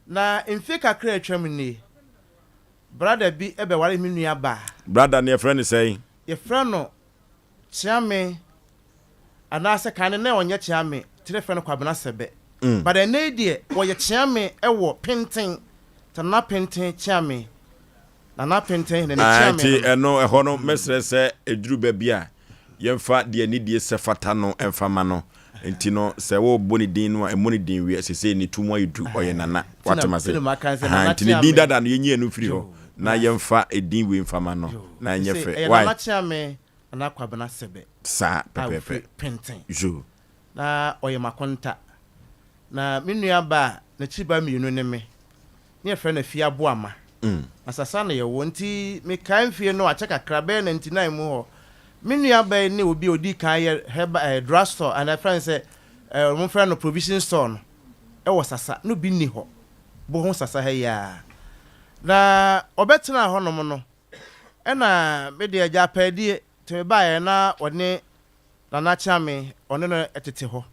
Na infika kre chemini. Brother bi ebe wale minu ya ba. Brother, your friend is saying. Your friend no chiame anase kane na onye chiame, tire friend kwa bana sebe. But the need wo ye chiame ewo penten. Tana penten chiame. Na penten ne chiame. Ti eno eho no mesre se eduru ba bia. Yemfa de ani die se fata no emfama no enti no se wo boni din no emoni din wi sese ni tumo yidu oye nana watema se enti ni din dada no yenyi anu firi ho na yemfa edin wi emfama no na nyefe why na chiame na kwabena sebe sa pepepe penten jo na oye makonta na menua ba na chiba mienu ne me ne efre na fie aboama asasa na ye wonti me kan fie no acha kakra be 99 mu ho minua ba ni obi odi kan ye heba drugstore and a friend say mon friend no provision store no e wo sasa no bi ni ho bo ho sasa ha ya na obetena ho no mo no e na me de agya padi te me ba ye na one na chame one no etete ho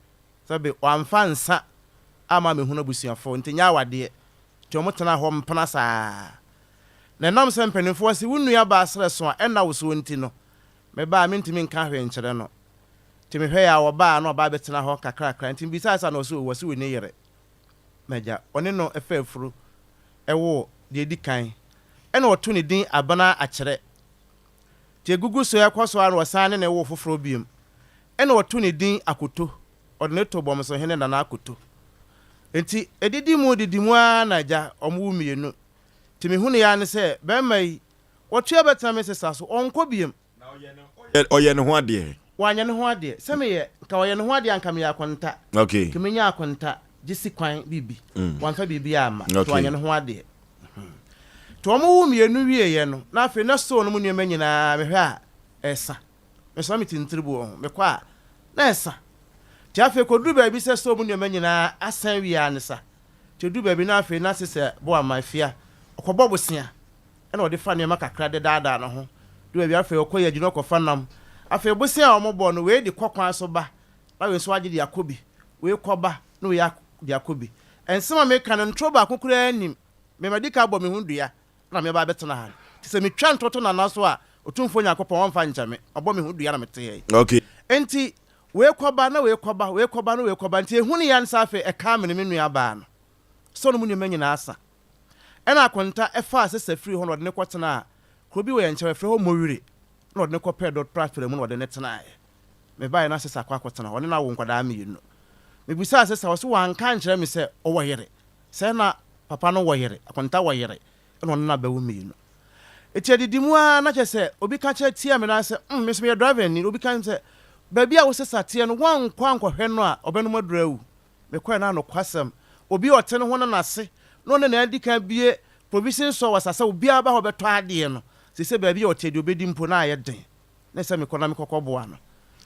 sabe wamfa nsa ama me hu na busuafo ntenya wade ti o motena ho mpana saa na nam se mpanimfo se wunua ba asre so a e na wo so nti no me ba mintimi nka hwe nkyere no timi hwe ya wo ba no ba betena ho kakra ntimi bisasa no so wo se we ne yere meja one no efafuru ewo de dikan e na oto ne din abana akyere te gugu so yakoso aro san ne wo foforo biem e na oto ne din akoto odne to bom so hene na akoto enti edidi mu anaja omu mienu timi hu ne ya ne se be mai wotu abetena me sesa so onko biem oye ne ho ade wanya ne ho ade se me ye ka oye ne ho ade anka me akonta okay kemenya akonta gisi kwan bibi wanfa bibi ama to wanya ne ho ade to omo wu mienu wie ye no na afi na so no mu nyema nyina me hwe a esa me so mitintribu me kwa na esa ti afi koduru ba bi se so mu nyema nyina asan wi anisa ti du ba bi na afi na sese bo amafia okobo bosia e na ode fa ne makakra de daada no ho do bia afi okoye gino kofa nam afi bosia omobo no we di kwakwan so ba na we so age di akobi we koba no we di akobi ensema me kan ntro ba kokura anim me medika bo me hundua na me ba betena ha ti se me twa ntoto na naso a otumfo nyakopɔ wonfa nchame abo me hundua na mete okay enti we koba na we koba no we koba nti ehunu ya nsa afi e ka me nua ba no so no mu nyema nyina asa ena akonta efa asese free ho no de ne kwotena krobi we nchewe frɛ ho mowire na ɔde ne kɔpɛ dot platform mu na ɔde ne tena me bae na sesa kwakɔtena ɔne na wo nkwadaa me yinu me bisa sesa wɔ so wanka nkyerɛ me sɛ ɔwɔ yere sɛ na papa no wɔ yere akonta wɔ yere na ɔne na bawo me yinu eti adidimu a na kyɛ sɛ obi ka kyerɛ tia me na sɛ me so me driver ni obi ka sɛ baabi a wo sesa tie no wan kwankɔhwɛ no a ɔbɛno madrawu me kɔ na no kwasɛm obi ɔte ne ho na nase no ne na adi ka bie provision so wasasa obi aba ho beto ade no se baabi ɔte de obedi mpo na ayɛ den na sɛ me kɔ na me kɔkɔ boa no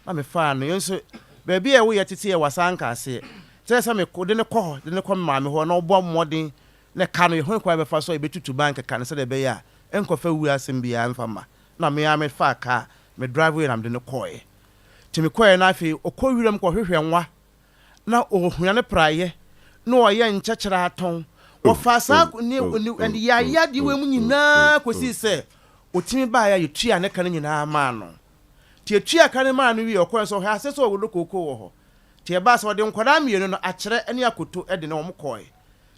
na me fa no yenso baabi a wo yɛ tete yɛ wasanka ase sɛ me kɔ de ne kɔ ma me ho na ɔbɔ mmɔden na ka no ho kwa bɛfa so ebetutu bank ka no sɛ de bɛyɛ a ɛnkɔfa wu asɛm bia mfama na me ya me fa ka me drive we na me de ne kɔɛ ti me kɔɛ na afi ɔkɔ wiram kɔ hwehwɛ nwa na ɔhua ne praye na ɔyɛ nkyɛkyerɛ atɔn ofasa ni and ya di we mu nyina kosi se otimi ba ya yetua ne kan nyina ma no ti etua kan ma no wi okon so ha se so wo lokoko wo ho ti e ba so de nkwada mienu no akyere ene akoto e de ne wo mkoe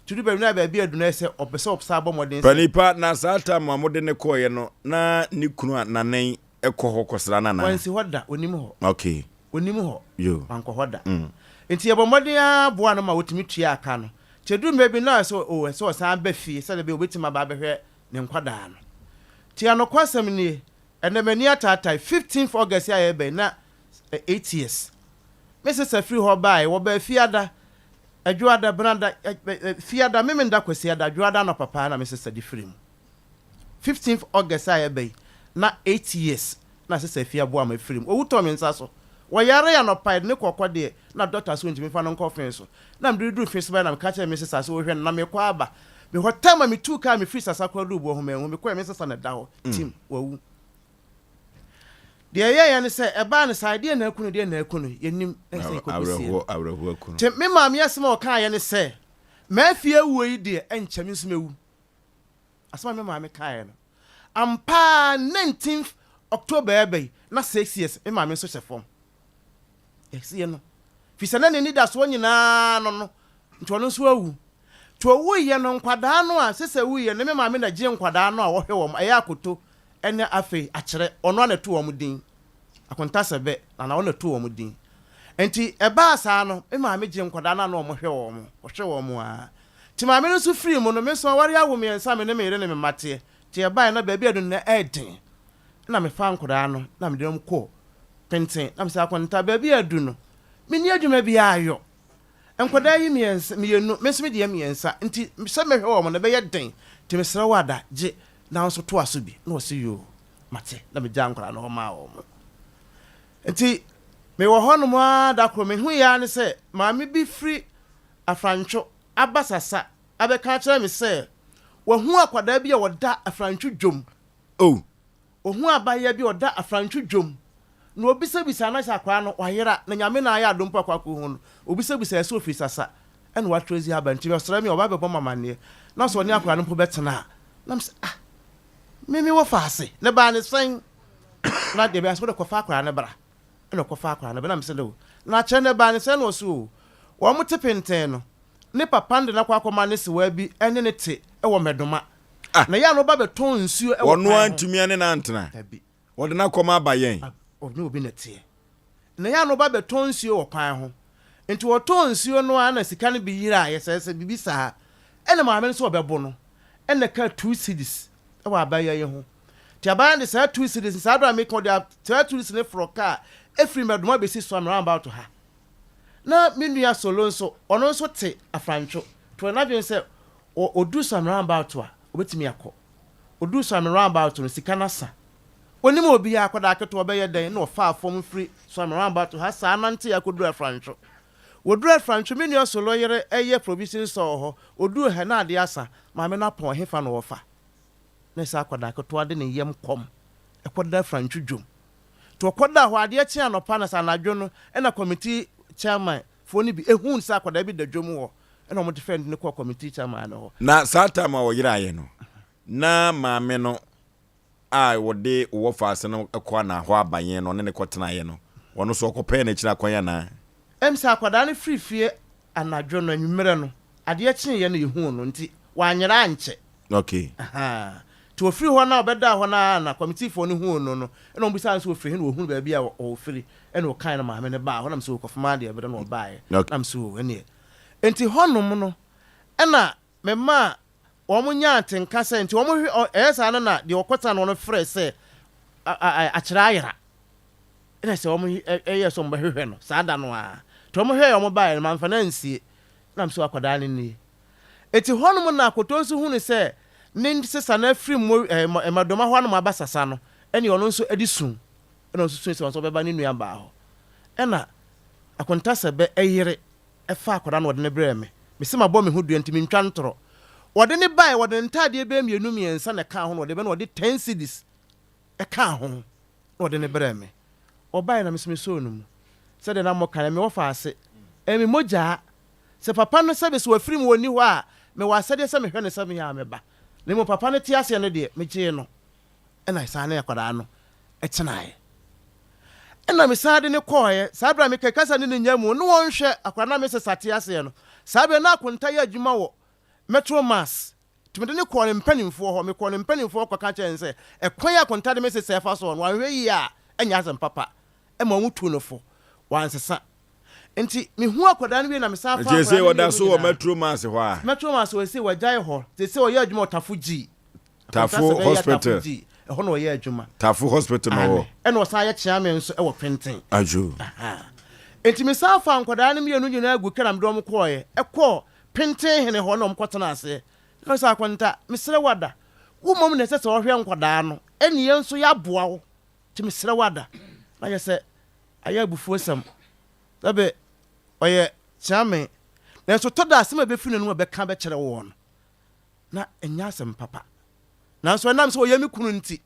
tudu be na ba bia du na se opese opsa abo modern Panipa na sata mamode ne koye no na ni kunu nanen ekọ ho kosra na na wansi hoda onim ho okay onim ho yo anko hoda enti ebo modern aboa no ma wotimi tua aka no chedu mebi na so so san ba fie se be obetima ba behwe ne nkwada no tia no kwasem ni enemani atata 15th August ya be na 8 years Mrs. Free ho bai wo ba fiada adwada branda fiada memenda kwasi ada adwada no papa na Mrs. Free 15th August ya be na 8 years na sese fia bo am free owu to me nsa so wo yare ya no pai ne kokode na doctor so ntimi fa no nkofin so na mduru face by na ka che Mrs. Asa wo hwe na me kwa aba me hotama me tu ka me free sasa kwa du bo ho me hu me kwa Mrs. na da ho team wawu de ye ne se eba ne side na akunu de na akunu yenim ese ko bisi awreho akunu te me maami asema o kan ye ne se ma fie wo yi de enchame nso mewu asema me maami kan ye no ampa 19th October ebe na 6 years me maami so chefom esi no fi se na ne da so nyina no nto no so awu to wo ye no nkwada no a sese wu ye ne me maami na je nkwada no a wo hwe wo aya akoto ene afi akere ono na to wo mudin akonta sebe na ono to wo mudin enti eba sa no me maami je nkwada na no mo hwe wo mo a ti maami no so free mo no me so wari awo me ensa me ne me yere ne me mate ti eba na ba bia do na eden na me fa nkwada no na me dem ko penten na me sa akonta ba bia du no me ni adwuma bia ayo enkwada yi me ensa me yenu me so me de me ensa enti se me hwe wo mo na be ye den ti me sra wada je na so to aso bi na o se yo mate na me jan kwara no ma wo mo enti me wo hono mo da kro me hu ya ne se maami bi free afrancho abasasa abeka kire me se wo hu akwada bi e woda afrancho dwom oh wo hu abaya bi woda afrancho dwom na obisa na sha kwara no wayera na nyame na ya adom pakwa ko hu no obisa so ofisi sasa ene wa trozi abanti be sra me oba be bomma mane na so ne akwara no po betena na mse mimi wo faase ne ba ne sen na de be aso de ko fa akwara ne bra ene ko fa akwara ne be na mse do na che ne ba ne sen wo so wo mo tepenten no ne papa nde na kwa akoma ne se wa bi ene ne te e wo medoma na ya no ba be ton nsuo e wo wono antumi ane na antena wo de na koma abayen obi obi ne te na ya no ba be ton nsuo wo kwan ho enti wo ton nsuo no ana sika ne bi yira ye sese bibi sa ene ma me so obebo no ene ka 2 cedis e wa abaya ye ho ti abaya de sa 2 cedis sa do make the 2 cedis ne froka efri medoma be si so am about to ha na minua solo nso ono nso te afrancho to na bi se odu so am about to a obetimi akọ odu so am about to sika na sa onim obi ya akoda aketo obeye den na ofa afom free so am about to ha sa nante yakodu afrancho wodu afrancho minua solo yere eye provision so ho odu he na ade asa ma me na pon hefa no ofa na sa akoda aketo ade ne yem kom ekoda afrancho dwom to koda ho ade achi anopa na sa anadwo no na committee chairman foni bi ehun sa akoda bi da dwom ho na mo defend ne ko committee chairman no na sata ma wo yira ye no na maame no a wode wo faase no ekwa na ho abayen no ne kotena ye no wono so okopɛ na kira kwanya na sa akoda ne free fie anadwo no anwumere no ade achi ye no ehun no nti wanyera anche okay aha to free ho na obeda ho na committee fo ne hu no no na ombisa nso free he no hu ba bia o free ene o kan na maame ne ba ho na mso kofuma de beda no bae na mso ene enti honom no ena mema omunya atenka se enti omu esa na de okota no no free se akira ayera ene se omu eye so mba hwehwe no sada no a to omu hwe omu bae na mfa na nsie na mso akoda ne ni enti honom na akotonso hu ne se ne sesa na free mo emadoma ho no mabasasa no ene ono nso edisun ene nso sun se beba ne nua ba ho ena akonta sebe eyire efa akoda no de ne brɛ me se mabɔ me ho dua ntimi ntwa ntoro wode ne bae wode ntade be mienu miensa na ka ho wode be na wode 10 cedis e ka ho wode ne brɛ me obae na meseme so no mu se de na mo kan me wo fa ase emi moja se papa no sebe se wafiri mu oni ho a me wa sede se me hwe ne se me ya me ba ne mo papa ne ti ase no de me gye no e na isa na yakwada no e tenae ena me sade ne koye sabra me kekasa ne nyamu no wonhwe akwada me se sate ase no sabe na akonta ya adwuma wo metro mass tumede ne kɔ ne mpanimfoɔ hɔ me kɔ ne mpanimfoɔ kɔ ka kyɛn sɛ ɛkwan akonta de me sɛ fa so no wanhwɛ yi a anya asɛm papa ɛma mu tu no fo wansesa nti me hu akɔda no bi na me sa fa je say oda so o metro mass hɔ a metro mass we say wagyae hɔ je say oyɛ adwuma otafo gi tafo hospital ɛhɔ no oyɛ adwuma tafo hospital no ɛna ɔsa yɛ kyea me nso ɛwɔ printing ajo nti me sa fa akɔda no mienu nyina agu kana me dɔm kɔɔ ɛkɔ printing hene hɔ na ɔmkɔtena ase kasa akwanta mesrɛ wada wo mom ne sɛ sɛ ɔhwɛ nkɔdaa no ɛne yɛn nso yɛ aboa wo nti mesrɛ wada na yɛ sɛ ayɛ abufuo sɛm sɛbe ɔyɛ kyame na nso tɔda asɛm a bɛfiri no bɛka bɛkyerɛ wo no na ɛnyɛ asɛm papa nanso ɛnam sɛ ɔyɛ me kunu nti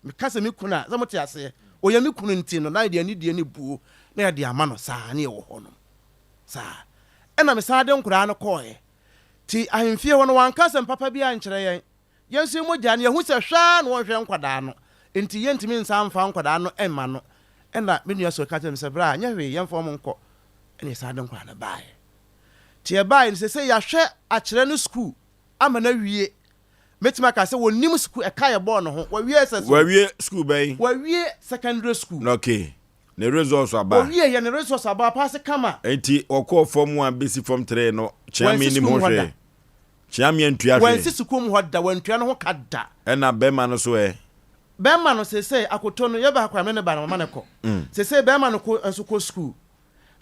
meka sɛ me kunu a sɛ mote aseɛ ɔyɛ me kunu nti no na yɛde ani die ne buo na yɛde ama no saa ne yɛwɔ hɔ no saa ɛna me saa de nkoraa no kɔɔɛ ti ahemfie hɔ no wanka sɛm papa bi ankyerɛ yɛn nso mu gya ne yɛhu sɛ hwɛ na wɔhwɛ nkwadaa no enti yɛntumi nsa mfa nkwadaa no ɛmma no ɛna me nua so ka kyerɛ me sɛ bra nyɛ hwee yɛmfa mo nkɔ ɛne saa de nkoraa no baeɛ ti yɛbaeɛ no sɛ yɛahwɛ akyerɛ no skul ama no awie mɛtumi aka sɛ wɔnim skul ɛka yɛbɔɔ no ho wawie sɛ wawie skul bɛyi wawie secondary school okay ne results aba wawie yɛ ne results aba paase kama enti ɔkɔ form 1 besi form 3 no kyame ni mo hwɛ kyame antua hwɛ wansi skul mu hɔ da wantua no ho ka da ɛna bɛma no so bɛma no sɛ akoto no yɛba akwa me ne ba no mama ne kɔ sɛ bɛma no kɔ nso kɔ skul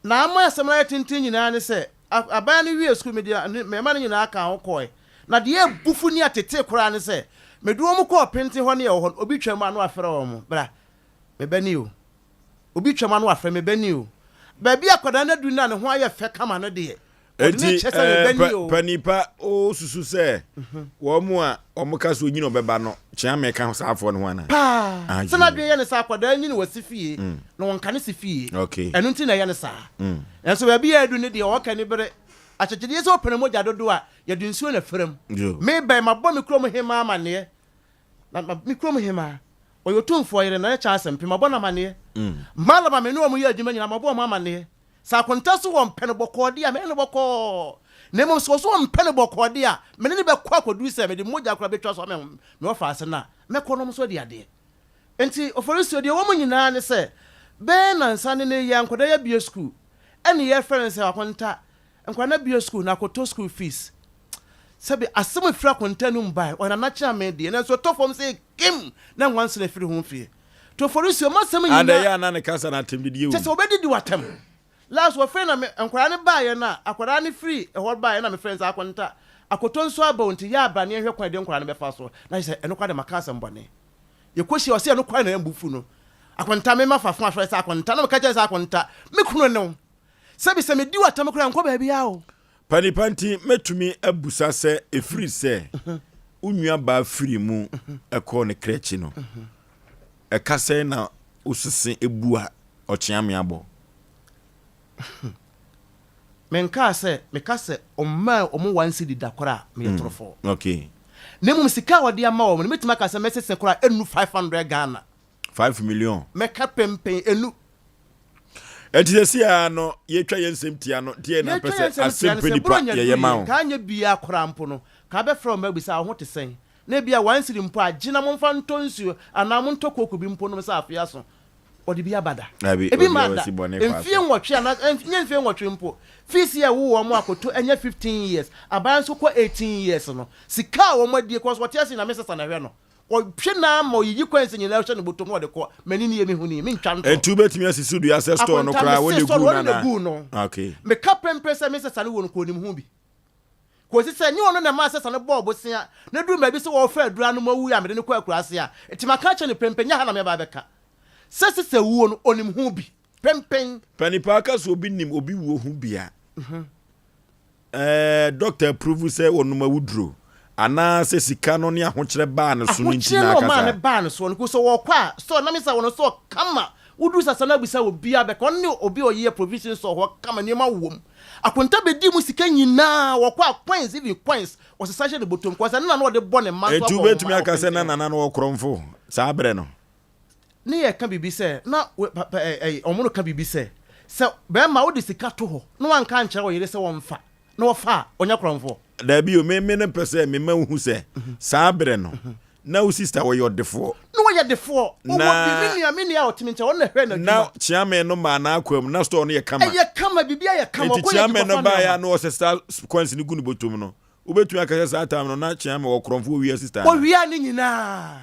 na ama asɛm na yɛtintin nyinaa ne sɛ aban no wie skul media mɛma no nyinaa ka ho kɔɛ na de bufu ni atete koraa ne sɛ meduo mu kɔ penti hɔ ne yɛ hɔ obi twam ano afrɛ wɔ mo bra mebani o obi twam ano afrɛ mebani o ba bi akoda na du na ne ho ayɛ fɛ kama no de eti panipa o susu sɛ wo mu a omuka so nyino bɛba no kyame ka saafo no ho ana sɛ na dwe yɛ ne sa akoda nyino wasifie na wonka ne sifie ɛno nti na yɛ ne sa ɛnso ba bi adu ne de ɔka ne bere akyekyedeɛ sɛ ɔpene mogya dodo a yɛde nsuo na frɛm me bɛn mabɔ me kurom hema amaneɛ na me kurom hema ɔyɛ tumfoɔ yere na yɛkyɛ asɛm pe mabɔ na amaneɛ malama me ne ɔmo yɛ adwuma nyina mabɔ ɔmo amaneɛ sa akonta so wɔ mpene bɔkɔɔde a me ne bɔkɔɔ na mmom so so wɔ mpene bɔkɔɔde a me ne bɛkɔ akɔduru sɛ mede mogya kora bɛtwa so me wɔfa ase na mɛkɔ no so de adeɛ enti Oforisuo deɛ wɔn nyinaa ne sɛ bɛn na nsa ne yɛ nkɔda yɛ bie school ɛne yɛ friends sɛ akonta nkwana bie school na akoto school fees sɛbi asɛm fira akonta no mbae ɔna na kyerɛ me deɛ na so tɔfɔm sɛ kim na nwanse na firi ho fie to Oforisuo masɛm nyinaa ada yɛ ana ne kasa na temdidi wo sɛ obɛdidi watam last wo friend na me nkwana ne bae na akwara ne free ɛhɔ bae na me friends akonta akoto nso aba onti yɛ abane hwɛ kwan de nkwana ne bɛfa so na sɛ ɛno kwa de makasa mbɔne yɛkɔhyi ɔsɛ ɛno kwa na mbufu no akonta me mafafo afrɛ sɛ akonta na me ka kyerɛ sɛ akonta me kunu ne sɛ me di watam kora nkɔ baabi a o panipanti metumi abusa sɛ efiri sɛ unua ba firi mu ɛkɔ ne krɛchi no ɛka sɛ na osese ebua ɔkyeame abɔ menka sɛ meka sɛ ɔma ɔmo wansi di da kora me yɛtorofo okay ne mum sika wɔde ama wɔ no metuma ka sɛ mɛsese kora enu 500 Ghana 5 million meka pempen enu etisesia no yetwa yensem tia no die na pese Asem Mpe Nipa ye ma ho ka nya bia kora mpo no ka be from magbisa ho te sen na bia wansiri mpo agina mo mfa nto nsuo ana mo nto kokobi mpo no msa afia so odi bia bada ebi mada enfie nwotwe ana enfie nwotwe mpo fisi ya wo mo akoto enya 15 years aban so kwa 18 years no sika wo mo die cause what yes na mesesa na hwe no ɔhwe na ma oyiyi kwanse nyina hwe no botom ɔde kɔ mani ne yemi huni mi ntwa nto etu betimi asisu du access store no kra wo le gu na okay me ka pempesa mesesa ne wo no ko nim hu bi ko si se nyi wono na ma asesa ne bɔɔbo sia na du ma bi se wo fa adura no mawu ya me ne kɔ akurase a etima ka che ne pempenya ha na me ba bɛka sese se wuo no onim hu bi pempen panipa ka so obi nim obi wuo hu bia doctor prove say wonuma wudro ana se sika no ne ahokyere ba no so ntina aka sa ba no so no so wo kwa so na me sa wono so kama wudu sasa na bisa obi abeka on ne obi oye provision so ho kama ne ma wom akonta bedi mu sika nyina wo kwa coins even coins o se saje de botom kwa sa na na de bɔ ne ma so etu betumi aka se na na wo kromfo sa abre no ne ye ka bibi se na omono ka bibi se be ma wo de sika to ho no wanka nkyere wo yere se wo mfa na wo fa onya kromfo da bi o me ne pese me ma hu se saa bre no na wo sister wo your defo no wo your defo wo bi minia otiminche wo na hwe na na chiame no ma na akwam na store no ye kama bibia ye kama ko chiame no ba ya no sister kwansi ni gunu botum no obetu aka saa tam no na chiame wo kromfo wi sister wo wi ani nyina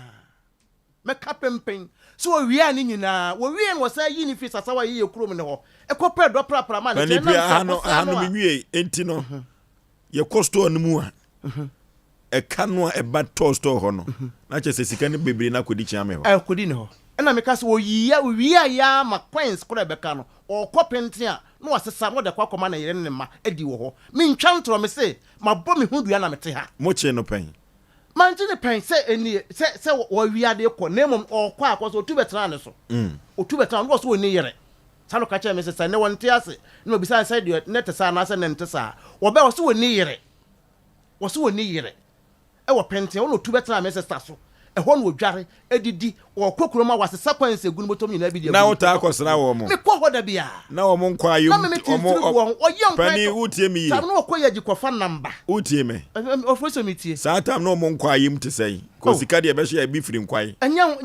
me kapempen so wo wi ani nyina wo wi en wo sa yi ni fi sasa wa yi ekrom ne ho ekopre do pra ma ne na hano menwie enti no ye costo no mu a kanu a eba to store ho no na che sika ne bebre na kodi chiame ho kodi ne ho na me ka so wo wi ya ma coins kora beka no o kopente a no wasesa no de kwakoma na yere ne ma edi wo ho me ntwa ntro me se ma bo me hu dua na me te ha mo che no pen man je ne pen se eni se wo wi ade ko na mom o kwa akoso otu betra ne so otu betra no so oni yere sano ka che me se ne won te ase no bi sa se de ne te sa na se ne nte sa wo be wo so oni yere wo so oni yere e wo pente wo no otu betra me se sta so ehon wo dware edidi wo kokuroma wasesa kwanse gunu botom nyina bi dia na wo ta akosra wo mo me ko hoda bia na wo mo nkwa ayum omo pani utie mi tam no ko yaji kofa namba utie me Oforisuo mitie sa tam no mo nkwa ayum te sei ko sika de be hye bi firi nkwai enya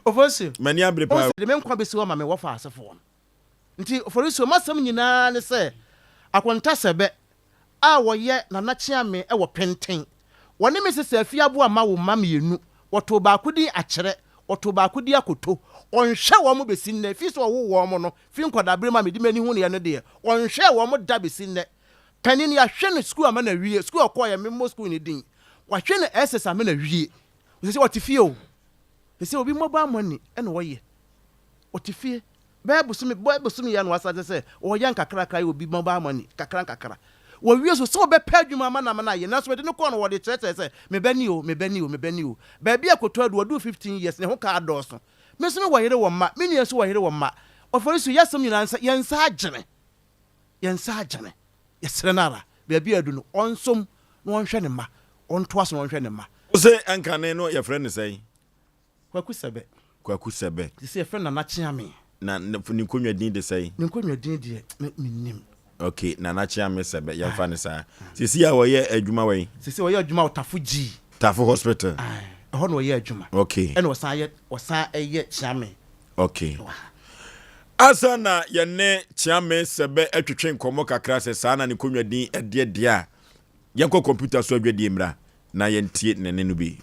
Oforisuo mani abre pa de me nkwa besi wo ma me wo fa asefo nti Oforisuo masam nyina ne se akonta sebe a wo ye na na chiame e wo penten woni mesese afiabo ama wo mamienu woto ba kudi akere woto ba kudi akoto onhwe wo mo besinne fi so wo wo mo no fi nkodabre ma medi mani hu ne ne de onhwe wo mo da besinne panini ya hwe no school ama na wie school okoye memo school ni din wa hwe no SS ama na wie se wotifie o se obi mo ba money ene wo ye wotifie ba busumi ya no asade se wo yan kakra kai obi mo ba money kakra wo wi so be pa adwuma ama na ye na so de no ko no wo de trete se me bani o ba bia koto adu 15 years ne ho ka adoso me so me wo yere wo ma me ni so wo yere wo ma Oforisuo yasem nyina yensa agene yesre nara ba bia adu no onsom no onhwe ne ma onto aso onhwe ne ma o se ankane no ye frɛ ne sei kwaku sebe se ye frɛ na chiame na ni konwa din de sei ni konwa din de minnim okay na chiame sebe ye fa ne sa sisi ya wo ye adwuma wai sisi wo ye adwuma otafo G Tafo hospital ho no ye adwuma okay ene wosan ye chiame okay asa na ye ne chiame sebe atwetwe nkomo kakra se sa na ni konwa din de a ye ko computer so adwadi mra na ye ntie ne no bi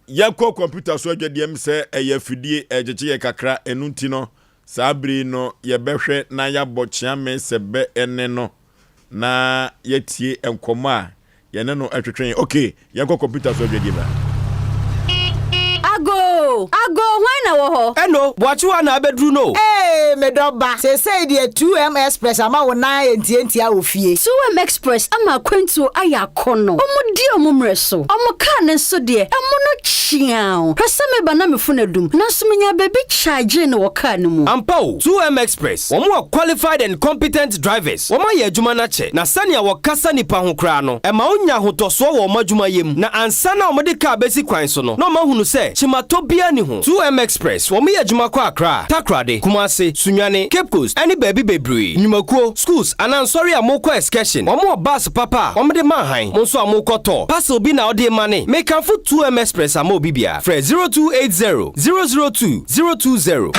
yakọ computer so adwadiem se eyafidie ejeje ye kakra enunti no sabri no ye behwe na ya bochiame sebe ene no na yetie enkomo a ye ne no atwetwen okay yakọ computer so adwadiem ago why na wo ho eno boachiwa na abedru no me doba say the 2M Express ama wo na enti a ofie 2M Express ama kwentu aya kono omudi omumreso omuka ne so de amono chiao kasame bana mefunadum na sumenya baby charge ne wo ka ne mu ampao 2M Express wo mo qualified and competent drivers wo ma ye adwuma na che na sania wo kasa nipa ho kra no e ma onya hotoso wo ma adwuma yem na ansa na omode ka besi kwan so no ma hunu se chimato bia ni ho 2M Express wo me adwuma kwa Accra Takrade Kumase Sunyane Cape Coast any baby bebre nyumakuo schools anansori amoko excursion wo mo bus papa wo me de manhan mo so amoko to parcel bi na ode mane make am for 2M Express amo bibia fre 0280 002 020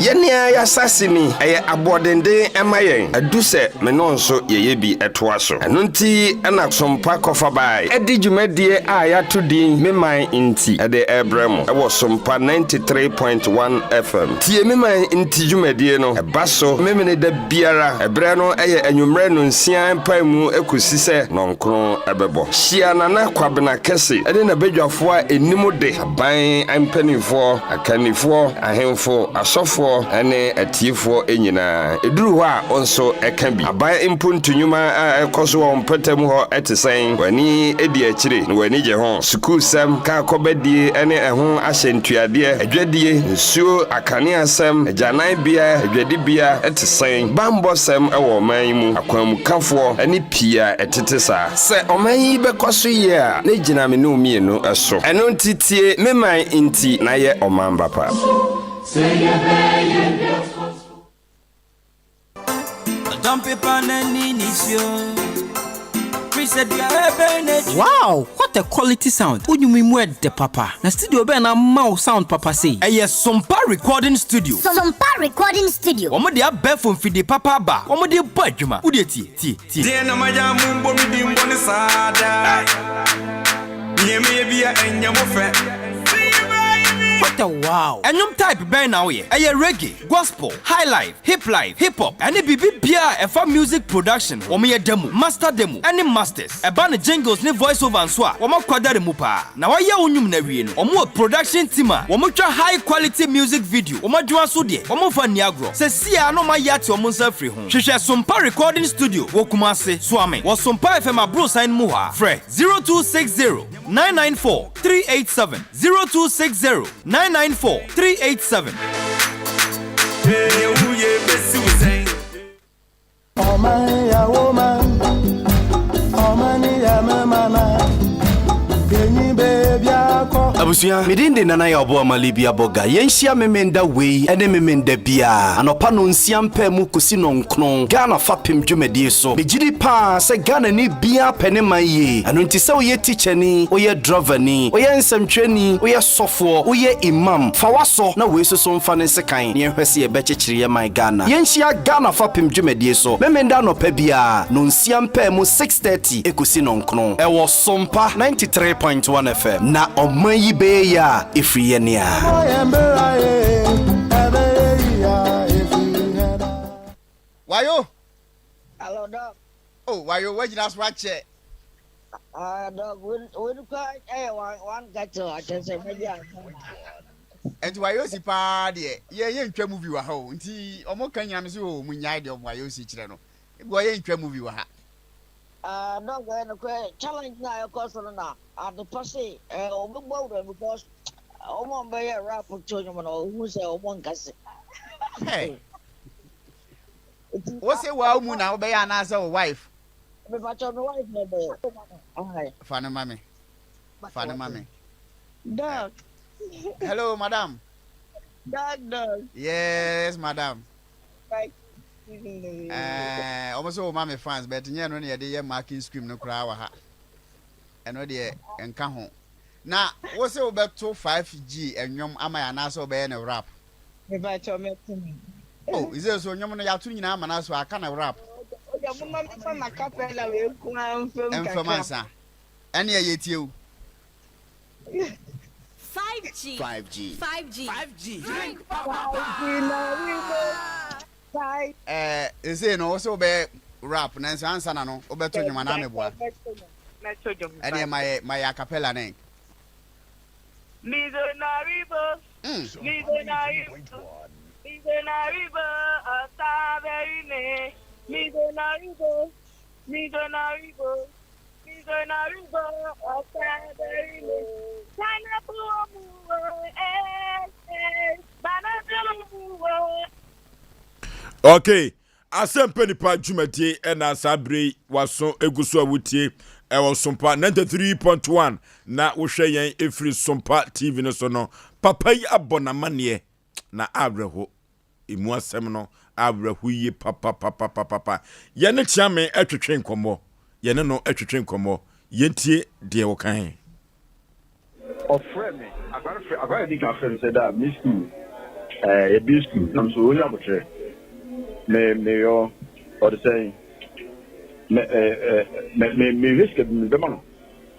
Yenia ya sasimi eye abodende emayen aduse me no nso yeye bi etoaso eno nti na Sompa kofa bai edi dwumadie a ya todin meman nti ede ebremo e wo Sompa 93.1 FM tie meman nti dwumadie no ebaso memene da biara ebre no eye anwumre no nsian pamu ekosi se nonkron ebebo hia nana kwabena kese ede na bedwafo a enimu de aban ampanifo akanifo ahemfo asofo ene ɛne atiefoɔ nyinaa ɛduru hɔ a ɔnso ɛka bi aban mpo ntonyuma a ɛkɔ so wɔ mpɛtam hɔ ɛte sɛn w'ani ɛdi akyire na w'ani gye ho sukuusɛm ka akɔbɛdie ɛne ɛho ahyɛ ntuadeɛ adwadie nsuo akaneasɛm agyanan bia adwadibea ɛte sɛn bambɔsɛm ɛwɔ ɔman yi mu akwanmukafoɔ ɛne pii a ɛtete saa sɛ ɔman yi bɛkɔ so yie a ne gyina me ne omienu ɛso ɛno nti tie meman nti na yɛ ɔman bapa Wow, what a quality sound. Would you mean the papa? Na studio be na mau sound papa say. Eye Sompa recording studio. Sompa recording studio. Omo de abefo mfidi papa ba. Omo de bɔ adwuma. Wo de tie. De na maja mumbo mi di mbone sada. Nyeme bia enya mo fe. What a wow. Enyum type ben na we. Eye reggae, gospel, high life, hip hop. Any bibi bia efa music production. Omo ye demo, master demo, any masters. Eba ne jingles ne voice over and so a. Omo kwadare mu pa. Na wa ye onyum na wie no. Omo production team a. Omo twa high quality music video. Omo dwuma so de. Omo fa niagro. Se sia no ma yati omo nsa free ho. Hwehwe Sompa recording studio. Wo Kumase, Swame. Wo Sompa FM abro sign mu ha. Fre 0260 994 387 0260 994 387. Oh man, ya woman. Oh man, ya mama. Benyi baby ako. Abusia, medinde nana ya obo amalibi aboga. Yenhia memenda wei, ene memenda bia. Anopa no nsia mpa mu kosi no nkron. Ghana fapem dwumedie so. Megiri pa se Ghana ni bia pene maye. Anu nti se oye teacher ni, oye driver ni, oye nsamtweni, oye sofo, oye imam. Fa waso na wei so mfa ne sekan. Ne hwese ye bekyekire ye man Ghana. Yenhia Ghana fapem dwumedie so. Memenda no pa bia. No nsia mpa mu 6:30 ekosi no nkron. Ewo Sompa 93.1 FM. Na omayi be ya ifri yenia. Wayo? Hello, dog. Oh, wayo, where you just watch it? Dog, when one got to I just say maybe I And wayo si pa de. Ye ntwa movie wa ha o. Nti omo kan nyame so o munyai de wayo si kire no. Ebo ye ntwa movie wa ha. Dog, and challenge na cause na. The posse because almost by a rap of children who say one case. Hey, what's it? Well, moon, I'll be an answer wife. But your wife never. Funny mommy. Dog. Hello, madam. Dog. Yes, madam. Right. Almost all mommy fans, but you know, the marking scream no crowd. And no dear and come home. Now, what's it about 5G and yum am I an answer by a rap? Oh, is there so yum ya to you now, and so I can't rap. Influencer. Any yet you 5G. Is it also be rap? Nancy answer no, over to your maname boy. Any my acapella name. Mizonaribo, Osaverine, Mizonaribo, Osaverine, Okay, Asem Mpe Nipa dwumadie na sabre waso eguso awutie ewo Sompa 93.1 na wohwe yen efiri Sompa TV no so no papa yi abonamane na abrɛho emu asɛm no abrɛho yi papa yene chiame atwetwe nkomo yene no atwetwe nkomo yentie de wo kan ofre me agora di ka friend said that me school e be school nam so only abotre me yo or say me risk me demano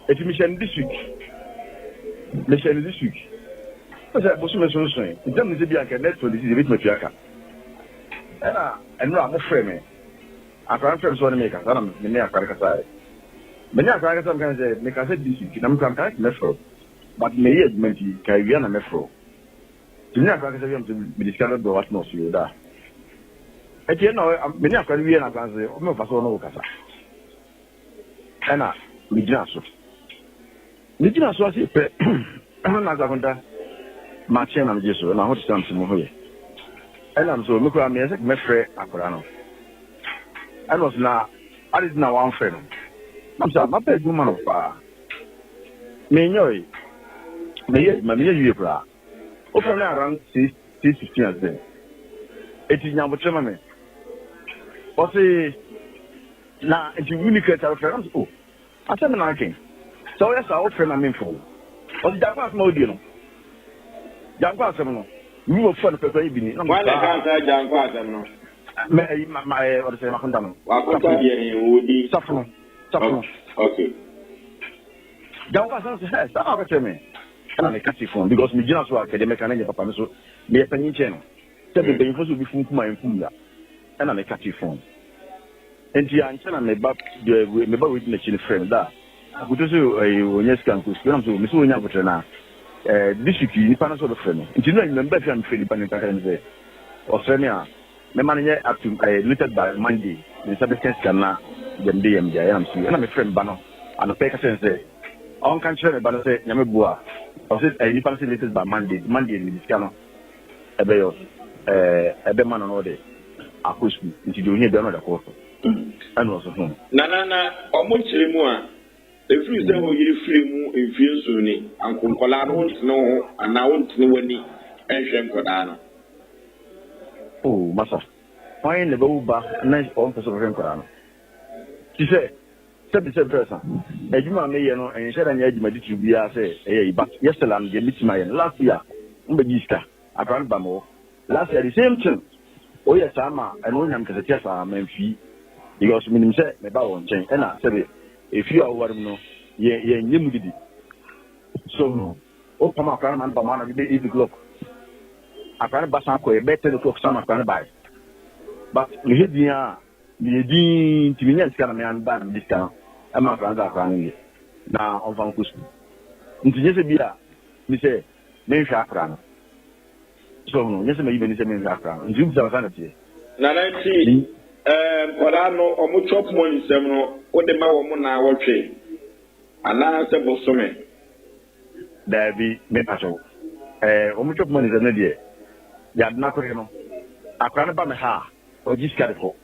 et mission this week parce que bosu me so so e dem se bia ka net for this bit me fiaka and no afre me akran friend so me ka sana me ne akran ka sai me ne akran ka sam kan say me ka say this week nam kan ka me fro but me yet me ka wi na me fro. Tu n'as pas que ça vient me discuter de what no so da. eti no many akwa wie na kanse o me fa so no kasa ana mi gina so asi pe na za konta ma che na mje so na hot stamp mo ho ye ana so me ko am ye se me frɛ akora no ana was na I did not one friend. I'm sorry, my bed woman of me enjoy. Me, my you bra. Open around 6:15 as then. It is now what you mean. What's it? Now, if you really get our friends, oh, I said, I'm king. So, yes, our friend, I'm in for. What's that part more, you know? Young person, you will find a paper evening. Why can't I jump out and no? My what say my condom. Suffer. Okay. Don't pass on to her. Stop to me. And I catch phone because me just work academic and papa so me a penny channel. Tell me the will be from my food. And I catch phone. And the answer me back the me back with the friend that. I could also a yes can to speak to Miss William Butrana. This week you find us all the friend. And you know remember if I'm feeling panic and say Australia. My manager up to limited by Monday. The substance can now them DM. I am seeing. And I'm a friend Bano. And the paper say, on country Bano say, Yamabua. I said, I didn't limited by Monday. Monday in this channel. A man on all day. I push me into doing here another quarter. And also home. Na, almost more. If you say, you free mu in few soon, and Kunkola won't know, and I won't know any, and Shankodano. Oh, massa. Why in the Boba, nice office of Renkorano? She said, 77 person. A human may know, and said, and my to be a say, but yesterday I'm getting my last year, Mbagista, a grand bamo. Last year, the same thing. Oh, yes, Sama, and when I'm going to test our men fee, because Minim said, my bow on chain, and I said, if you are what no, ye, you so, oh, come up, and Bamana, the 8 o'clock. I can't pass on a better to some I can buy. But we hit the Timian Scaraman ban this town. I'm not going to now on Van Cusco. Into Yesabia, we say, name Shakran. So, yes, even is a main Shakran. And Jim Sanity. Now, I see, what I know, or much of money, several, what the Mawamona watching. And I said, Bosome. There be Mepacho. Much of money is an idea. Yad na ko no akrane ba me ha o jiskare ko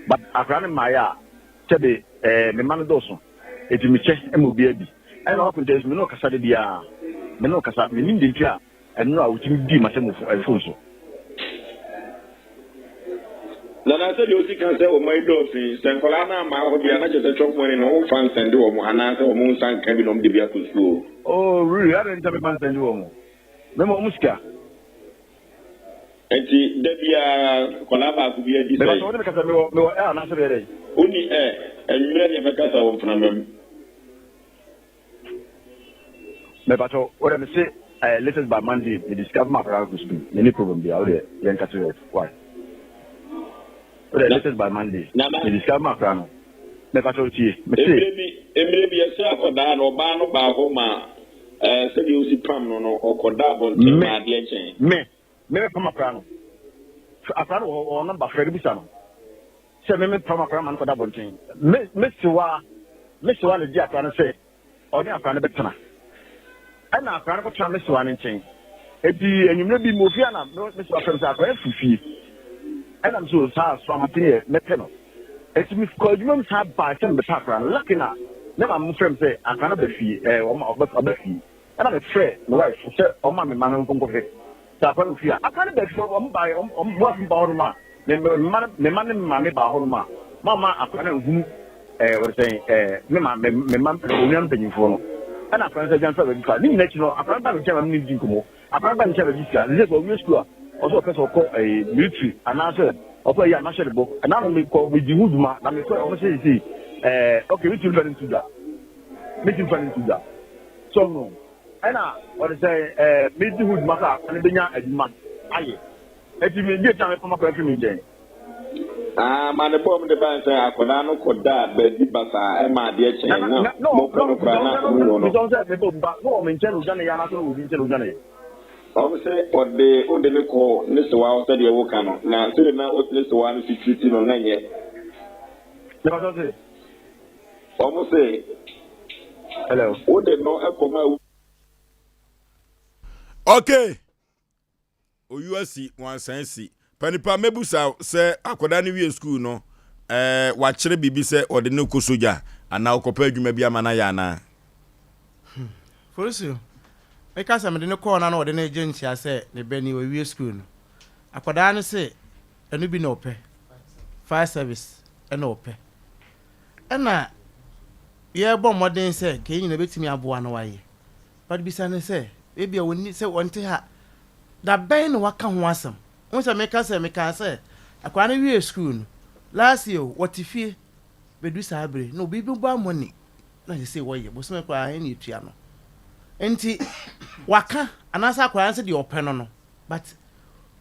but akrane maya tebe me man doso etimi che emo bia bi e na ko ntes me no kasa de bia me no kasa me nim de tia e no a wutimi di ma se mo fo so na na se yo si kan se o mai dosin sen kola na ma ho bia na je se chop money no fan send o mo ana se o mo san kan bi no de bia ko so oh really I don't tell me fan send o mo me mo muska. Enti debia kolaba ku bia di sai. Me ba kasa me na se bere. Uni enwere ne be kasa wo fnamem. Me ba to o me say latest by Monday we discover my program to speak. Any problem there there yen kasa why? O latest by Monday we discover my program. Me ba to tie. Me say emre bi ese akoda no ba no ba ho ma se di osi pam no okoda bon ma de chen. Me come up around. Around or number Freddy Bissano. Say me come up around for that one thing. Mr. Wa the Jack and say, or the Afghan Betana. And now Afghan for Mr. One in chain. And you may be Mofiana, Mr. Afghan fee. And I'm so sad from a clear Metano. It's Miss Codumans have by some background. Lucky now. Never my friend say, I cannot be fee, or my fee. And I'm afraid, my wife, or my man on Congo. I can't be sure I'm by one Bauma. The man and mammy Bahoma. Mamma, I can't was saying, Mamma, remember for. And I can't say, National, I can't tell him Nijumo. I can't tell him this will school. Also, because of a military, an answer of a young national book, and now we call with the Woodma, and we call see, okay, we should run into that. Meeting run into that. So, no. And what is say, Mr. Wood Massa and the Benya man. Aye. Let me get time from a country. Man, the bomb the band say, I could not call that, but the Bassa, and my dear chain. No, we don't say the book, but no, I'm in Jelujana, we didn't Jelujana. Obviously, or the call, Mr. Wow said you work on. Now, so now what Mr. Wow is treating on yet. Almost say, hello. What they know, okay. USC one sense. Panipa mebusa say akoda ni wi school no wa kire bibi say ode ne ko soja ana okopa adwuma bia mana ya na. Oforisuo. Me ka say me de ne call na ode ne agency say ne bani wa wi school no. Akoda ne say enu bi na ope. Fire service ena ope. Ena ye bo modern say ke yin na betimi aboa na waye. But bisa ne say e bia woni say wonte ha da ben no waka ho asem. Once me ka say akwa na wi school no. Last year what ifie bedu sabre no bibi ba money na say woye bo so kwa he ni tua no. Enti waka anasa akwa say de ope no no. But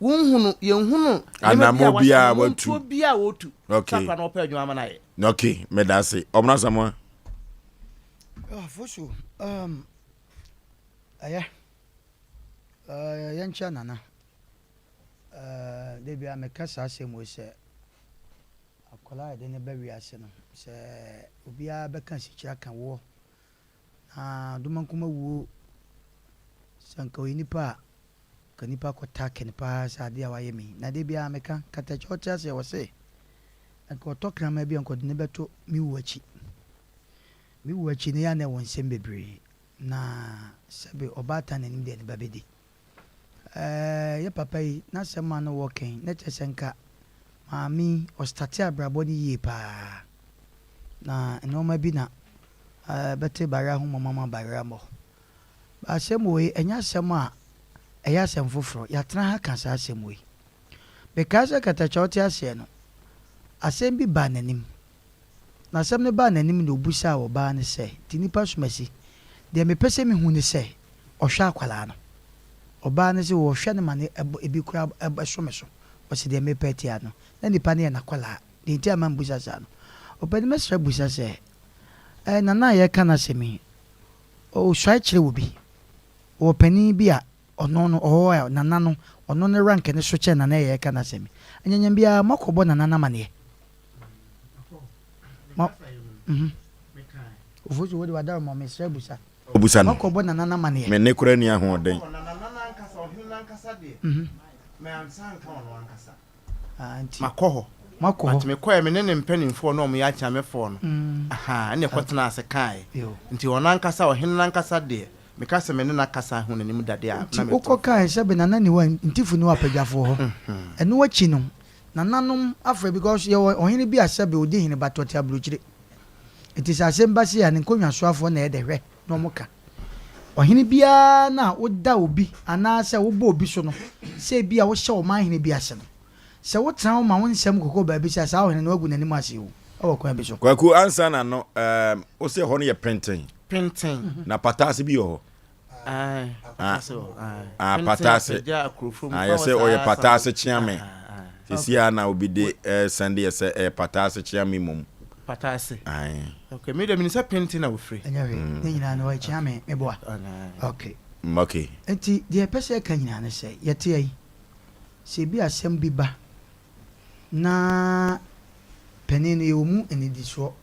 wonhunu ye nhunu anamo bia watu bia wotu. Okay. Akwa na ope adwuma ma na ye. Okay, me da say. Omna Samuel. For sure. Aya. Yancha nana. They be a mekasa same way say. Akola de ne bawi ase no. Se obi a beka si kira kan wo. Duman kuma wo sanka nipa ka nipa ko take nipa sa dia wa yemi. Na de bia meka kata chocha se wo se. Anko tokra ma bia anko de ne beto mi wachi. Mi wachi ne ya na won sem bebre. Na sebe obata na nim de ne babedi. Ye papa yi na sema no working na chesenka mami o start abrabo ni ye pa na no ma bi na bete bara hu mama bara mo ba asem we enya asem a eya asem foforo ya tena ha ka sa asem we because kata choti ase no asem bi ba nanim na asem ne ba nanim no busa wo ba ne se tinipa sumasi de me pese me hu ne se o hwa akwala no oba ne se wo hwe ne mane ebi kura someso o se de me peti ano na nipa ne na kwala de ntia man busa sa no oba ne mesra busa se nana ye kana se mi o hwa kire wo bi o pani bi a ono no o nana no ono ne rank ne so che nana ye kana se mi anyanya bia makobo nana na mane ma Oforisuo wo de wadar mo mesra busa obusa no makobo nana na mane me ne kura ni ahoden me ansan ka ono ankasa anti makoho anti me koye me ne mpanimfo no mo ya cha me fo no aha ene kwetena ase kai nti ono ankasa o hin ankasa de me ka se me ne nakasa hu nanim dade a na me ukọ kai se be nana ni wa ntifu ni wa pagafo ho eno wachi no nananom afre because ye o hin bi asebe odi hin batoti abrochire it is asem basi ya ne konwa so afo na e de hwe no mo ka ohini bia na woda obi ana se wo bo obi so no se bia wo hye o man hini bia se no se wo tran ma won nsem kokko ba bi se sa ohini no agu nanim ase wo o ko bi so kwaku ansa na no o se ho no ye printing na patase bi ho patase ya se o ye patase chiame sisia na obi de sende ye se patase chiame mum patase okay me dem ni say painting na ofre anyawe ne nyina no wa chiame me boa okay enti de pese ka nyina ne say yete ai se bi asem bi ba na penin ye omu eni di so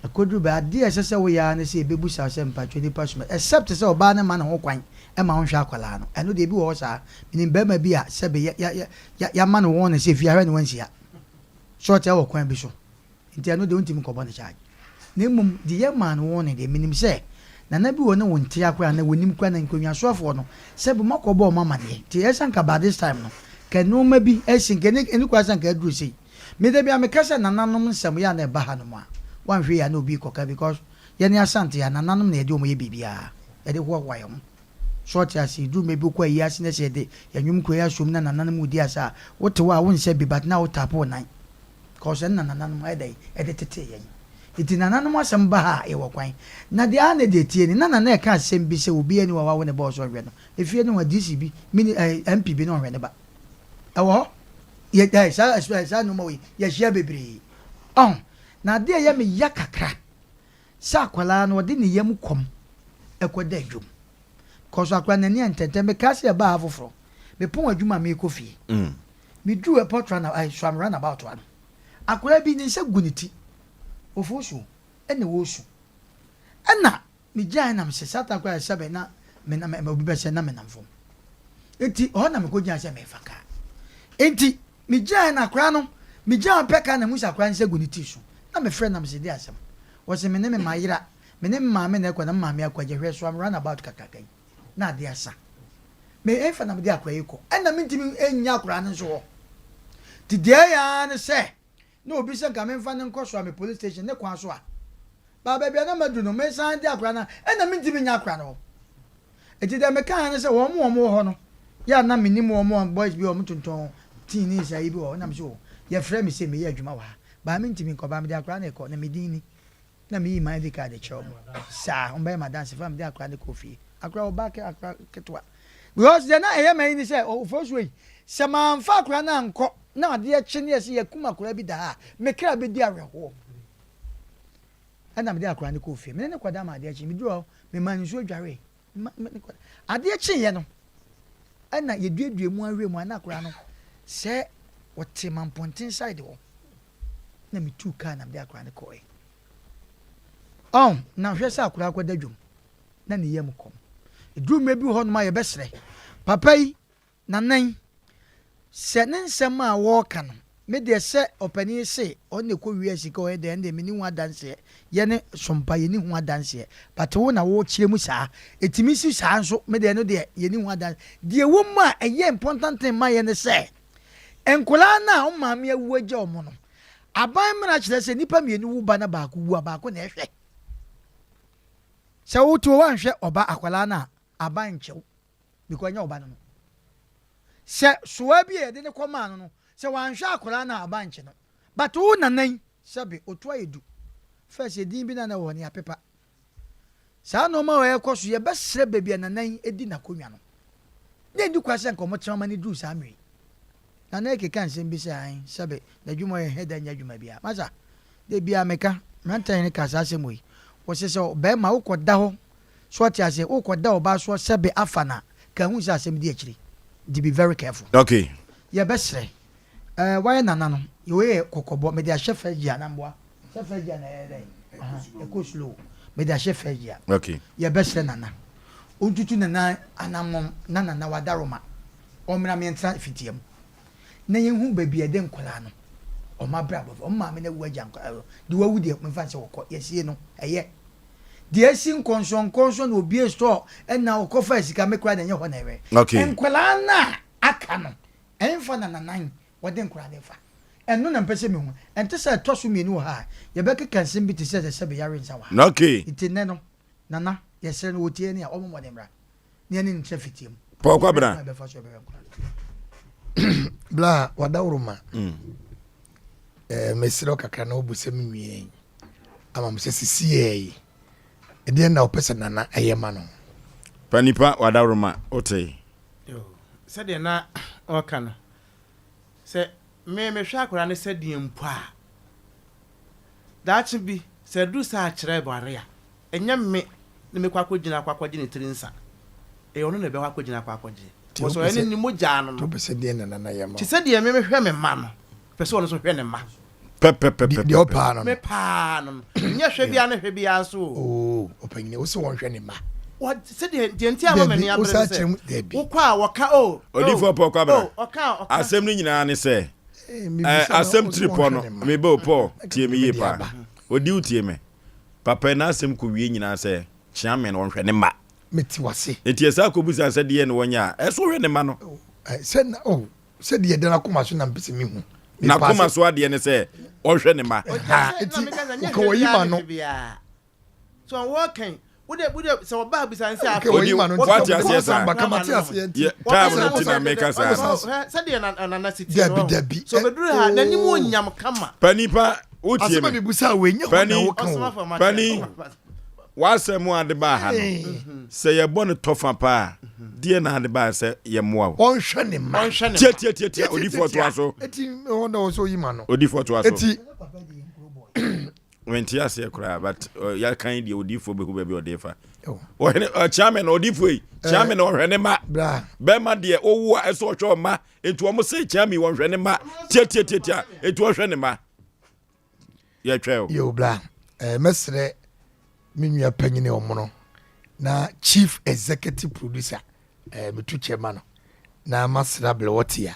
akodru ba de esese wo ya ne se bebu sa asem pa twedi pasuma except se oba ne ma na ho kwan e ma ho hwa akwala no eno de bi wo sa menim ba ma bi a se be ya ma no won ne se fi ahwe ne wansia short ya wo kwan bi so nti ano de untimi ko bone charge na mum de ye man won de minim se na na bi won won ti akwa na wonim kwa na nkonwa soafo no se bu makobo mama ne ti esanka ba this time no kanu ma bi esin kene eni kwa sanka aduru sei me de bia me kasa na nanom nsam ya na ba ha no ma wan hwe ya na obi koka because ye ne asante ya na nanom na ye de o mo ye bibia ye de ho wa yom short ya si du me bi kwa yi asine se de ya nwum kwa ya som na nanom udi asa wote wa won se bi but na wo tapo nan cause na nanom ai dai tete yen iti nanom asem ba ha e wo kwan na de a na de tie ni na e ka asem bi se obi ani wa ne boss hwe no efie no wa DCB mini MPB no hwe ne ba ewo ye dai sa no mo ye hia bebre na de ye me yakakra sa kwala no de ne yam kom ekoda dwom cause akra na ni entente me ka se ba afoforo me pon adwuma me kofi me du a pot run I swam run about one akra bi ni se guniti Oforisuo ene wo su ena me gyan na me se sata akra se be na me na me obi be se na me namfo enti ho na me ko gyan se me faka enti me gyan na akra no me gyan peka na musa akra se guniti su na me friend na me se di asem wo se me ne me mayira me ne maame na ekwa na maame akwa je hwe so am run about kakakai na de asa me efa na me de akwa yiko ena me ntimi enya akra no so ti de ya ne se no obi se ka me mfa ne nkoso am police station ne kwa so a ba ba bia na madu no me san de akra na ena me ntimi nya akra no eti de me ka ne se wo mo ho no ya na me ni mo boys bi o mo tonton teenage ayi bi o na me so ye frɛ me se me ye adwuma wa ba me ntimi ko ba me de akra na ko na me dini na me my ID card chew sa on be my dance fam de akra de kofi akra o back akra ketwa because they na eya man ni say Oforisuo se man fa akra na nko na ade e kye ne ye se yakuma akra bi da me kra be di aweho ana me de akra ne kofi me ne kwada ma ade kye me duro me man nso dware ade kye ye no ana ye duadua mu awe mu ana akra no se wote man pontin side wo na me tu ka na me de akra ne koe na hwɛ sɛ akora akɔda dwom na ne yam kom eduru me bi hɔ no ma yɛ bɛsrɛ papa yi nanan sɛ ne nsɛm a wɔka no me de sɛ ɔpani se ɔne kɔ wi asika ɔyɛ de ende me ni hu adanse yɛ ne sompa yɛ ni hu adanse but wo na wo kyerɛ mu saa etimi si saa nso me de no de yɛ ni hu adanse de wo mu a ɛyɛ important thing ma yɛ ne sɛ enkola na o maame awu agya ɔmo no aban mra kyerɛ sɛ nipa mienu wu ba na baako wu abaako na ɛhwɛ sɛ wotu wanhwɛ ɔba akwala na aban nkyɛw because nya ɔba no sɛ soa bi yɛde ne kɔma no sɛ wanhwɛ akwala na aban nkyɛ no but wo nanan sɛbe otu ayedu first edin bi na wɔ ne apepa saa no ma wɔ ɛkɔ so yɛbɛsrɛ baabi a nanan edi na konwa no na di kwasɛ nkɔmɔ kyerɛma ne duru saa mmiri na na ekeka nsɛm bi sɛ an sɛbe na dwuma yɛ hɛda nya dwuma bia masa de bia meka mrantan ne kasa asɛm yi wɔsɛ bɛrima wokɔda hɔ so ɔte ase wokɔda ɔba so sɛbe afa na ka hu sɛ asɛm di akyiri de be very careful okay yɛbɛsrɛ wayɛ nana no yɛwɔyɛ kɔkɔbɔ mede ahyɛ fa gya namboa sɛ fa gya na ɛyɛ dɛn ɛkɔ slow mede ahyɛ fa gya okay yɛbɛsrɛ nana ɔntutu nana anammɔm na nana wadaroma ɔmmra meɛntra fitiam na yɛhu baabi ɛde nkɔlaa no ɔma bra bɔfɔ ɔma me na wu agya nkɔlaa de wawu deɛ mfa sɛ wɔkɔ yɛsie no ɛyɛ deɛ si nkɔnsɔnkɔnsɔ na obi store ɛna ɔkɔfa sika mekora na nyɛ hɔ na ɛwɛ okay nkɔlaa na aka no ɛmfa na nanan wɔde nkɔlaa de fa ɛno na mpɛ sɛ mehu ɛnte sɛ ɛtɔ so mmienu wɔ ha yɛbɛkeka nsɛm bi te sɛ sɛ bɛyare nsa wɔ ha okay nti nnɛ no nana yɛsrɛ no wɔtie ne a ɔmo mmɔde mmra ne ɛne nkyerɛ fitiam pɔkɔ bra bla wadawroma mesrɛ kakra na wobu sɛ menwie ama mesɛ sisiei ɛdeɛ na wopɛ sɛ nana ɛyɛ ma no panipa wadawroma wote sɛdeɛ na ɔka no sɛ mehwɛ akora ne sɛdeɛ mpo a daakye bi sɛ duru sɛ akyerɛ bɔre a ɛnyɛ me ne mekɔ akɔgyina akɔgye ne tiri nsa ɛyɛ ɔno na ɛbɛkɔ akɔgyina akɔgye wɔsɔ ɛne ni mogya no no wopɛ sɛ deɛ nana yɛ ma kyɛ sɛdeɛ mehwɛ me ma no pɛ sɛ ɔno so hwɛ ne ma deɛ ɔpaa no me paa no nyɛ hwɛ bia ne hwɛ bia so o ɔpanyini wo sɛ wɔnhwɛ ne ma sɛdeɛ deɛ nti ama m'ani abere sɛ wokɔ a wɔka o odifoɔ pɔ kwabra ɔka asɛm no nyinaa ne sɛ asɛm tiripɔ no mebɛ o pɔ tie me yie paa odi wo tie me papa na asɛm kɔ wie nyinaa sɛ kyea me no wɔnhwɛ ne ma meti wase enti ɛsɛ akɔbusa sɛ deɛ ne wɔnyɛ a ɛso hwɛ ne ma no sɛdeɛ dɛ nakoma so na mpɛ sɛ mehu nakoma so adeɛ ne sɛ ɔhwɛ ne ma wokɔ wɔyi ma no so wɔkan wode sɛ wɔba bisa nsɛ wate aseɛ saa time no nti na meka saa sɛdeɛ nana siti no so bɛduru ha n'anim onyam kama panipa wotie me pani wasɛm ade ba ha no sɛ yɛbɔ no tɔfa paa deɛ na ade ba sɛ yɛmmoa wo ɔnhwɛ ne ma tiatiatia odifoɔ toa so ɔna wɔ sɛ oyi ma no odifoɔ toa so wenti ase kura but ya kan di odifo be be odefa o chairman odifo yi chairman o hwene ma be ma de owu eso hwe ma etu o mo se chairman wo hwene ma tia etu o hwene ma ya tweo yo bra mesre minua panyine omono na chief executive producer metu chairman na masra blewotia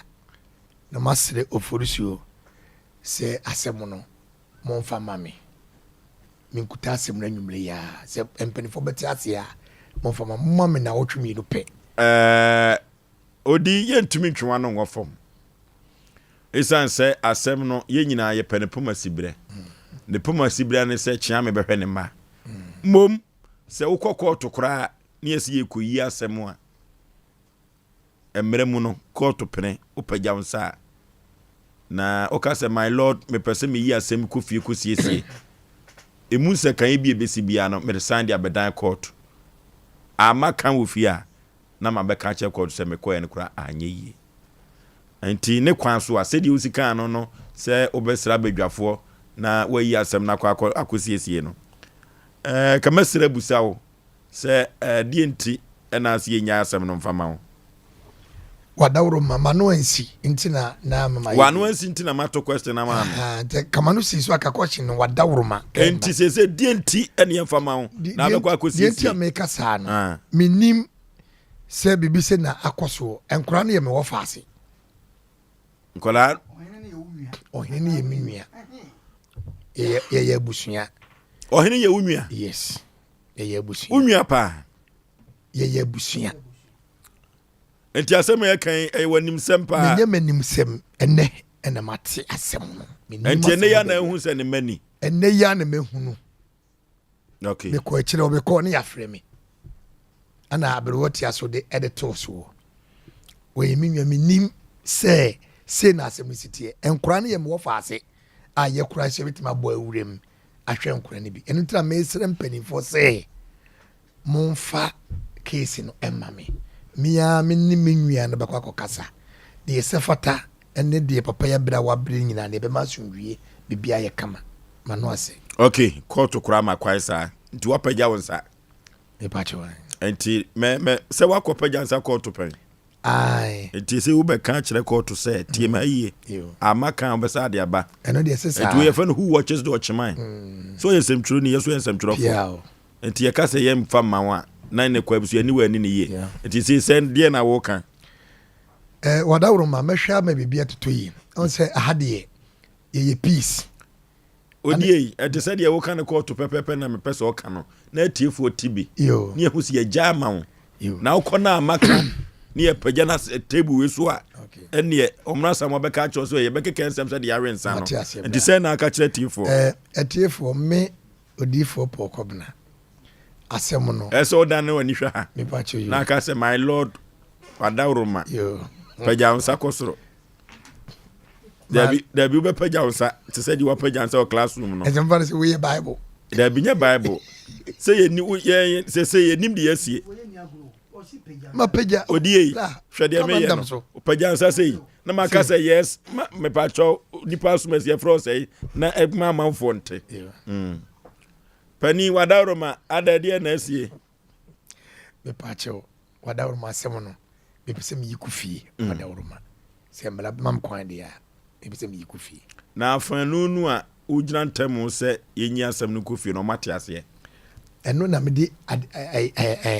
na masre Oforisuo se asem no monfa mame minkuta asem na nwumre ya se empenifo beti ase ya monfa mame na wotwemi no pe odi yentumi ntwa no ngofom isan se asem no yenyina ye penepoma sibre ne poma sibre ne se chia me behwe ne ma mom se wokoko tokora ne yesi yekoyi asem a emre mu no koto pene opagya nsa na okase my lord me pese me yi asem kofie kosiesie emu se kan bi ebesi bia no me sande abedan court ama kan wo fia na ma be ka che court se me koye ne kura anye yi enti ne kwan so a se di usika no se obesra badwafo na wayi asem na akosiesie no kamasira busawo se die enti na se nya asem no mfama wo wadawro mama no ansi ntina na mama wano ansi ntina mato question na mama kamanu si so aka question no wadawro ma enti se die enti ene mfama wo na be kwa akosiesie die enti ameka sa no minim se bibi se na akoso enkura no ye me wo faase nkola ohene ye minua ye busunya ohene ye unua yes ye busunya unua pa ye busunya enti asem ya kan wanim sempa menye manim sem ene mate asem no enti ene ya na ehu se ne mani ene ya na mehunu okay me ko akire obe ko ne ya freme ana abrewoti aso de editor so we minwa minim se na asem sitie enkura ne ye me wo faase a ye kura se bitima bo awurem ahwe enkura ne bi enu tra me sere mpanifo se monfa case no emame mia minni minua na bakwa kokasa de sefata ene de papa ya bra wa bra nyina ne be masundwie bibia ye kama mano ase okay court kura ma kwaisa nti wapaja wonsa e pacho enti me se wakopaja nsa court pen ai enti se wo be kan kire court se tie ma yie amaka obesa de aba eno de sesa enti we fan who watches the watchman so yesem twuro ni yeso yesem twuro fo enti ye ka se ye mfa manwa na ne kwa bisu ani wani ne ye enti se send de na wo kan wadawro ma mehwa ma bibia totoyi on se ahade ye peace odie enti se de wo kan ne court pepepe na me pese o kan no na atiefo tibi ne hu se ye jama wo na ukona amaka ne ye pagya na table we so a ene omra samo be ka cho so ye be keke nsem se de yare nsa no enti se na aka kire atiefo atiefo me odifo pokobna asem no eso dan ne wani hwa ha me pacho you na ka se my lord wadawroma pagya nsa kosoro Dabi be pagya nsa te se di wa pagya nsa o classroom no ezem fare se we bible dabi nya bible se ye ni ye se ye nim de yasie ma pagya odie hwede me ye no pagya nsa se na ma ka se yes me pacho di pasuma se fro se na egma manfo nte pani wadawroma adade na asie me pacho wadawroma asem no be pese me yikufie wadawroma se mbala mam kwan de ya be pese me yikufie na afanu nu a ugina ntemu se yenyi asem no kufie no mate ase eno na me di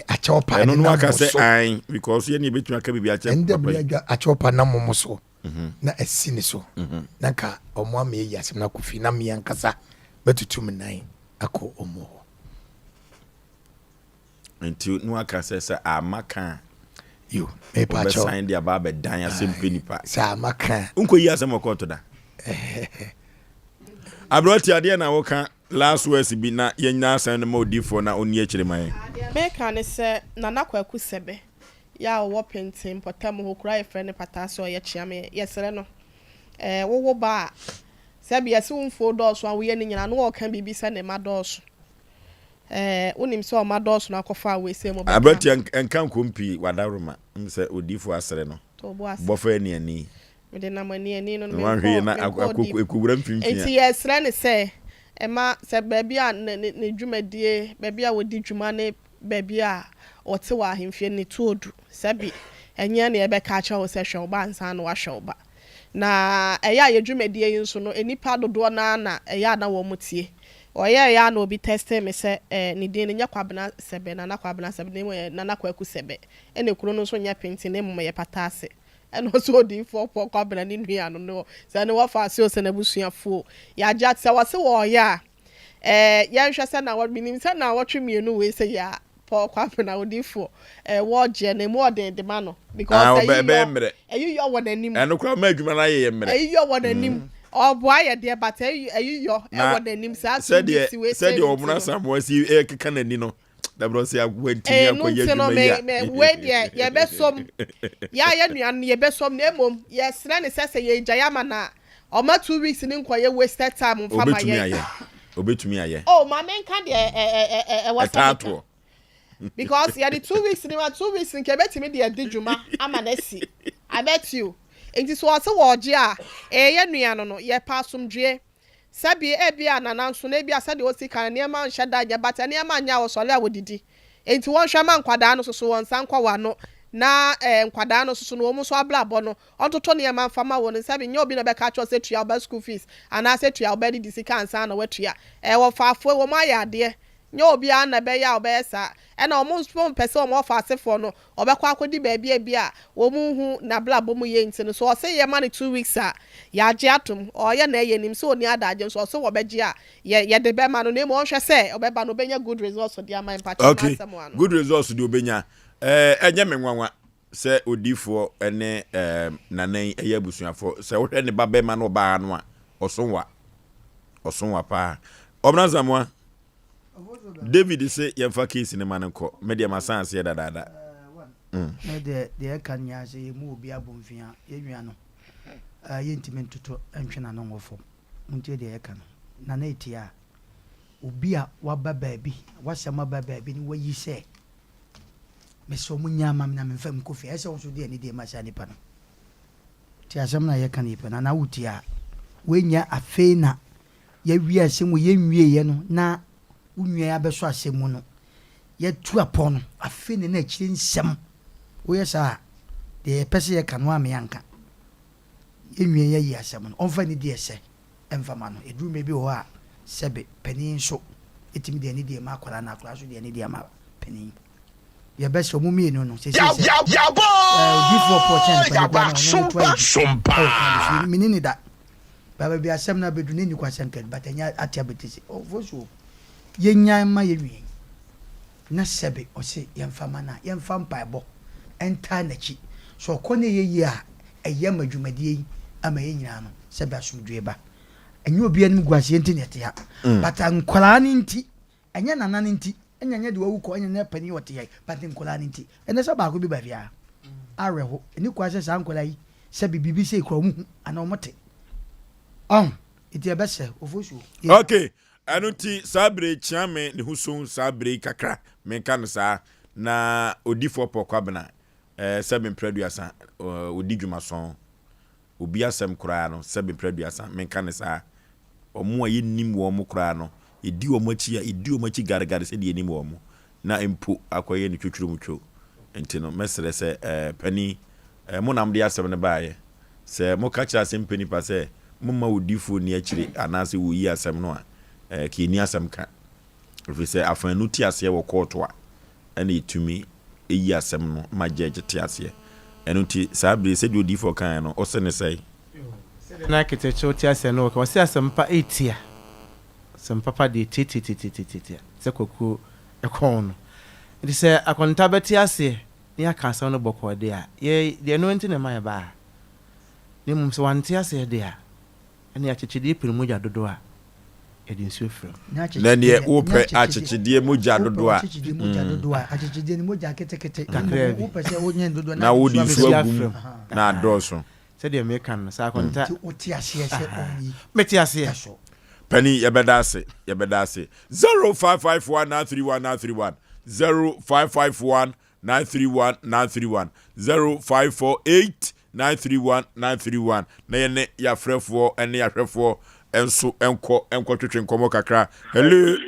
achopa eno no aka se ai because ye ni betuma ka bibia che ende bia achopa na momoso na asini so na ka omo ama ye asem na kufie na me yankasa betutum nan ako omo enti no aka se amaka yo me pa cho sign dia baba dan Asem Mpe Nipa sa amaka unko yi asem okoto da abroti ade na woka last words bi na yenya asem no modifo na oni akire man me kan se na nakwaku sebe ya wo pentin potam ho kura e frene pataso ye chiame yesere no wo ba sebi yesi unfo doso an wo ye nyina no wo kan bibi se ne ma doso unim so ma doso na kofa we se mo abroti enkan kompi wadawroma mse odifo asere no bofa ni ani me de na mani ani no me wan hwe na akoko ekuwura mfimfia enti yesere ne se Emma said baby and ne dwumadie baby a wodi dwuma ne baby a ɔte wa ahemfie ne tuodu sabi enye na ebe ka cha wo se hwe oba nsa na wa hwe oba na eya ye dwumadie yi nso no enipa dodo na eya na wo mutie oye ya na obi teste me se ne din ne nyakwabena sebe na nakwabena sebe ne na nakwaku sebe ene kuro no so nya penti ne mum ye patase eno so di for kwabena ni nua no se ne wo fa se o se na busuafo ya ja se wo se wo ya ya nhwe se na wo minim se na wo twemienu we se ya for kwabena odi for wo je na mu ode de ma no because ayi yo wonanim eno kura ma adwuma na ye mre ayi yo wonanim oboa ye de but ayi yo wonanim sa said the omuna samwasi keka nani no da bro se agwantini akoye adwuma ya we de ye besom ya nuan ye besom na emom ye sra ne sese ye jayama na oma 2 weeks ni nkoye wasted time mfama ye obetumi aye oh ma menka de wasa because ya the 2 weeks ni 2 weeks nke betimi de adijuma ama na si I bet you enti so ase woje a ye nuan no ye pasomdwe sabi bia nananso na bia sade o sika ne ma nhye da nya bata ne ma nya wo sole a wodidi enti won hwe ma nkwada no so won san kwa no na nkwada no so no wo so ablabo no ontoto ne ma mfama won sabi nya obi na be ka cho se tua ba school fees ana se tua ba di sika ansa na watua wo faafo wo ma ya ade nya obi an na be ya obesa na omo spon pese omo fa asefo no obekwa akodi ba bia wo mu hu na blabo mu ye ntino so o se ye ma ne 2 weeks a ya je atom o ye na ye nim so oni adaje so so wo beje a ye de be ma no na mo hwe se obeba no benya good results for their mind party na good results di obenya enye menwanwa se odifo ene nanan eye abusuafo se wo hwe ne ba be ma no ba no a osonwa pa obranzamwa David say yemfa case ne manko media masanse ya dada de kan ya say mu obi abomfia yenwa no yentime ntoto antwena no ngofo muntie de kan na na etia obi a waba baabi wasama baabi ni wayi se meso munya mam na memfa mkofi ese wo so de ani de masha nipa no ti asem na ye kan nipa na wutia wenya afeina ya wi asem ye nwie ye no na unwe ya beso asemu no ye tu apon afi ne na chiri nsem wo ye sa de pese ye kanwa me yanka enwe ye yi asemu no onfa ni de ese emfa ma no edu me bi ho a sebe panin so etimi de ni de ma akwara na akwara so de ni de ma panin ye beso mu mi no se ya before portion pa no sompa minini da baba bi asem na bedu ni kwasem kan batanya atia betisi Oforisuo yenyan ma yewie na sebe o se yemfa mana yemfa mpaebo enta nachi so kone yeyi a eyam adwumadie ama yenyina no sebe asomdwe ba enye obi anim guase enti nete ya bata nkwala ni nti enye nana ni nti enye nye de wawu ko enye na pani wote ya bata nkwala ni nti ene se ba ko bi ba bia areho eni kwase sa nkwala yi sebe bibi se ikro mu ana omote iti ebese Oforisuo okay anuti sabre chiame ne husun sabre kakra menka no sa na odifo pokwabena sebe mpraduasa odi dwumason obi asem kura no sebe mpraduasa menka no sa omo aye nim wo mo kura no edi wo machi gargare se de nim wo mo na empo akoye ne twetwurumtwo enti no mesere se pani mo nam de asem ne baaye se mo ka kira Asem Mpe Nipa se mo ma odifo ni akire anase wo yi asem no a ki ni asem ka if say afanu ti ase wo court a ene itumi eyi asem no ma judge ti ase enu ti sabre se di odifo kan no o se ne sei na kete choti ase no ko se asem pa etia sempapa de titi se koku ekon no it say akonta beti ase ni aka asa no boko de a ye de no enti na ma ba ni mum se wanti ase de a ene achechidi pirimu ja dodo a edinsu fro na ne ope achechidi moja dodo a achechidi ni moja ketekete ope se onye dodo na wodi nsu agum na adoso se de me kan sa konta oti ase se oni meti ase Penny yebedase 0551931931 0551931931 0548931931 na yene ya frefo ene ya hwefo enso enko twetwe nkomo kakra. Hello.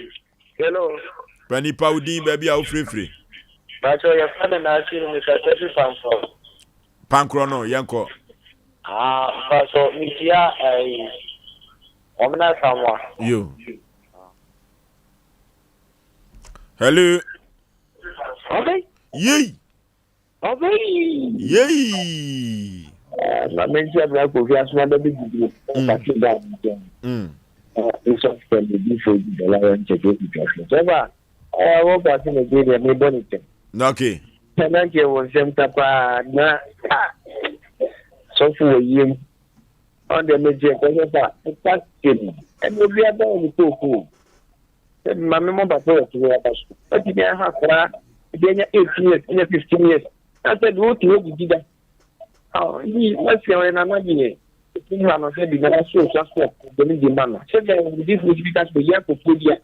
Hello. Panipa udin baby a ofrefre. Bacho ya fana na asiri mkatesi pankro. Pankro no yanko. Bacho mikia omna samwa. Yo. Hello. Okay. Yey. Okay. Yey. Na mention na ko fi asuma da bigi. It's of the before the lion check it. So ba wo ba ti me dey me bonite. Okay. Na ke won sem tapa na so for yim on the meje ko ba ta kini. And we be about the tofu. My memo ba to to ya basu. But the ha kra dey nya 8 years, nya 15 years. I said what you did that. Oh, he was saying na magine. Things are not said because so the man. So this was because we have to put here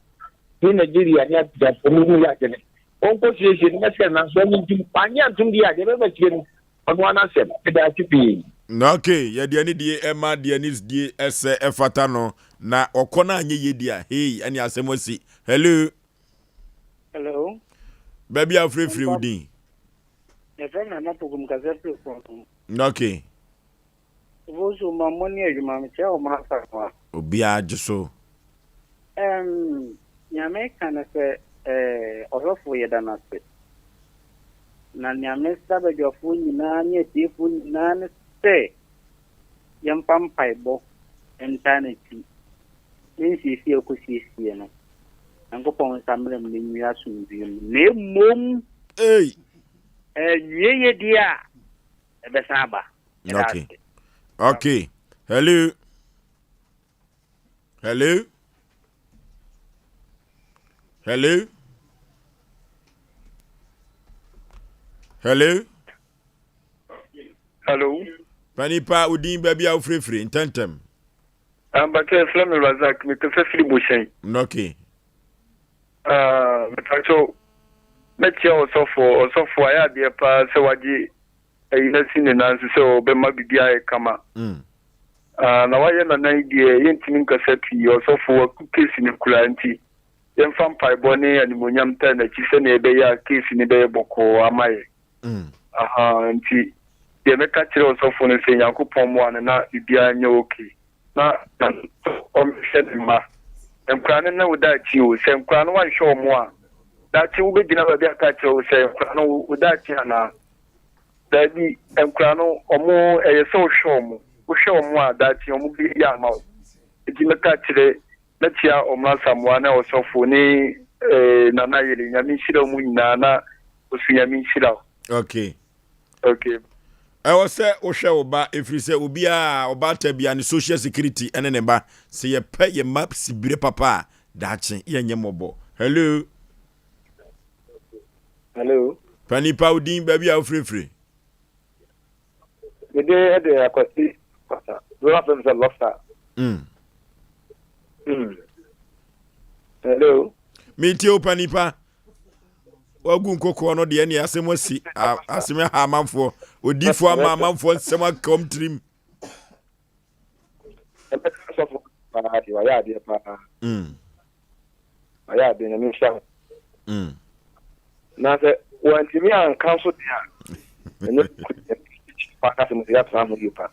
in Nigeria that for me like it. Onko sisi na so ni panya tumdia de be chien on one asem da tipi. Okay, ye de ani die ema de ani die ese efata no na okona anye ye dia. Hey, ani asemosi. Hello. Hello. Baby afrefre udin. Ya fana na pogum kazepe ko. Okay. Vozo mamoni ejuma mcha o masa kwa. Obi ajuso. Nyame kana se orofo yedana se. Na nyame sabe jofu nyina nye tifu nyina ne se. Yampam paibo entaneti. Nsisi okusisi no. Angopon samle mnyu asunbi ne mom. Hey. Yeye dia. Ebesaba. Okay. Okay. Hello. Hello. Hello. Hello. Hello. Panipa udin baby a ofrefre intentem. Ambake Flamel Razak me tefe fili boshen. Okay. Metacho metia osofo aya de pa se waji eyina sine nansi se obema bibia e kama. Na waye na nan die yentimi nkasati osofo kesi ne kulanti. Yemfam paibone animonyam ta na chi se na ebe ya kesi ne be boko amaye. Nti de meka kire osofo ne se yakopon mo na bibia nya okay. Na omshedma emkrane na udachi o se emkrane wan show mo a dachi wo begina ba bia ka kire o se emkrane udachi ana dabi emkrane omo eyeso show mo wo show mo a dachi omo bi ya ma eti meka kire na tia omra samwa na osofo ni na na yele nyami shira mu nyina na osu nyami shira. Okay. Okay. I was say ohwe oba efrise obi a oba tabia ne social security ene ne ba se ye pay ye map sibire papa dachi ye nyemobo. Hello. Hello. Panipa udin baby a ofrefre. We dey at the akwati pata. Do not them lobster. Hello. Meet you panipa. Wagu nkoko no de ne asemwasi aseme ha amanfo odifo ama amanfo nsema come trim. Aya de na sha. Na se wantimi an council dia. Eno pa ka se mo ya plan mo yupa.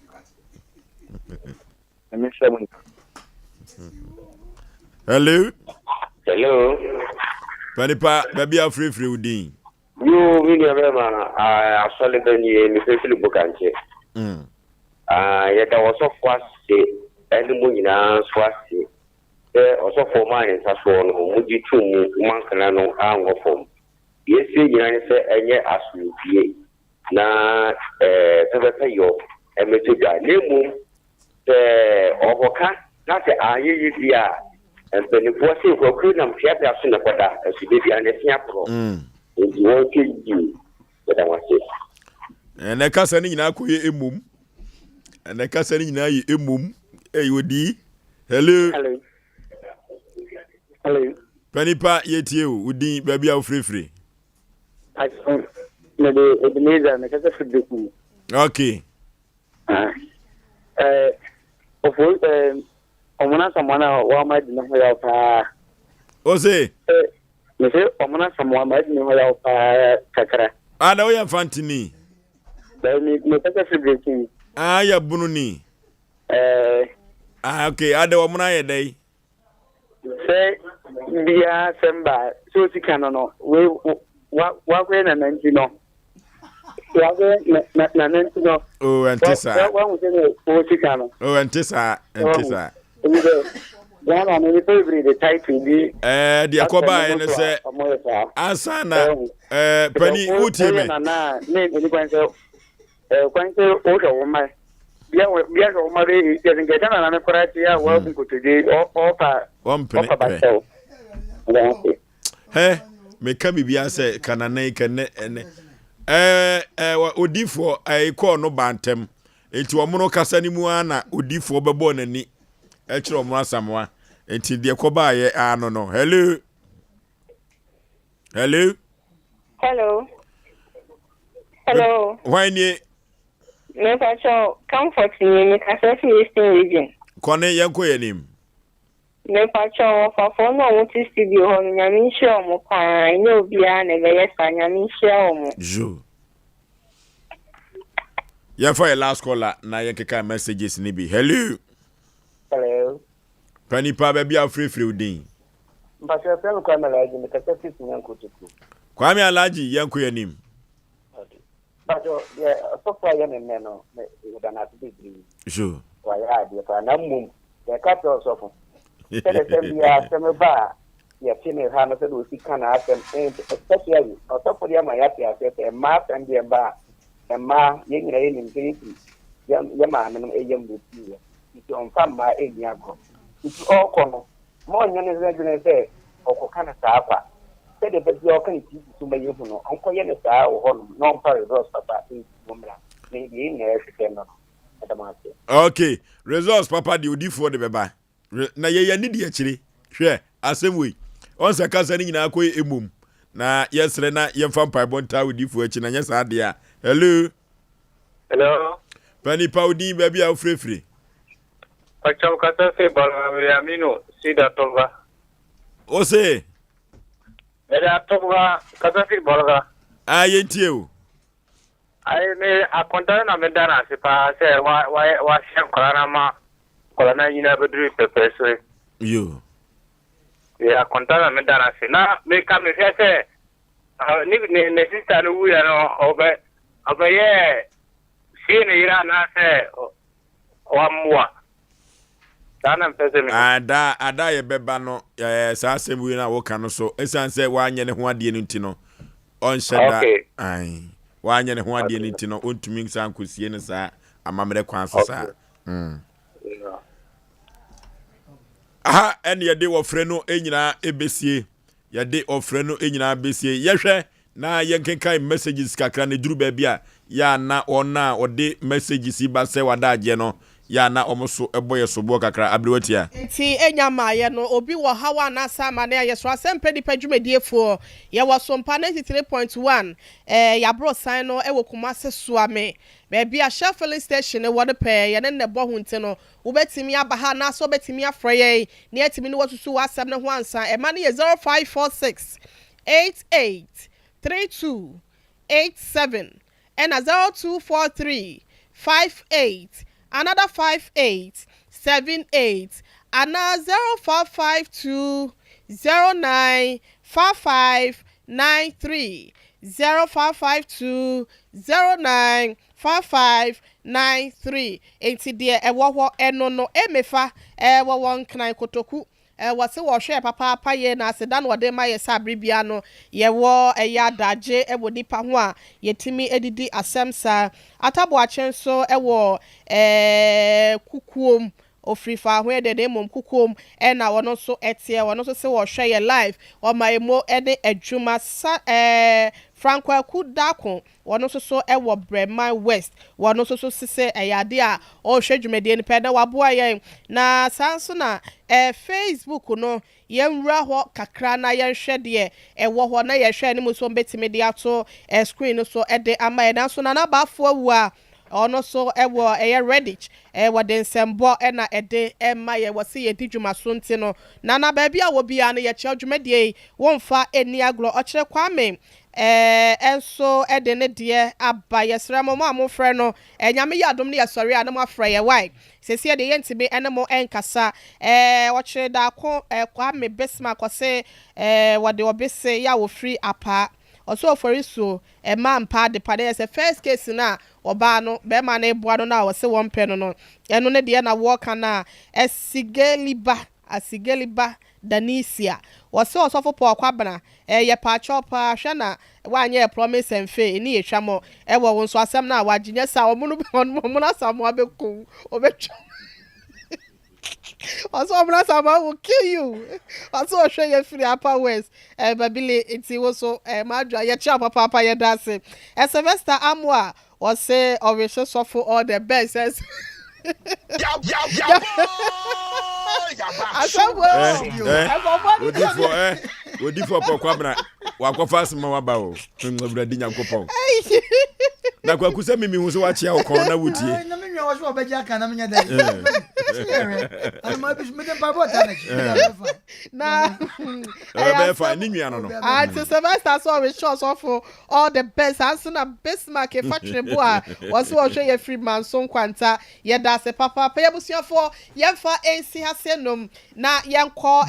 Na sha mo. Hello. Hello. Panipa baby afrefre udin. Yo we never man asole bani me fefili bukanche. Ya da woso kwase enimu nyina swase. Oso forma en saso no muji tumu mankana no ango form. Yesi nyina ne se enye asubie na tebeta yo emetuga nemu oboka na se ayeyi bia empeni voice ko kuna mfiata asu na kwada asibebi anesia pro won keji da wase ene kasa ni nyina koye emum ene kasa ni nyina ye emum eyodi. Hello. Hello. Panipa yetie o udin baby a ofrefre. Na de Ebenezer na kasa fudeku. Okay. omuna samwana wa madi no ya pa OSEI me se omuna samwa madi no ya pa kakra ada wo ya fantini da me pese fibreki ya bunu ni okay ada wo muna ye dai se bia semba so sikano no we wa kwe na nanti no wa kwe na nanti no antisa wa mu se o sikano antisa Ghana no favorite the title bi the akoba ene se asana pani utime na ni kwanse o hwe wo mai bia hwe ma be ye ngeta na na korati ya wa kunkutude opa ba me ka bibia se kanane kene ene odifo call no bantem enti wo mono kasa ni mu ana odifo bebo nani e kire mo asamwa enti de koba ye no hello why ni me pacho comfort ni me kasa fi Eastern region kone yanko yenim me pacho fa no wuti studio ho nyami hye omo pa ine obia na be yesa nyami hye omo jo ya for your last caller na yakeka messages ni bi hello Panipa baby free udin mpasha pelo kwa malaji me kasa fi nyanko tutu kwa mi alaji yanko yenim Bajo so far ya me no me udana tibiri jo wa ya de pa na mum ya ka to so fo tele ya seme ba ya fini ha no se do sika na asem especially o to for ya ma ya pia se ma tan de ba ma ye nyira ye nim kiriti ya ma no e yam do ti ti on fam ma e nya go ti o ko no mo nya ne ze se o ko kana sa kwa se de be o kan ti tu me yehu no onko ye ne sa o ho no no pa results papa e mumra ne ye ne e se no adamate okay results papa di odifo de beba na ye yani di akire hwe asem we onse kasa ni nyina ko emum na yesre na yemfa mpai bonta odifo achi na nyesa de a hello pani paudi baby a frefre Pacham kata se bala amino sida toba OSEI Era toba kata se bala ayentie o ai me akonta na me dana se pa se wa shem kolana ma kolana nyina bedru pepe so yo ya akonta na me dana se na me ka me se ne sister no wu ya no obe ye si ne ira na se wa mwa dana mpese me ada ye beba no sa asem wi na wo ka no so esan se wa anye ne ho ade no ntino on sheda ai wa anye ne ho ade no ntino ontumi nsan kosie ne sa amamre kwan so sa aha en ye de wo frɛ no enyina ebesie ye de ofrɛ no enyina besie ye hwɛ na ye nkenkan messages kakra ne duru ba bia ya na ona ode messages ba se wadaagye no ya na omoso eboye sobo kakra abrewatia ti enyama ye no obi wo hawa na sama na ye so Asem Mpe Nipa dwumadiefo ye wo Sompa 93.1 ya bro sign no e wo Kumase Suame baby a Shell filling station e wo de pe ye ne bo hunte no wo betimi aba ha na so betimi afra ye ne atimi ne wosusu WhatsApp ne ho ansa e ma ne ye 0546 88 32 87 and 0243 58 another 5878 and 0552 09 5593 0552 09 5593 enti de ewo eno no emefa ewo won kran kotoku wase wo hwe papa ye na aseda no de ma ye sabribia no ye wo ya daje ewo nipa ho a yetimi edidi asemsa ABOAGYE so ewo kukuom ofrifa ho de mom kukuom na wono so etie wono so se wo hwe ye live o maimo ene adwuma Franco Akudako wono so ewo Breman West wono so sise eyade a o hwe dwumade ni peda waboaye na sanso na Facebook no yenwura ho kakra na yenhwe de ewo ho na yehwe ni muso betime de ato screen so ede amaye na so na nabafo awu a ono so ewo Redditch wade nsembo na ede ma ye wose ye di dwuma so nti no na baabi a wo bia no ye che dwumadie wonfa eni agro okire kwame enso ede ne de aba yesra mo amofre no nyame ya adom ne yesori a na mo afra ye why sesi de ye ntime ene mo enkasa okire da ko kwame besma kose wade obese ya wo free apa also Oforisuo ma mpa de pade as a first case na oba no be ma na eboa no na wo se won pe no eno ne de na wo kana asigeliba danisia wo se osofo po kwabana ye pa chopa hwe na wanye promise and faith ni ehwa mo wo wo nso asem na waginya sa omo na samo abeku obetwa also Sama will kill you. Also show you free upper west. Babili it was so madra ya chapa papa ya dance. Sylvester Amwa was say Oforisuo for all the best. Odi for kwabra wakofa asema wabao ngradi nyankopon na kwa kusa mimi hu so wachi akon na wutie na menwa wo so obeja kan na menya dai ana ma bis meden pa bota na be fa ni nua no to Sylvester so we show so for all the best answer Bismarck factory boa was so show ye free man so kwanta ye da se papa pa ye busuafo ye fa ensi hasenom na ye nko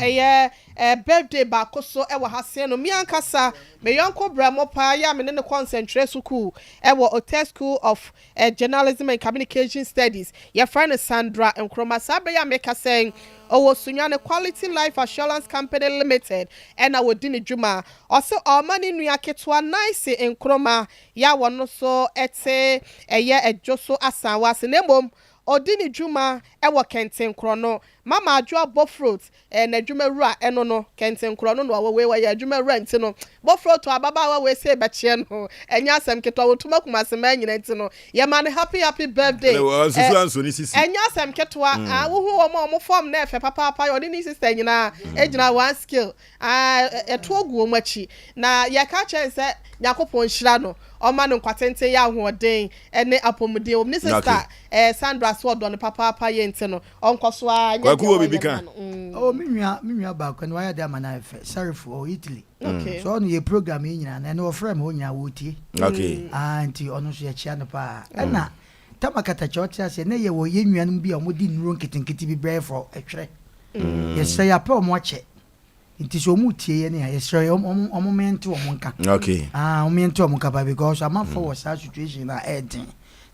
birthday ba koso e wa hasenom mi ankasa me yonko bramo pa ya me ne concentrate school e wa Hotel School of Journalism and Communication Studies ye friend Sandra Nkroma sabe ya make saying owo sunyane Quality Life Assurance Company Limited and I would dini juma also all money nua ketwa nice Nkroma ya wono so ete eye ejoso asanwa senemom odini juma ewo kenten krono mama adwo bofrot na dwuma rua eno no kenten krono no we ya dwuma rua nti no bofrot ababa we say be che no enya asem ketwa wotuma kuma asem anyina nti no ye man happy birthday enya asem ketwa wo hu wo form na efe papa yo ni sister nyina ejina one skill eto ogu omachi na ye ka chen se yakopon hira no oma no kwatente ya hoden ene apomde o ni sister Sandra sword on papa ye nti no onkoso anya kwa bibi kan oh minua ba kwa no ya da mana efe sorry for Italy okay so on ye program nyina na no frame ho nya wotie okay anti ono so ye chia no pa na tamakata chocha se na ye wo ye nuanum bi a modi nuro nketinketi bi brɛ for etwere yes say ya pa o mo che nti so mu tie ye ne ya say o mo mente o mo nka okay o mente o mo nka ba because am for was situation na edin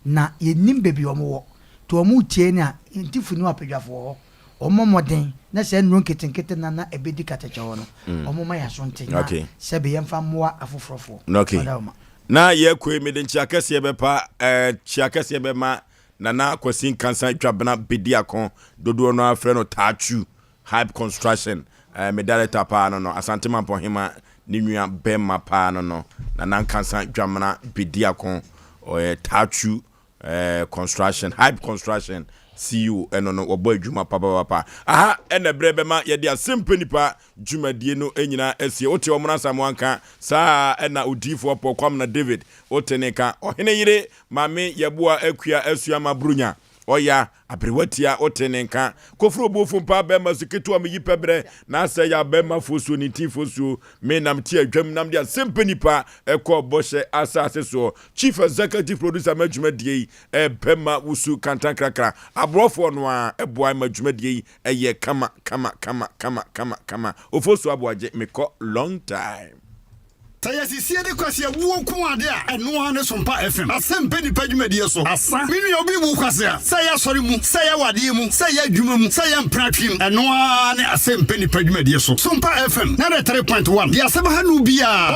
na ye nim bebi o mo wo to mu tie ne a nti funu apedwafo o mo moden na se nuro nketinketi na ebedi katacha wo no o mo ma ya so nten okay se be yemfa moa afofrofo okay na ye kwe me den chiakese be pa chiakese be ma na kwasin kansan twabena bedi akon dodo no afre no tachu hype construction me director pa no asante mampo hima ni nua bemma pa no na kansan twamena bedi akon tachu construction hype construction CEO eno no obo adwuma papa aha ene brebe ma ye dia Asem Mpe Nipa dwumadie no enyina asie wote omra samoanka saa ena odifo pokwam na David oteneka ohene yire mame yeboa akua asua mabrunya oya abrewatia otenenka kofro bofo mpa be masuketu am yipebre na asa ya be mafosu ni tifosu me nam ti adwam nam dia Asem Mpe Nipa ekọ boshe asase so chief executive producer madwumadie bema wusu kantankrakra abrofo no a eboa madwumadie eye kama Oforisuo ABOAGYE meko long time Sayasisie de kwase wo nko ade a eno ha ne Sompa FM Asem Mpe Nipa dwumadie so asa minu obi bu kwase a saya sori mu saya wade mu saya dwuma mu saya mpratwim eno ha ne Asem Mpe Nipa dwumadie so Sompa FM 93.1 dia seba ha no bia